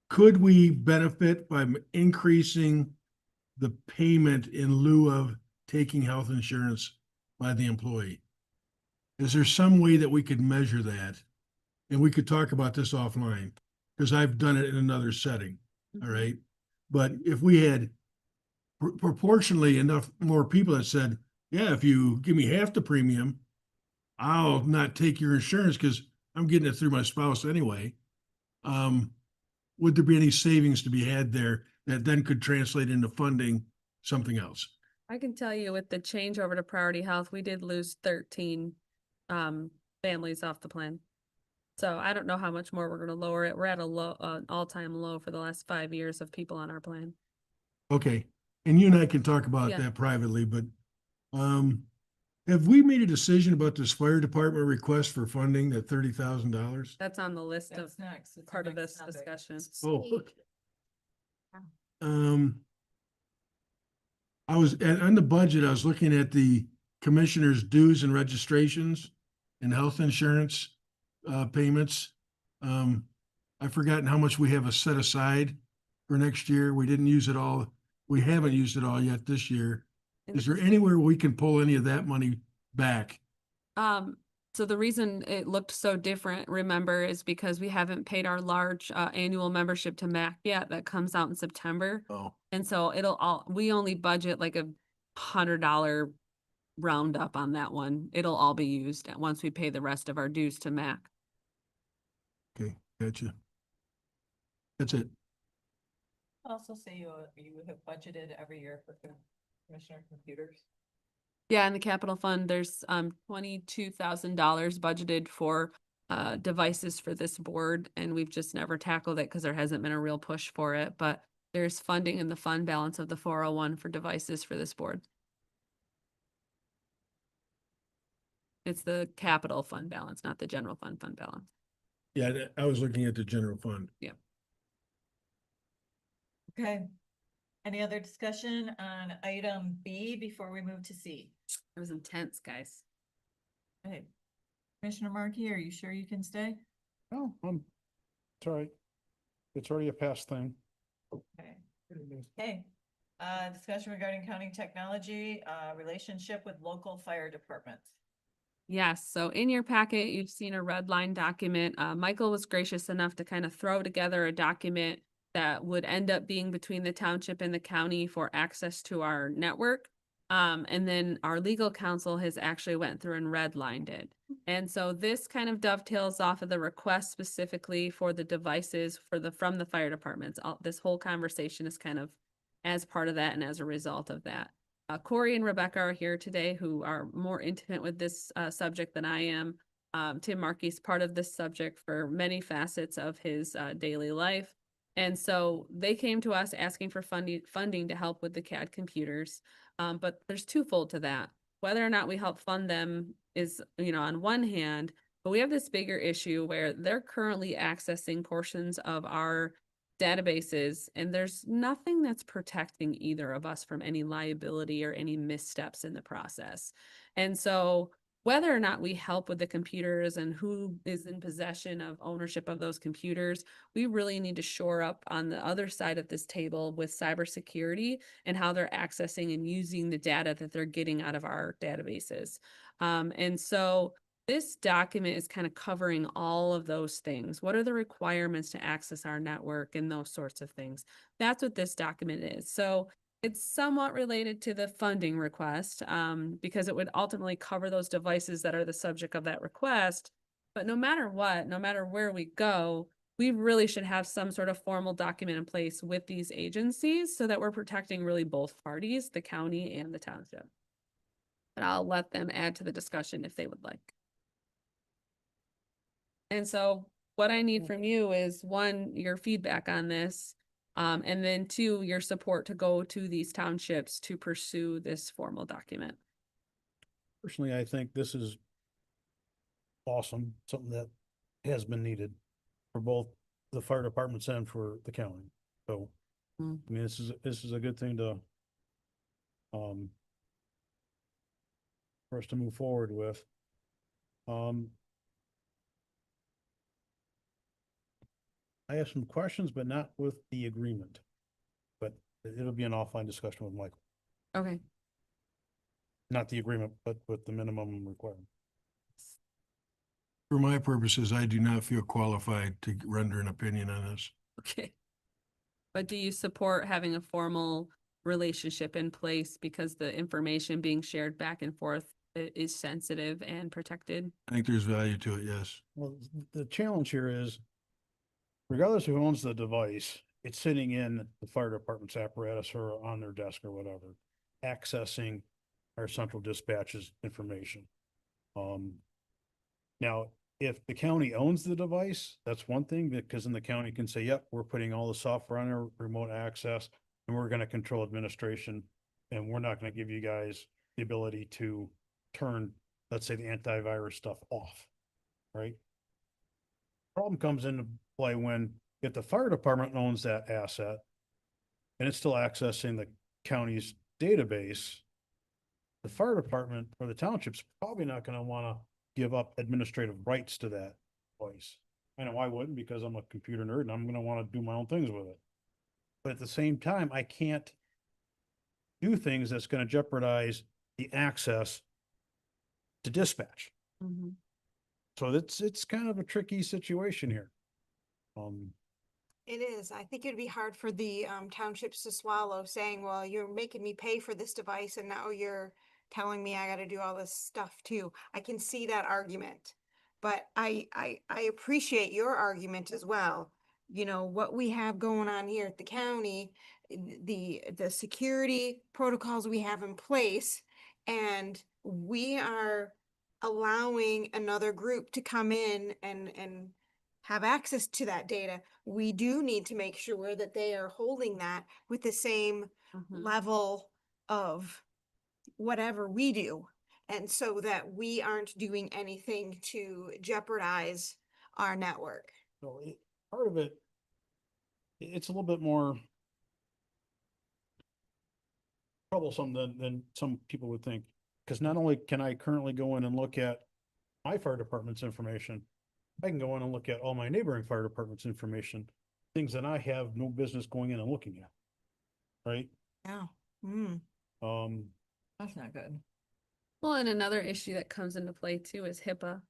Could we benefit by increasing the payment in lieu of taking health insurance by the employee? Is there some way that we could measure that? And we could talk about this offline, because I've done it in another setting, all right? But if we had proportionally enough more people that said, yeah, if you give me half the premium, I'll not take your insurance because I'm getting it through my spouse anyway. Would there be any savings to be had there that then could translate into funding something else? I can tell you with the change over to Priority Health, we did lose 13 families off the plan. So I don't know how much more we're gonna lower it. We're at a low, an all-time low for the last 5 years of people on our plan. Okay, and you and I can talk about Yeah. that privately, but have we made a decision about this fire department request for funding, that $30,000? That's on the list of That's next. It's the part of next this topic. discussion. Oh, okay. On the budget, I was looking at the commissioner's dues and registrations and health insurance. payments. I've forgotten how much we have set aside for next year. We didn't use it all. We haven't used it all yet this year. Is there anywhere we can pull any of that money back? So the reason it looked so different, remember, is because we haven't paid our large annual membership to MAC yet. That comes out in September. Oh, And so we only budget like $100 roundup on that one. It'll all be used once we pay the rest of our dues to MAC. okay, gotcha. That's it. Also say you have budgeted every year for commissioner computers. Yeah, in the capital fund, there's $22,000 budgeted for devices for this board, and we've just never tackled it because there hasn't been a real push for it, but there's funding in the fund balance of the 401 for devices for this board. It's the capital fund balance, not the general fund balance. Yeah, I was looking at the general fund. Okay. Any other discussion on item B before we move to C? It was intense, guys. Okay. Commissioner Markey, are you sure you can stay? Oh, it's all right. It's already a past thing. Okay. Okay. Discussion regarding county technology, relationship with local fire departments. Yes, so in your packet, you've seen a red line document. Michael was gracious enough to kind of throw together a document that would end up being between the township and the county for access to our network. And then our legal counsel has actually went through and redlined it. And so this kind of dovetails off of the request specifically for the devices from the fire departments. This whole conversation is kind of as part of that and as a result of that. Corey and Rebecca are here today, who are more intimate with this subject than I am. Tim Markey's part of this subject for many facets of his daily life. And so they came to us asking for funding to help with the CAD computers. But there's twofold to that. Whether or not we help fund them is, on one hand, but we have this bigger issue where they're currently accessing portions of our databases, and there's nothing that's protecting either of us from any liability or any missteps in the process. And so whether or not we help with the computers and who is in possession of ownership of those computers, we really need to shore up on the other side of this table with cybersecurity and how they're accessing and using the data that they're getting out of our databases. And so this document is kind of covering all of those things. What are the requirements to access our network and those sorts of things? That's what this document is. So it's somewhat related to the funding request, because it would ultimately cover those devices that are the subject of that request. But no matter what, no matter where we go, we really should have some sort of formal document in place with these agencies so that we're protecting really both parties, the county and the township. But I'll let them add to the discussion if they would like. And so what I need from you is, one, your feedback on this. And then two, your support to go to these townships to pursue this formal document. Personally, I think this is awesome, something that has been needed for both the fire departments and for the county. So, I mean, this is a good thing to for us to move forward with. I have some questions, but not with the agreement. But it'll be an offline discussion with Michael. Okay. Not the agreement, but with the minimum requirement. For my purposes, I do not feel qualified to render an opinion on this. Okay. But do you support having a formal relationship in place because the information being shared back and forth is sensitive and protected? I think there's value to it, yes. Well, the challenge here is, regardless of who owns the device, it's sitting in the fire department's apparatus or on their desk or whatever, accessing our central dispatch's information. Now, if the county owns the device, that's one thing, because then the county can say, yep, we're putting all the software on our remote access and we're going to control administration. And we're not going to give you guys the ability to turn, let's say, the antivirus stuff off, right? Problem comes into play when, if the fire department owns that asset and it's still accessing the county's database, the fire department or the township's probably not going to want to give up administrative rights to that device. I know I wouldn't because I'm a computer nerd and I'm gonna wanna do my own things with it. But at the same time, I can't do things that's gonna jeopardize the access to dispatch. Mhm. So it's kind of a tricky situation here. It is. I think it'd be hard for the townships to swallow saying, well, you're making me pay for this device and now you're telling me I gotta do all this stuff too. I can see that argument. But I appreciate your argument as well. You know, what we have going on here at the county, the security protocols we have in place, and we are allowing another group to come in and have access to that data. We do need to make sure that they are holding that with the same Mhm. level of whatever we do. And so that we aren't doing anything to jeopardize our network. So part of it, it's a little bit more troublesome than some people would think. Because not only can I currently go in and look at my fire department's information, I can go in and look at all my neighboring fire department's information, things that I have no business going in and looking at. Right? Yeah. Mm. That's not good. Well, and another issue that comes into play too is HIPAA.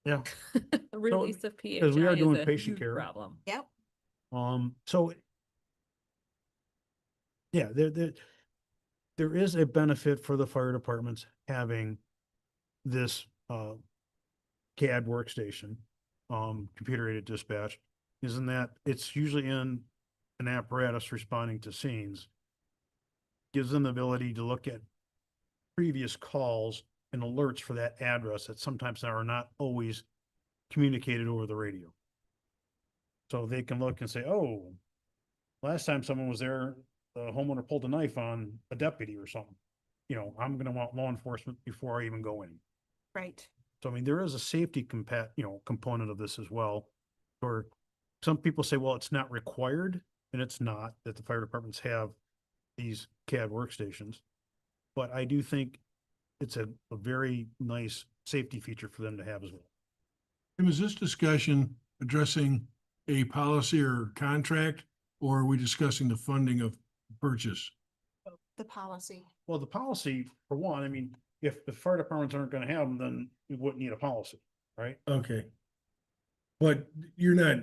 Yeah. The release of PHI because we are is doing a patient huge care. problem. Yep. So yeah, there is a benefit for the fire departments having this CAD workstation, computer aided dispatch, isn't that it's usually in an apparatus responding to scenes. Gives them the ability to look at previous calls and alerts for that address that sometimes are not always communicated over the radio. So they can look and say, oh, last time someone was there, the homeowner pulled a knife on a deputy or something. You know, I'm gonna want law enforcement before I even go in. Right. So I mean, there is a safety component of this as well. Or some people say, well, it's not required, and it's not, that the fire departments have these CAD workstations. But I do think it's a very nice safety feature for them to have as well. Tim, is this discussion addressing a policy or contract, or are we discussing the funding of purchase? The policy. Well, the policy, for one, I mean, if the fire departments aren't gonna have them, then we wouldn't need a policy, right? Okay. But you're not,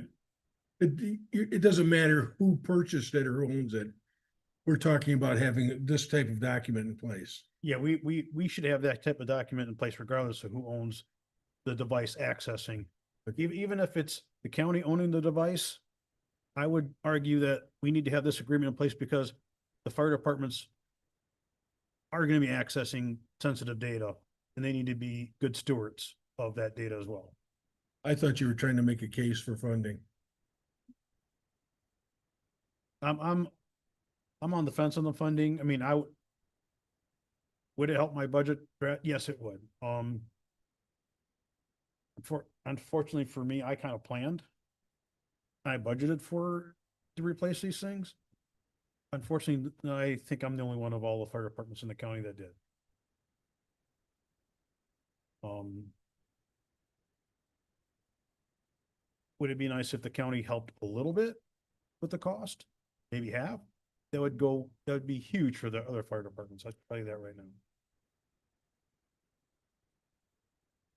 it doesn't matter who purchased it or who owns it. We're talking about having this type of document in place. Yeah, we should have that type of document in place regardless of who owns the device accessing. But even if it's the county owning the device, I would argue that we need to have this agreement in place because the fire departments are gonna be accessing sensitive data, and they need to be good stewards of that data as well. I thought you were trying to make a case for funding. I'm on the fence on the funding. I mean, would it help my budget? Yes, it would. Unfortunately for me, I kind of planned. I budgeted to replace these things. Unfortunately, I think I'm the only one of all the fire departments in the county that did. Would it be nice if the county helped a little bit with the cost? Maybe half? That would be huge for the other fire departments. I can tell you that right now.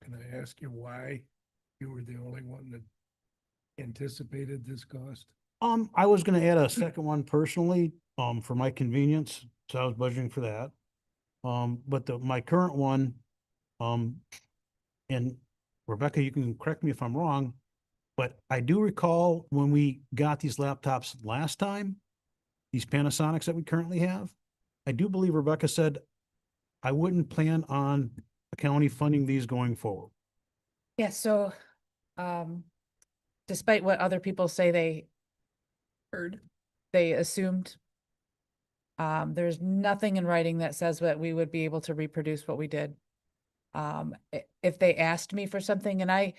Can I ask you why you were the only one that anticipated this cost? I was gonna add a second one personally, for my convenience, so I was budgeting for that. But my current one, and Rebecca, you can correct me if I'm wrong, but I do recall when we got these laptops last time, these Panasonics that we currently have, I do believe Rebecca said I wouldn't plan on the county funding these going forward. Yeah, so, despite what other people say they assumed, there's nothing in writing that says that we would be able to reproduce what we did. If they asked me for something and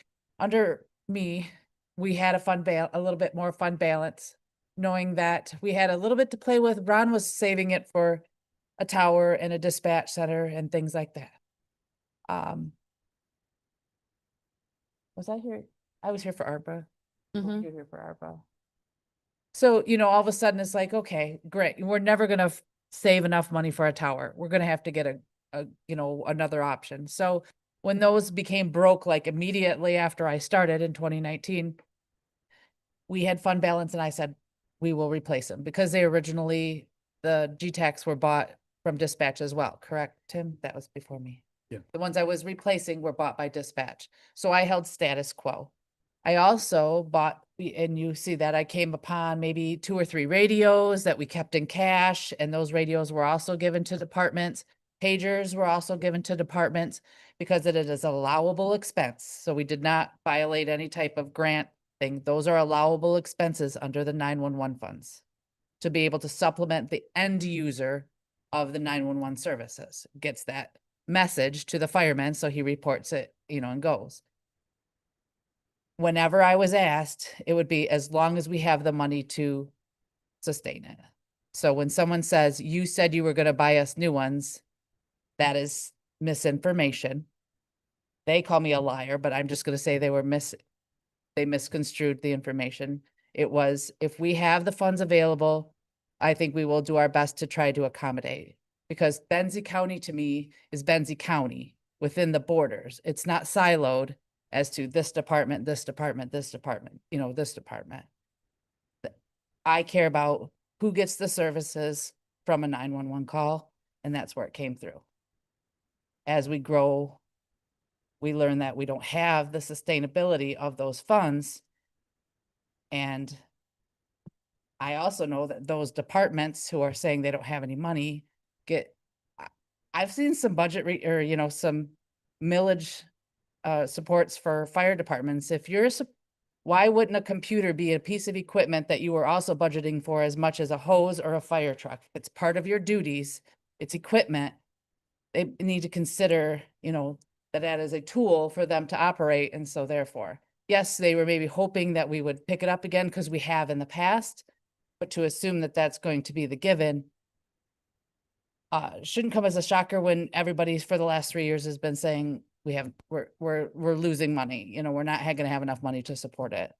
we had a little bit more fund balance, knowing that we had a little bit to play with. Ron was saving it for a tower and a dispatch center and things like that. Was I here? I was here for ARPA. Mhm. You're here for ARPA. So, all of a sudden it's like, okay, great. We're never gonna save enough money for a tower. We're gonna have to get another option. So when those became broke, like immediately after I started in 2019, we had fund balance and I said, we will replace them because they originally, the GTACs were bought from Dispatch as well, correct, Tim? That was before me. Yeah. The ones I was replacing were bought by Dispatch. So I held status quo. I also bought, and you see that I came upon maybe 2 or 3 radios that we kept in cash, and those radios were also given to departments. Pagers were also given to departments because it is allowable expense. So we did not violate any type of grant thing. Those are allowable expenses under the 911 funds to be able to supplement the end user of the 911 services. Gets that message to the fireman, so he reports it, and goes. Whenever I was asked, it would be as long as we have the money to sustain it. So when someone says, you said you were going to buy us new ones, that is misinformation. They call me a liar, but I'm just going to say they misconstrued the information. It was, if we have the funds available, I think we will do our best to try to accommodate. Because Benzie County to me is Benzie County within the borders. It's not siloed as to this department, this department, this department, this department. I care about who gets the services from a 911 call, and that's where it came through. As we grow, we learn that we don't have the sustainability of those funds. And I also know that those departments who are saying they don't have any money I've seen some budget some millage supports for fire departments. Why wouldn't a computer be a piece of equipment that you were also budgeting for as much as a hose or a fire truck? If it's part of your duties, it's equipment. They need to consider, that is a tool for them to operate. And so therefore, yes, they were maybe hoping that we would pick it up again because we have in the past, but to assume that that's going to be the given shouldn't come as a shocker when everybody for the last 3 years has been saying we're losing money. We're not going to have enough money to support it.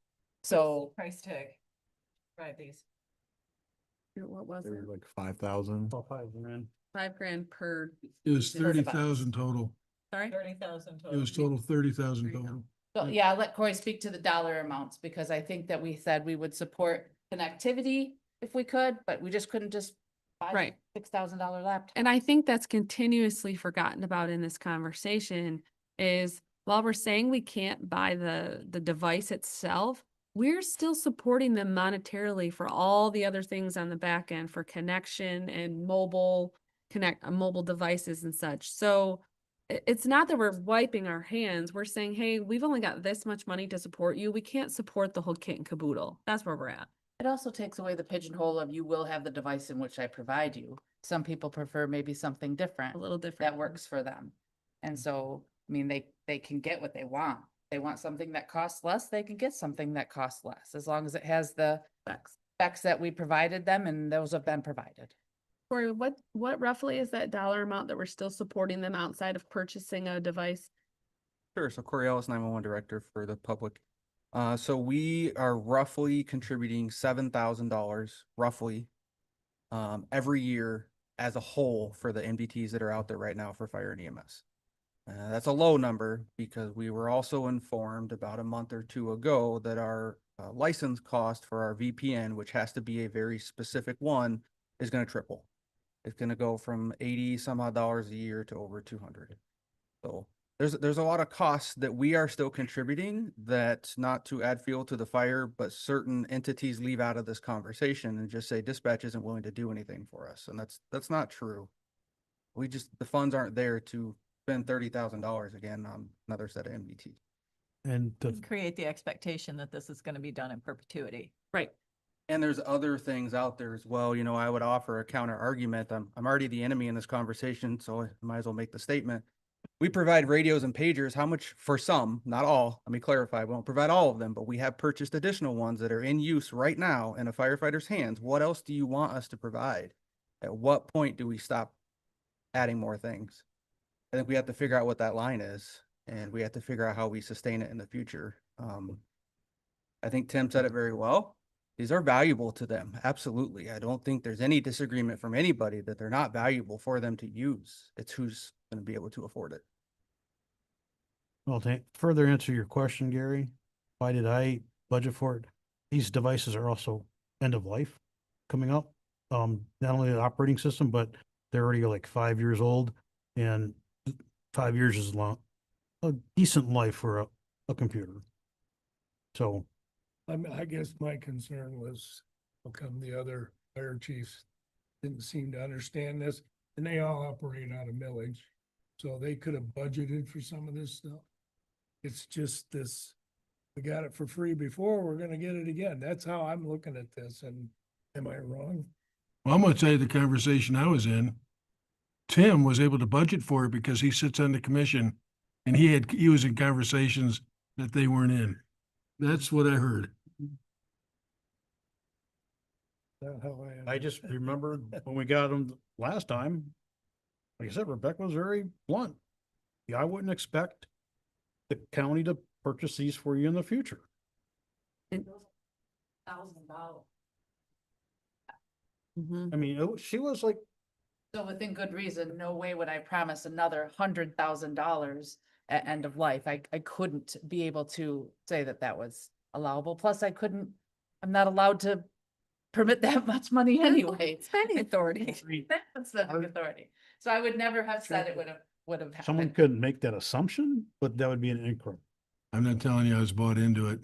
So Price tag. Right, these. What was They it? were like 5,000. About $5,000. $5,000 per, It was It was about- 30,000 total. sorry? 30,000 It total. was total 30,000 There you go. total. So yeah, I'll let Corey speak to the dollar amounts because I think that we said we would support connectivity if we could, but we just couldn't just buy Right. a $6,000 laptop. And I think that's continuously forgotten about in this conversation is while we're saying we can't buy the device itself, we're still supporting them monetarily for all the other things on the back end for connection and mobile devices and such. So it's not that we're wiping our hands. We're saying, hey, we've only got this much money to support you. We can't support the whole kit and caboodle. That's where we're at. It also takes away the pigeonhole of you will have the device in which I provide you. Some people prefer maybe something different A little different. that works for them. And so, they can get what they want. They want something that costs less, they can get something that costs less, as long as it has the specs that we provided them and those have been provided. Corey, what roughly is that dollar amount that we're still supporting them outside of purchasing a device? Sure. So Corey Ellis, 911 director for the public. So we are roughly contributing $7,000 roughly every year as a whole for the MDTs that are out there right now for fire and EMS. That's a low number because we were also informed about a month or two ago that our license cost for our VPN, which has to be a very specific one, is going to triple. It's going to go from 80 some odd dollars a year to over 200. So there's a lot of costs that we are still contributing that, not to add fuel to the fire, but certain entities leave out of this conversation and just say dispatch isn't willing to do anything for us. And that's not true. The funds aren't there to spend $30,000 again on another set of MDT. And Create the expectation that this is going to be done in perpetuity. Right. And there's other things out there as well. I would offer a counter argument. I'm already the enemy in this conversation, so I might as well make the statement. We provide radios and pagers. How much for some, not all, let me clarify, we don't provide all of them, but we have purchased additional ones that are in use right now in a firefighter's hands. What else do you want us to provide? At what point do we stop adding more things? I think we have to figure out what that line is, and we have to figure out how we sustain it in the future. I think Tim said it very well. These are valuable to them. Absolutely. I don't think there's any disagreement from anybody that they're not valuable for them to use. It's who's going to be able to afford it. Well, to further answer your question, Gary, why did I budget for it? These devices are also end of life coming up. Not only the operating system, but they're already like 5 years old, and 5 years is a decent life for a computer. So I guess my concern was how come the other fire chiefs didn't seem to understand this, and they all operate out of millage. So they could have budgeted for some of this stuff. It's just this, we got it for free before, we're gonna get it again. That's how I'm looking at this, and am I wrong? Well, I'm gonna tell you the conversation I was in. Tim was able to budget for it because he sits on the commission and he was in conversations that they weren't in. That's what I heard. That's how I just remember when we got them last time, like I said, Rebecca was very blunt. Yeah, I wouldn't expect the county to purchase these for you in the future. $1,000. Mhm. I mean, she was like, So within good reason, no way would I promise another $100,000 at end of life. I couldn't be able to say that that was allowable. Plus I'm not allowed to permit that much money anyway. Spending authority. That's spending authority. So I would never have said it would have someone happened. could make that assumption, but that would be an incorrect. I'm not telling you I was bought into it.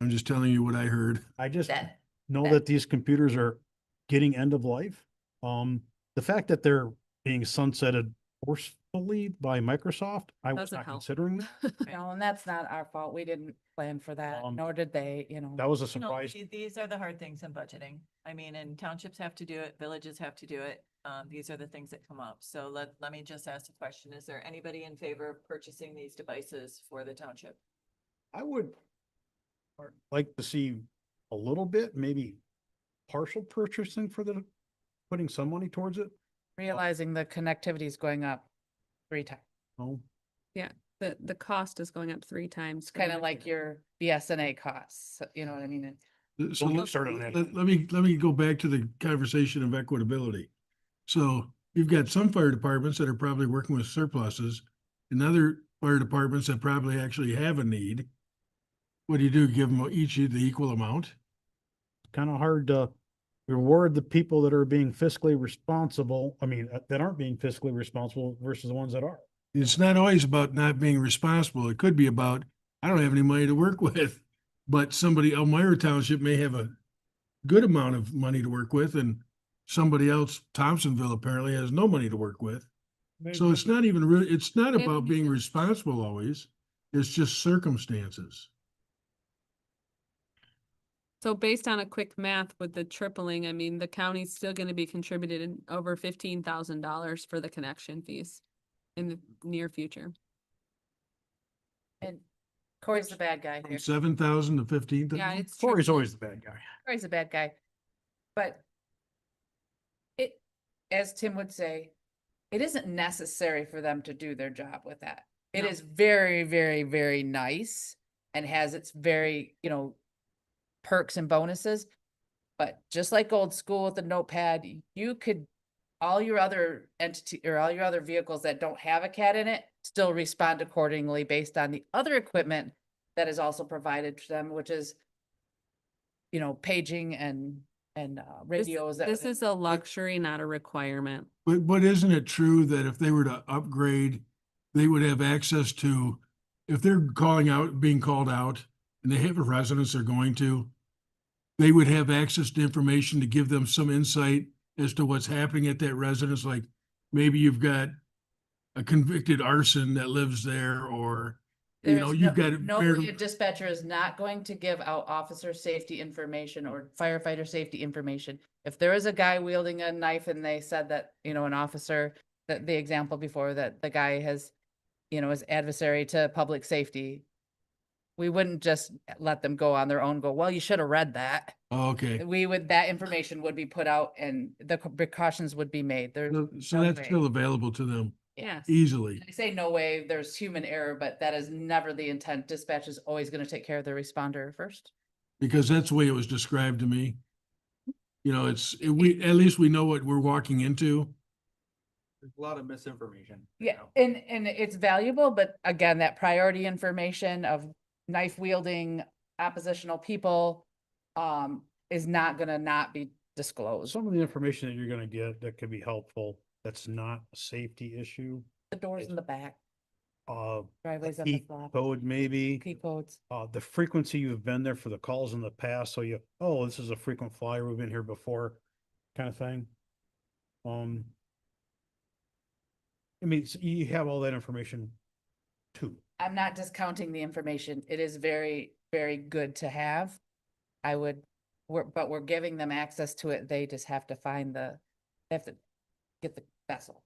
I'm just telling you what I heard. I just That- know that- that these computers are getting end of life. The fact that they're being sunsetted forcefully by Microsoft, I was Doesn't not help. considering that. No, and that's not our fault. We didn't plan for that, Um, nor did they, you know. That was a No, surprise. these are the hard things in budgeting. I mean, and townships have to do it, villages have to do it. These are the things that come up. So let me just ask a question. Is there anybody in favor of purchasing these devices for the township? I would like to see a little bit, maybe partial purchasing for putting some money towards it. Realizing the connectivity is going up 3 times. Oh, The cost is going up 3 times. It's for kind the of like your BSNA costs, so you know what I mean? So Don't get let, started on that. let me go back to the conversation of equitability. So you've got some fire departments that are probably working with surpluses and other fire departments that probably actually have a need. What do? Give them each the equal amount? kind of hard to reward the people that are being fiscally responsible. I mean, that aren't being fiscally responsible versus the ones that are. It's not always about not being responsible. It could be about, I don't have any money to work with, but somebody, Elmira Township may have a good amount of money to work with, and somebody else, Thompsonville apparently has no money to work with. So it's not even really, it's not Maybe about we being can- responsible always. It's just circumstances. So based on a quick math with the tripling, I mean, the county's still gonna be contributed over $15,000 for the connection fees in the near future. And Corey's the bad guy here. 7,000 to 15,000? Yeah, it's. Corey's tripling. always the bad guy. Corey's a bad guy. But it, as Tim would say, it isn't necessary for them to do their job with that. It No. is very, very, very nice and has its very, you know, perks and bonuses. But just like old school with the notepad, you could, all your other entity or all your other vehicles that don't have a CAD in it still respond accordingly based on the other equipment that is also provided to them, which is, you know, paging and radios. This is a luxury, not a requirement. But isn't it true that if they were to upgrade, they would have access to, if they're calling out, being called out, and they have a residence they're going to, they would have access to information to give them some insight as to what's happening at that residence, like maybe you've got a convicted arson that lives there, or, you know, There's you've got. nobody, a dispatcher is not going to give out officer safety information or firefighter safety information. If there is a guy wielding a knife and they said that, you know, an officer, that the example before that the guy has, you know, is adversary to public safety, we wouldn't just let them go on their own, go, well, you should have read that. Oh, okay, We would, that information would be put out and the precautions would be made. There's so no that's way. still available to them. Yes. easily. I say no way, there's human error, but that is never the intent. Dispatch is always gonna take care of the responder first. Because that's the way it was described to me. You know, at least we know what we're walking into. There's a lot of misinformation. Yeah, and it's valuable, but again, that priority information of knife wielding oppositional people is not gonna not be disclosed. Some of the information that you're gonna get that could be helpful, that's not a safety issue. The doors in the back, driveways on the Key flop, code maybe, key codes. the frequency you've been there for the calls in the past, so you, oh, this is a frequent flyer, we've been here before, kind of thing. I mean, you have all that information too. I'm not discounting the information. It is very, very good to have. But we're giving them access to it. They just have to they have to get the vessel.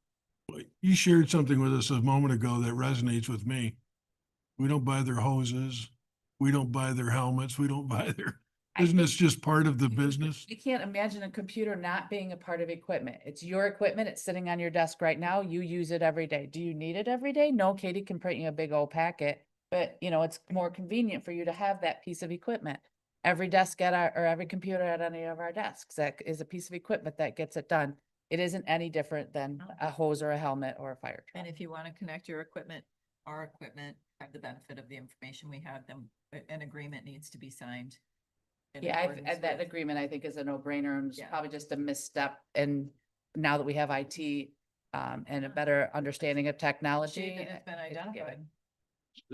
You shared something with us a moment ago that resonates with me. We don't buy their hoses. We don't buy their helmets. We don't buy their, isn't this just part of the business? You can't imagine a computer not being a part of equipment. It's your equipment. It's sitting on your desk right now. You use it every day. Do you need it every day? No, Katie can print you a big old packet, but it's more convenient for you to have that piece of equipment. Every desk or every computer at any of our desks, that is a piece of equipment that gets it done. It isn't any different than a hose or a helmet or a fire truck. And if you want to connect your equipment, our equipment, have the benefit of the information we have, then an agreement needs to be signed. in Yeah, accordance that with- agreement, I think, is a no-brainer and it's Yeah. probably just a misstep. And now that we have IT and a better understanding of technology. Achievement has been it's given. identified.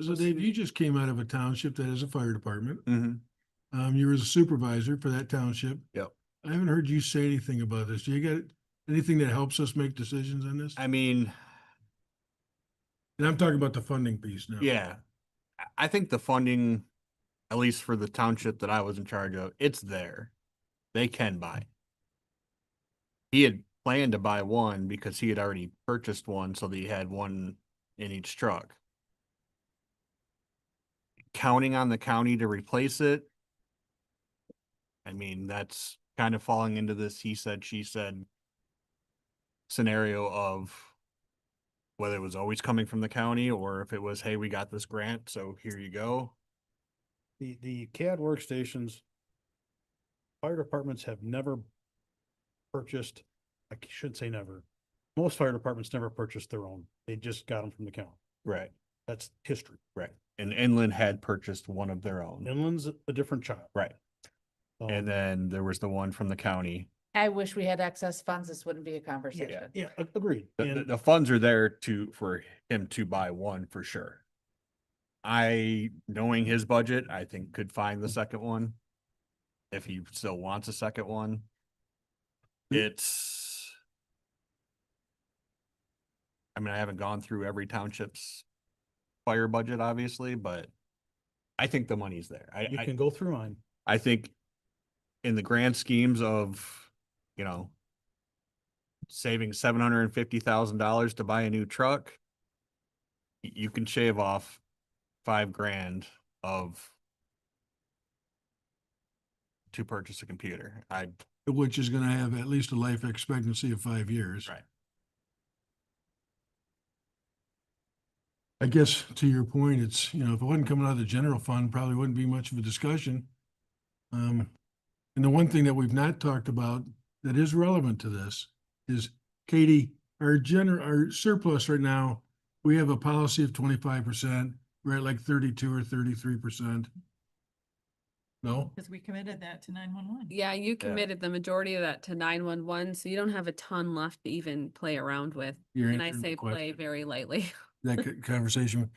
So Dave, you just came out of a township that has a fire department. Mm-hmm. You were the supervisor for that township. Yep. I haven't heard you say anything about this. Do you got anything that helps us make decisions on this? I mean, And I'm talking about the funding piece now. yeah, I think the funding, at least for the township that I was in charge of, it's there. They can buy. He had planned to buy one because he had already purchased one, so that he had one in each truck. Counting on the county to replace it, I mean, that's kind of falling into this he said, she said scenario of whether it was always coming from the county or if it was, hey, we got this grant, so here you go. The CAD workstations, fire departments have never purchased, I shouldn't say never. Most fire departments never purchased their own. They just got them from the county. Right, That's history. right. And Inland had purchased one of their own. Inland's a different child. Right. And then there was the one from the county. I wish we had excess funds. This wouldn't be a Yeah, conversation. yeah, agreed. The funds are there for him to buy one for sure. Knowing his budget, I think could find the second one. If he still wants a second one. I mean, I haven't gone through every township's fire budget, obviously, but I think the money's there. You can go through mine. I think in the grand schemes of, saving $750,000 to buy a new truck, you can shave off $5,000 to purchase a computer. Which is gonna have at least a life expectancy of 5 years. Right. I guess to your point, it's, if it wasn't coming out of the general fund, probably wouldn't be much of a discussion. And the one thing that we've not talked about that is relevant to this is, Katie, our surplus right now, we have a policy of 25%. We're at like 32 or 33%. No? Because we committed that to 911. Yeah, you committed the majority of that to 911, so you don't have a ton left to even play around with. You're And I answering the say play question. very lightly. That conversation.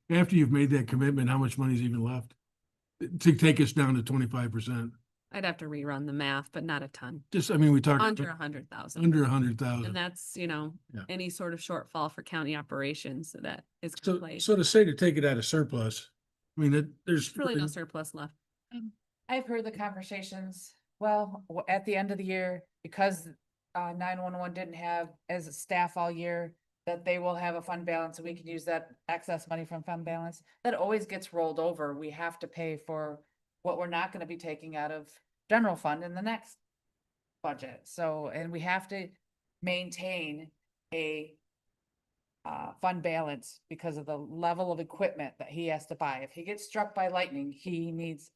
After you've made that commitment, how much money's even left? To take us down to 25%. I'd have to rerun the math, but not a ton. We talked. Under 100,000. Under 100,000. And that's, Yeah. any sort of shortfall for county operations that is So, complete. so to say to take it out of surplus, there's. There's really no surplus left. I've heard the conversations, at the end of the year, because 911 didn't have as a staff all year, that they will have a fund balance and we can use that excess money from fund balance. That always gets rolled over. We have to pay for what we're not gonna be taking out of general fund in the next budget. So, and we have to maintain a fund balance because of the level of equipment that he has to buy. If he gets struck by lightning, he needs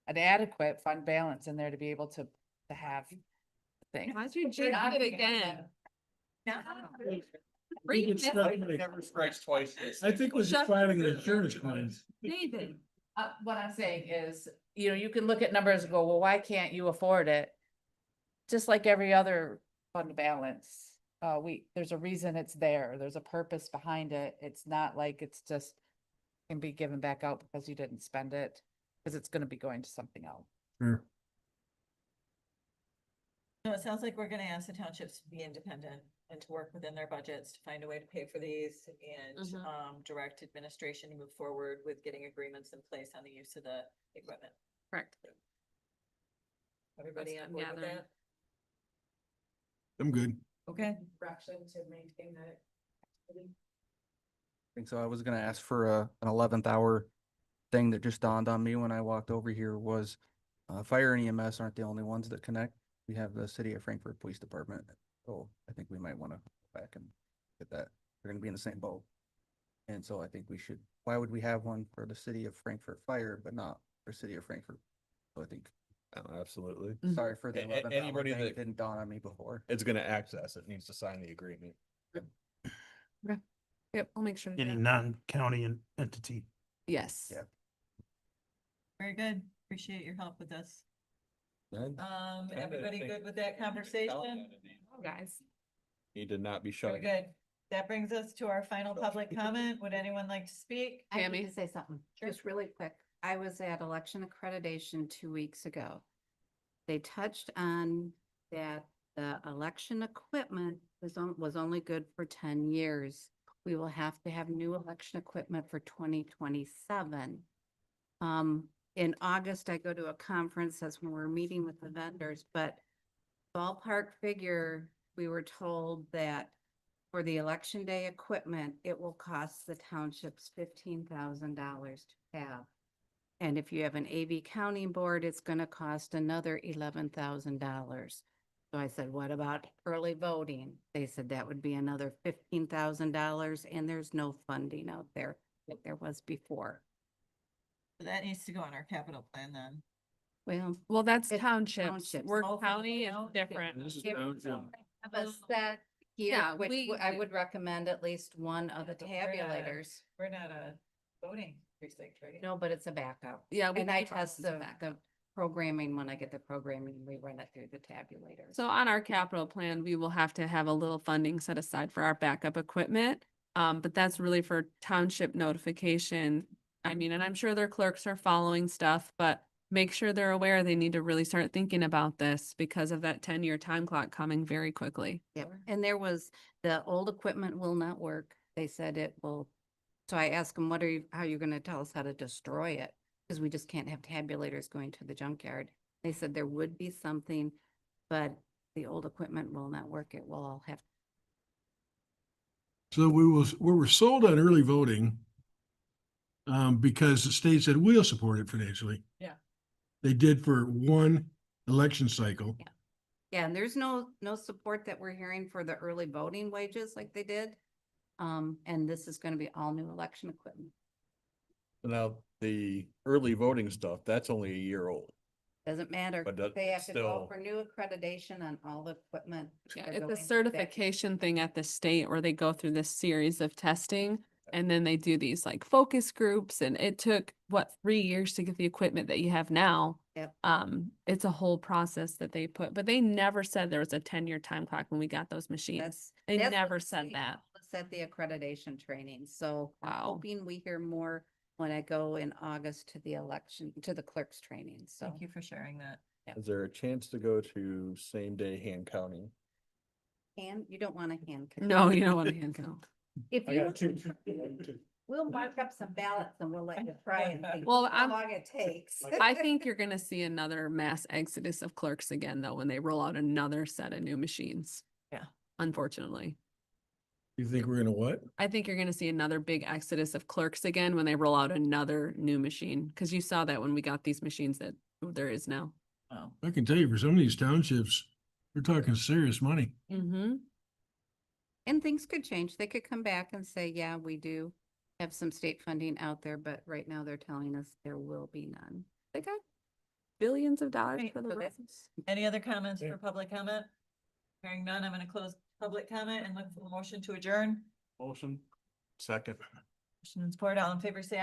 an adequate fund balance in there to be able to have the thing. Why'd you jinx it again? Never strikes twice. I think we're just filing an insurance claim. David. What I'm saying is, you can look at numbers and go, well, why can't you afford it? Just like every other fund balance, there's a reason it's there. There's a purpose behind it. It's not like it's just can be given back out because you didn't spend it, because it's gonna be going to something else. Sure. No, it sounds like we're gonna ask the townships to be independent and to work within their budgets to find a way to pay for these and direct administration to move forward with getting agreements in place on the use of the equipment. Correct. Everybody That's on board with gathering. that? I'm good. Okay. Direction to maintain that. I think so. I was gonna ask for an 11th hour thing that just dawned on me when I walked over here was fire and EMS aren't the only ones that connect. We have the City of Frankfurt Police Department. So I think we might want to go back and get that. They're gonna be in the same boat. And so I think we should, why would we have one for the City of Frankfurt Fire, but not for City of Frankfurt? So I think, Absolutely. sorry for the A- 11th hour anybody thing. that- It didn't dawn on me before. It's gonna access it, needs to sign the agreement. Yep, I'll make sure. to do Any that. non-county entity. Yes. Yeah. Very good. Appreciate your help with this. Kinda Everybody think- good with that conversation? Guys. Need to not be Very shut. good. That brings us to our final public comment. Would anyone like to speak? I Tammy? need to say something, just really quick. I was at election accreditation 2 weeks ago. They touched on that the election equipment was only good for 10 years. We will have to have new election equipment for 2027. In August, I go to a conference, that's when we're meeting with the vendors, but ballpark figure, we were told that for the election day equipment, it will cost the townships $15,000 to have. And if you have an AV counting board, it's gonna cost another $11,000. So I said, what about early voting? They said that would be another $15,000, and there's no funding out there like there was before. So that needs to go on our capital plan then. Well, that's It's townships. townships. We're Oh, for county is township. different. This is If- township. Have a set here, Yeah, which we I do. would recommend at least one of the But we're not- tabulators. We're not a voting precinct, right? No, but it's a backup. Yeah. we And I keep ours test as a the backup. programming, when I get the programming, we run it through the tabulator. So on our capital plan, we will have to have a little funding set aside for our backup equipment. But that's really for township notification. I mean, and I'm sure their clerks are following stuff, but make sure they're aware they need to really start thinking about this because of that 10-year time clock coming very quickly. Yep, and there was, the old equipment will not work. They said it will. So I asked them, how are you gonna tell us how to destroy it? Because we just can't have tabulators going to the junkyard. They said there would be something, but the old equipment will not work. It will all have. So we were sold on early voting because the state said we'll support it financially. Yeah. They did for one election cycle. Yeah, and there's no support that we're hearing for the early voting wages like they did. And this is gonna be all new election equipment. Now, the early voting stuff, that's only a year old. Doesn't matter. But that They have to go still- for new accreditation on all the equipment. Yeah, They're it's a going back. certification thing at the state where they go through this series of testing. And then they do these like focus groups, and it took 3 years to get the equipment that you have now. Yep. It's a whole process that they put, but they never said there was a 10-year time clock when we got those machines. They That's what never the said city that. told us at the accreditation training, so I'm Wow. hoping we hear more when I go in August to the election, to the clerk's training, so. Thank you for sharing that. Is there a chance to go to same day hand counting? And you don't want a hand. count. No, you don't want to hand count. If you, we'll mark up some ballots and we'll let you try and see Well, how long it takes. I think you're gonna see another mass exodus of clerks again, though, when they roll out another set of new machines. Yeah. Unfortunately. You think we're gonna what? I think you're gonna see another big exodus of clerks again when they roll out another new machine, because you saw that when we got these machines that there is now. Oh. I can tell you for some of these townships, we're talking serious money. Mm-hmm. And things could change. They could come back and say, yeah, we do have some state funding out there, but right now they're telling us there will be none. They got billions of dollars Right, for the so that- roads. Any other comments Yeah. for public comment? Hearing none, I'm gonna close public comment and look for a motion to adjourn. Motion. Second. Motion and support, all in favor, say